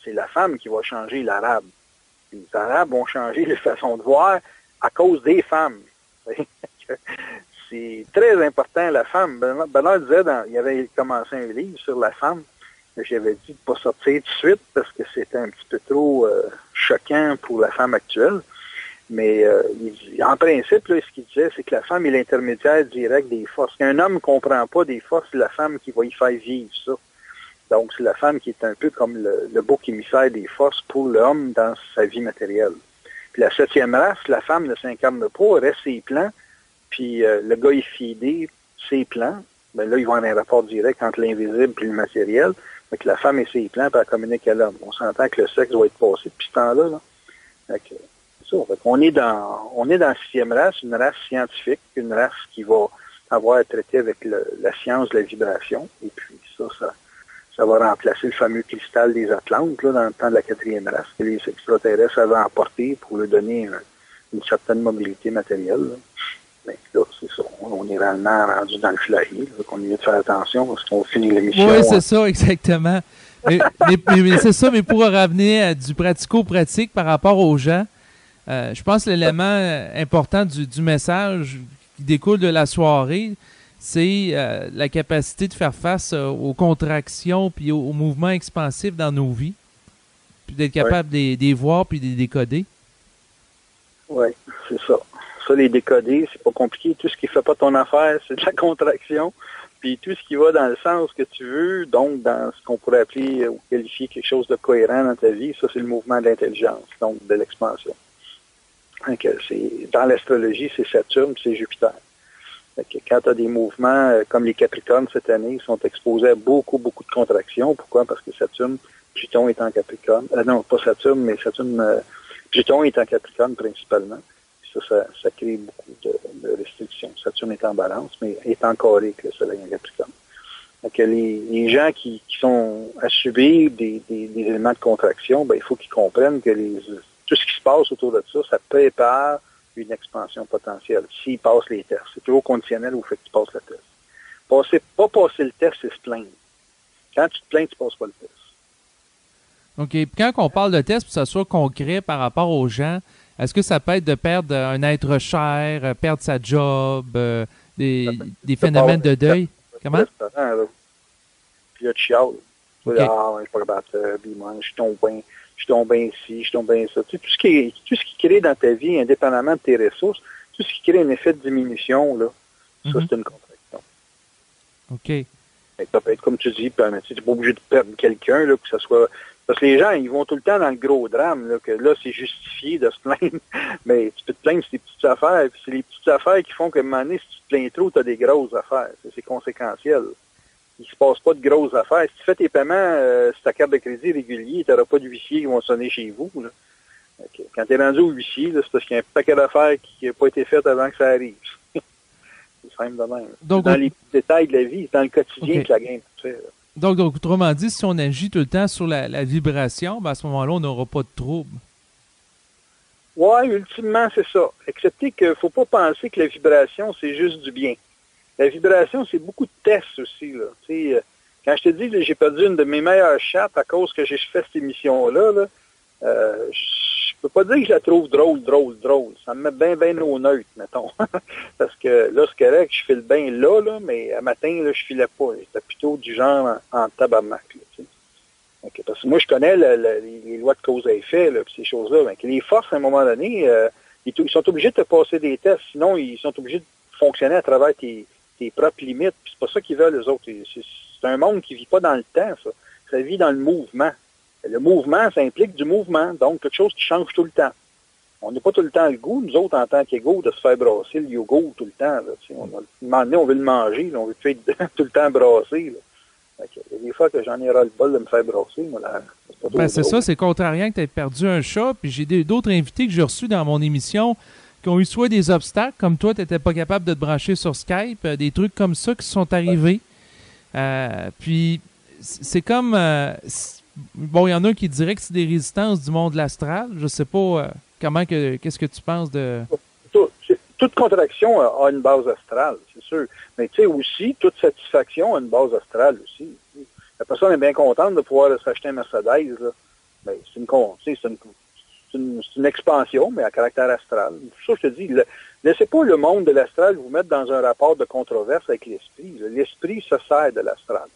C'est la femme qui va changer l'arabe. Les arabes vont changer les façons de voir à cause des femmes. C'est très important, la femme. Bernard disait, il avait commencé un livre sur la femme. J'avais dit de ne pas sortir tout de suite parce que c'était un petit peu trop choquant pour la femme actuelle. Mais en principe, là, ce qu'il disait, c'est que la femme est l'intermédiaire direct des forces. Qu'un homme ne comprend pas des forces, c'est la femme qui va y faire vivre ça. Donc, c'est la femme qui est un peu comme le bouc émissaire des forces pour l'homme dans sa vie matérielle. Puis la 7e race, la femme ne s'incarne pas, reste ses plans, puis le gars est fidé ses plans. Ben là, ils vont avoir un rapport direct entre l'invisible et le matériel. Fait que la femme et ses plans, puis elle communique à l'homme. On s'entend que le sexe doit être passé depuis ce temps-là. Là. Fait que, on est dans la 6e race, une race scientifique, une race qui va avoir à traiter avec la science de la vibration. Et puis ça va remplacer le fameux cristal des Atlantes là, dans le temps de la 4e race que les extraterrestres avaient emporté pour lui donner une certaine mobilité matérielle. Là. Mais là, c'est ça. On est réellement rendu dans le flahi. On est mieux de faire attention parce qu'on finit l'émission. Oui, c'est ça, exactement. mais c'est ça, mais pour revenir à du pratico-pratique par rapport aux gens, je pense que l'élément important du message qui découle de la soirée, c'est la capacité de faire face aux contractions puis aux mouvements expansifs dans nos vies, puis d'être capable de les voir puis de les décoder. Oui, c'est ça. Ça, les décoder, c'est pas compliqué. Tout ce qui fait pas ton affaire, c'est de la contraction. Puis tout ce qui va dans le sens que tu veux, donc dans ce qu'on pourrait appeler ou qualifier quelque chose de cohérent dans ta vie, ça, c'est le mouvement de l'intelligence, donc de l'expansion. Donc, dans l'astrologie, c'est Saturne, c'est Jupiter. Donc, quand tu as des mouvements comme les Capricornes cette année, ils sont exposés à beaucoup, beaucoup de contractions. Pourquoi? Parce que Saturne, Pluton est en Capricorne. Non, pas Saturne, mais Pluton est en Capricorne principalement. Ça crée beaucoup de restrictions. Saturne est en balance, mais est en carré avec le Soleil en Capricorne. Donc, les gens qui sont à subir des éléments de contraction, ben, il faut qu'ils comprennent que tout ce qui se passe autour de ça, ça prépare une expansion potentielle s'ils passent les tests. C'est toujours conditionnel au fait qu'ils passent le test. Pas passer le test, c'est se plaindre. Quand tu te plains, tu ne passes pas le test. OK. Quand on parle de test, pour que ça soit concret par rapport aux gens, est-ce que ça peut être de perdre un être cher, perdre sa job, des phénomènes de deuil? Comment? Puis là, tu chiales. Okay. Ah, je suis pas capable de je suis tombé ici, je suis tombé ça. Tu sais, tout ce qui crée dans ta vie, indépendamment de tes ressources, tout ce qui crée un effet de diminution, là, ça, c'est une contraction. OK. Ça peut être, comme tu dis, tu n'es pas obligé de perdre quelqu'un, là, que ce soit... Parce que les gens, ils vont tout le temps dans le gros drame, là, que là, c'est justifié de se plaindre. Mais tu peux te plaindre sur des petites affaires. Puis c'est les petites affaires qui font qu'à un moment donné, si tu te plains trop, tu as des grosses affaires. C'est conséquentiel. il se passe pas de grosses affaires. Si tu fais tes paiements sur ta carte de crédit régulier, tu n'auras pas d'huissier qui vont sonner chez vous. Là. Quand tu es rendu au huissier, là, c'est parce qu'il y a un paquet d'affaires qui n'a pas été fait avant que ça arrive. C'est simple de même. Donc, dans les détails de la vie, c'est dans le quotidien que la game se fait. Donc, autrement dit, si on agit tout le temps sur la vibration, ben à ce moment-là, on n'aura pas de trouble. Oui, ultimement, c'est ça. Excepté qu'il ne faut pas penser que la vibration, c'est juste du bien. La vibration, c'est beaucoup de tests aussi. Là. Quand je te dis que j'ai perdu une de mes meilleures chattes à cause que j'ai fait cette émission-là, je peux pas dire que je la trouve drôle. Ça me met bien au neutre, mettons. Parce que là, c'est correct, je file bien là, mais à matin, là, je filais pas. C'était plutôt du genre en tabarnak. Là, okay, parce que moi, je connais les lois de cause à effet, là, ces choses-là. Ben, les forces, à un moment donné, ils sont obligés de te passer des tests, sinon ils sont obligés de fonctionner à travers tes propres limites. Puis c'est pas ça qu'ils veulent, les autres. C'est un monde qui vit pas dans le temps, ça. Ça vit dans le mouvement. Le mouvement, ça implique du mouvement, donc quelque chose qui change tout le temps. On n'a pas tout le temps le goût, nous autres, en tant qu'égaux, de se faire brasser le yogourt tout le temps. Là, on veut le manger, là, on veut faire tout le temps brasser. Là. Il y a des fois que j'en ai ras le bol de me faire brasser. Moi, là, c'est ça, c'est contrariant que tu aies perdu un chat. Puis j'ai d'autres invités que j'ai reçus dans mon émission qui ont eu soit des obstacles, comme toi, tu n'étais pas capable de te brancher sur Skype, des trucs comme ça qui sont arrivés. Puis c'est comme... bon, il y en a qui diraient que c'est des résistances du monde astral. Je sais pas qu'est-ce que tu penses de... Toute contraction a une base astrale, c'est sûr. Mais tu sais aussi, toute satisfaction a une base astrale aussi. La personne est bien contente de pouvoir s'acheter un Mercedes. Là. Ben, c'est une expansion, mais à caractère astral. Pour ça, je te dis, laissez pas le monde de l'astral vous mettre dans un rapport de controverse avec l'esprit. L'esprit se sert de l'astral.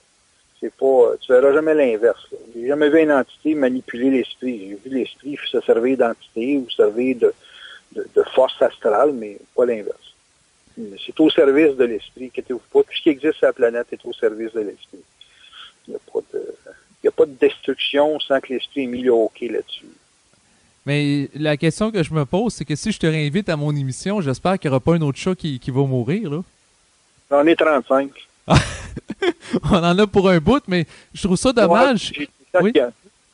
C'est pas, tu verras jamais l'inverse. J'ai jamais vu une entité manipuler l'esprit. J'ai vu l'esprit se servir d'entité ou servir de force astrale, mais pas l'inverse. C'est au service de l'esprit. Tout ce qui existe sur la planète est au service de l'esprit. Il n'y a pas de destruction sans que l'esprit ait mis le hockey là-dessus. Mais la question que je me pose, c'est que si je te réinvite à mon émission, j'espère qu'il n'y aura pas un autre chat qui va mourir, là. J'en ai 35. On en a pour un bout, mais je trouve ça dommage.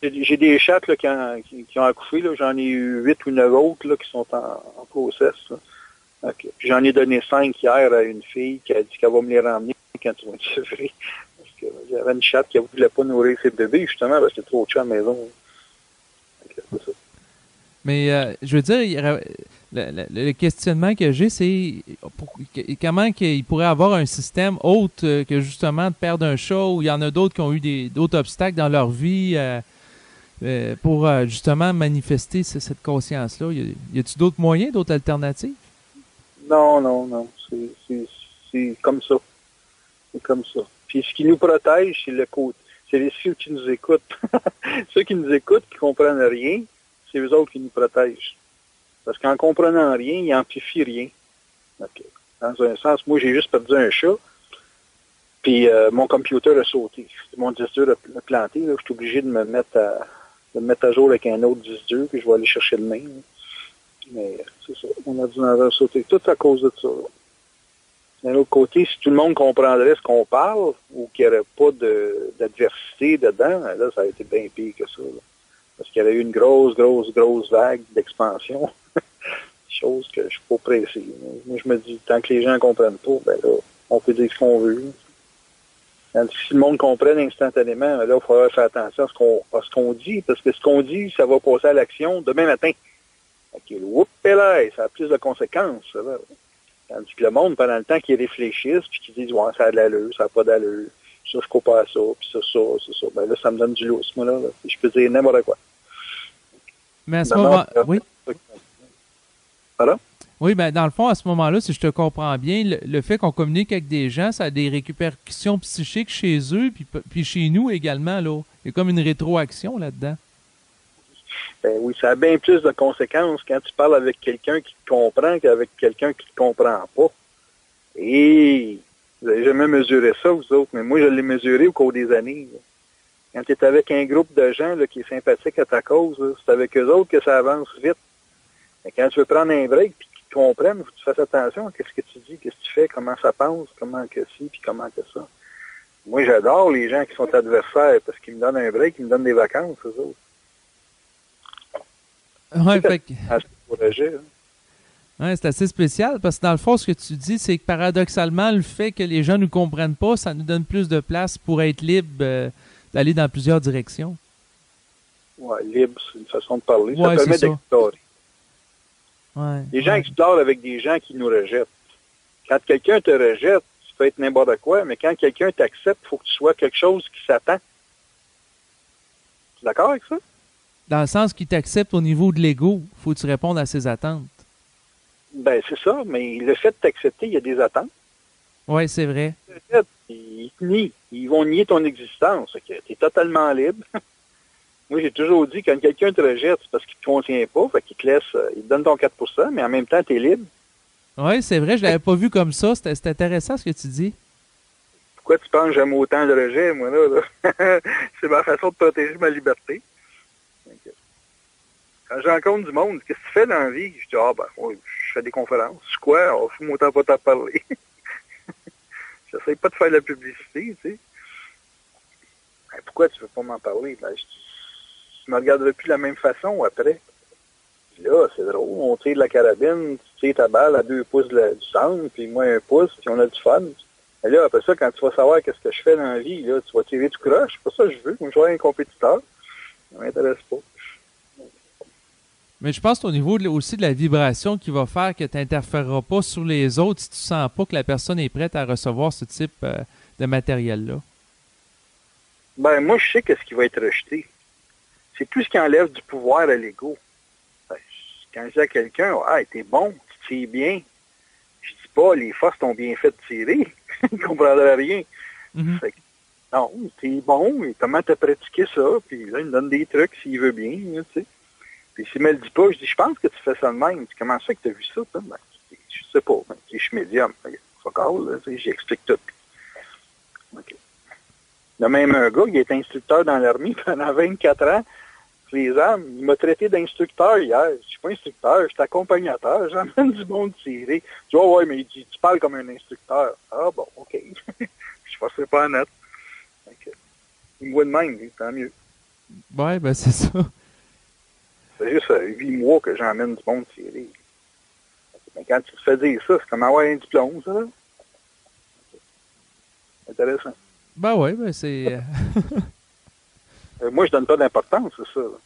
J'ai des chattes là, qui ont accouché. Là. J'en ai eu 8 ou 9 autres là, qui sont en process. Là. Okay. Puis j'en ai donné 5 hier à une fille qui a dit qu'elle va me les ramener quand ils vont être sevrés. Parce que j'avais une chatte qui ne voulait pas nourrir ses bébés, justement, parce que c'était trop de chats à la maison. Okay, c'est ça. Mais je veux dire, le questionnement que j'ai, c'est comment il pourrait avoir un système autre que justement de perdre un chat, où il y en a d'autres qui ont eu d'autres obstacles dans leur vie pour justement manifester cette conscience-là. Y a-t-il d'autres moyens, d'autres alternatives? Non. C'est comme ça. C'est comme ça. Puis ce qui nous protège, c'est ceux qui nous écoutent. Ceux qui nous écoutent, qui comprennent rien, c'est eux autres qui nous protègent. Parce qu'en comprenant rien, ils n'amplifient rien. Okay. Dans un sens, moi, j'ai juste perdu un chat, puis mon computer a sauté. Mon disque dur a planté. Là, je suis obligé de me mettre à jour avec un autre disque dur, puis je vais aller chercher le mien. Mais c'est ça, mon ordinateur a sauté. Tout à cause de ça. D'un autre côté, si tout le monde comprendrait ce qu'on parle, ou qu'il n'y aurait pas d'adversité dedans, là, ça a été bien pire que ça. Là. Parce qu'il y avait eu une grosse vague d'expansion. Chose que je suis pas pressé. Moi, je me dis, tant que les gens ne comprennent pas, ben là, on peut dire ce qu'on veut. Si le monde comprenne instantanément, là, il faudra faire attention à ce qu'on dit, parce que ce qu'on dit, ça va passer à l'action demain matin. OK, ça a plus de conséquences. Là. Tandis que le monde, pendant le temps qu'ils réfléchissent, puis qu'ils disent, ouais, ça a de l'allure, ça n'a pas d'allure, ça, je crois pas à ça, puis ça, c'est ça. Ben là, ça me donne du lousse, moi, là. Je peux dire n'importe quoi. Mais à ce moment... Oui? Pardon? Oui, ben dans le fond, à ce moment-là, si je te comprends bien, le fait qu'on communique avec des gens, ça a des répercussions psychiques chez eux, puis chez nous également, là. Il y a comme une rétroaction là-dedans. Ben oui, ça a bien plus de conséquences quand tu parles avec quelqu'un qui te comprend qu'avec quelqu'un qui te comprend pas. Et vous n'avez jamais mesuré ça, vous autres, mais moi, je l'ai mesuré au cours des années. Là. Quand tu es avec un groupe de gens là, qui est sympathique à ta cause, là, c'est avec eux autres que ça avance vite. Mais quand tu veux prendre un break puis qu'ils te comprennent, il faut que tu fasses attention à ce que tu dis, qu'est-ce que tu fais, comment ça pense, comment que ci, puis comment que ça. Moi, j'adore les gens qui sont adversaires parce qu'ils me donnent un break, ils me donnent des vacances, eux autres. Ouais, fait que... Ouais, c'est assez spécial parce que dans le fond, ce que tu dis, c'est que paradoxalement, le fait que les gens ne nous comprennent pas, ça nous donne plus de place pour être libre d'aller dans plusieurs directions. Ouais, libre, c'est une façon de parler. Ouais, ça permet d'explorer. Ouais, Les gens explorent avec des gens qui nous rejettent. Quand quelqu'un te rejette, tu peux être n'importe quoi, mais quand quelqu'un t'accepte, il faut que tu sois quelque chose qui s'attend. Tu es d'accord avec ça? Dans le sens qu'il t'accepte au niveau de l'ego, il faut que tu répondes à ses attentes. Ben, c'est ça, mais le fait de t'accepter, il y a des attentes. Oui, c'est vrai. Ils te nient. Ils vont nier ton existence. Tu es totalement libre. Moi, j'ai toujours dit, quand quelqu'un te rejette, c'est parce qu'il ne te contient pas, fait qu'il te laisse, il te donne ton 4%, mais en même temps, tu es libre. Oui, c'est vrai, je l'avais pas vu comme ça. C'est intéressant ce que tu dis. Pourquoi tu penses que j'aime autant le rejet, moi, là? C'est ma façon de protéger ma liberté. Quand je rencontre du monde, qu'est-ce que tu fais dans la vie? Je dis, oui, je fais des conférences. C'est quoi? Fais-moi autant pas t'en parler. J'essaie pas de faire de la publicité, tu sais. Ben, pourquoi tu veux pas m'en parler? Ben, tu me regarderas plus de la même façon après. Puis là, c'est drôle, on tire de la carabine, tu tires ta balle à 2 pouces du centre, puis moi 1 pouce, puis on a du fun. Et là, après ça, quand tu vas savoir qu'est-ce que je fais dans la vie, là, tu vas tirer du croche. C'est pas ça que je veux. Moi, je veux être un compétiteur. Ça m'intéresse pas. Mais je pense que c'est au niveau aussi de la vibration qui va faire que tu n'interféreras pas sur les autres si tu sens pas que la personne est prête à recevoir ce type de matériel-là. Ben, moi, je sais qu'est-ce qui va être rejeté. C'est plus ce qui enlève du pouvoir à l'ego. Ben, quand je dis à quelqu'un, t'es bon, tu tires bien, je dis pas, les forces t'ont bien fait de tirer. Il ne comprendrait rien. Mm-hmm. Fait que, non, t'es bon, et comment t'as pratiqué ça? Puis là, il me donne des trucs s'il veut bien, tu sais. Puis s'il me le dit pas, je dis, je pense que tu fais ça de même. Puis comment ça que tu as vu ça, toi? Ben, je sais pas. Ben, je suis médium. Fuck all, là, j'explique tout. Okay. Il y a même un gars, il est instructeur dans l'armée pendant 24 ans. Les armes, il m'a traité d'instructeur hier. Je suis pas instructeur, je suis accompagnateur. J'emmène du monde tirer. Je dis, ouais, mais il dit, tu parles comme un instructeur. Ah bon, OK. Je passerai pas en net. Okay. Il me voit de même, lui, tant mieux. Ouais, ben c'est ça. C'est juste 8 mois que j'emmène du monde tirer. Mais quand tu te fais dire ça, c'est comme avoir un diplôme, ça. Intéressant. Ben ouais, ben c'est... moi, je donne pas d'importance à ça. Là.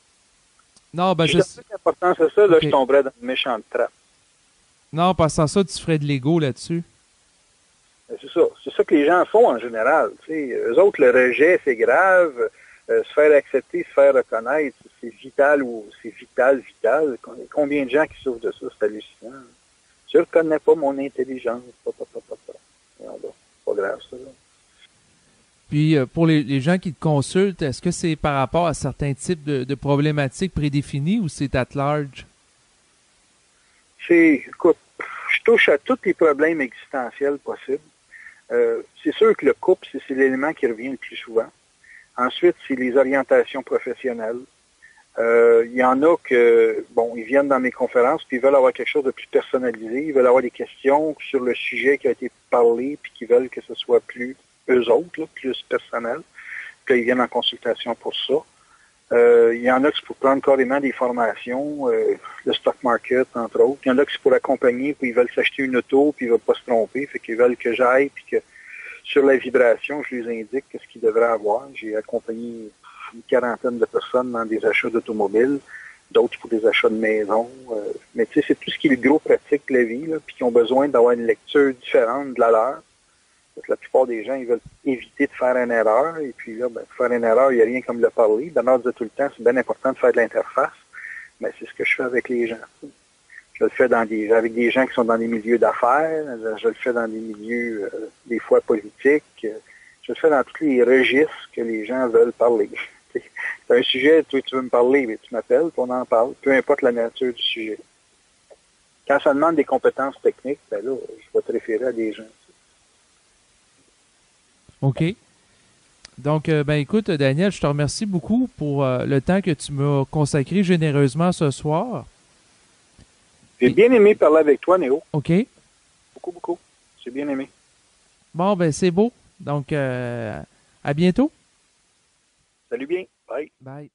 Non, ben je donne pas d'importance à ça, là, je tomberais dans une méchante trappe. Non, passant ça, tu ferais de l'ego là-dessus. C'est ça. C'est ça que les gens font en général. T'sais. Eux autres, le rejet, c'est grave. Se faire accepter, se faire reconnaître, c'est vital ou c'est vital. Combien de gens qui souffrent de ça, c'est hallucinant. Je ne reconnais pas mon intelligence. Non, pas grave, ça. Là. Puis, pour les gens qui te consultent, est-ce que c'est par rapport à certains types de problématiques prédéfinies ou c'est at large? Écoute, je touche à tous les problèmes existentiels possibles. C'est sûr que le couple, c'est l'élément qui revient le plus souvent. Ensuite, c'est les orientations professionnelles. Il y en a que, ils viennent dans mes conférences puis ils veulent avoir quelque chose de plus personnalisé. Ils veulent avoir des questions sur le sujet qui a été parlé puis qui veulent que ce soit plus eux autres, là, plus personnel. Puis là, ils viennent en consultation pour ça. Il y en a qui c'est pour prendre carrément des formations, le stock market, entre autres. Il y en a qui c'est pour accompagner, puis ils veulent s'acheter une auto, puis ils ne veulent pas se tromper. Fait qu'ils veulent que j'aille, puis que sur la vibration, je les indique ce qu'ils devraient avoir. J'ai accompagné une 40aine de personnes dans des achats d'automobiles, d'autres pour des achats de maison. Mais tu sais, c'est tout ce qui est le gros pratique de la vie, là, puis qui ont besoin d'avoir une lecture différente de la leur. Parce que la plupart des gens, ils veulent éviter de faire une erreur. Et puis là, pour faire une erreur, il n'y a rien comme le parler. Bernard disait tout le temps, c'est bien important de faire de l'interface. Mais c'est ce que je fais avec les gens. Je le fais avec des gens qui sont dans des milieux d'affaires. Je le fais dans des milieux, des fois, politiques. Je le fais dans tous les registres que les gens veulent parler. C'est un sujet, toi, tu veux me parler, mais tu m'appelles, puis on en parle, peu importe la nature du sujet. Quand ça demande des compétences techniques, ben là, je vais te référer à des gens. OK. Donc, écoute, Daniel, je te remercie beaucoup pour le temps que tu m'as consacré généreusement ce soir. J'ai bien aimé parler avec toi, Néo. OK. Beaucoup, beaucoup. J'ai bien aimé. Bon, ben c'est beau. Donc, à bientôt. Salut bien. Bye. Bye.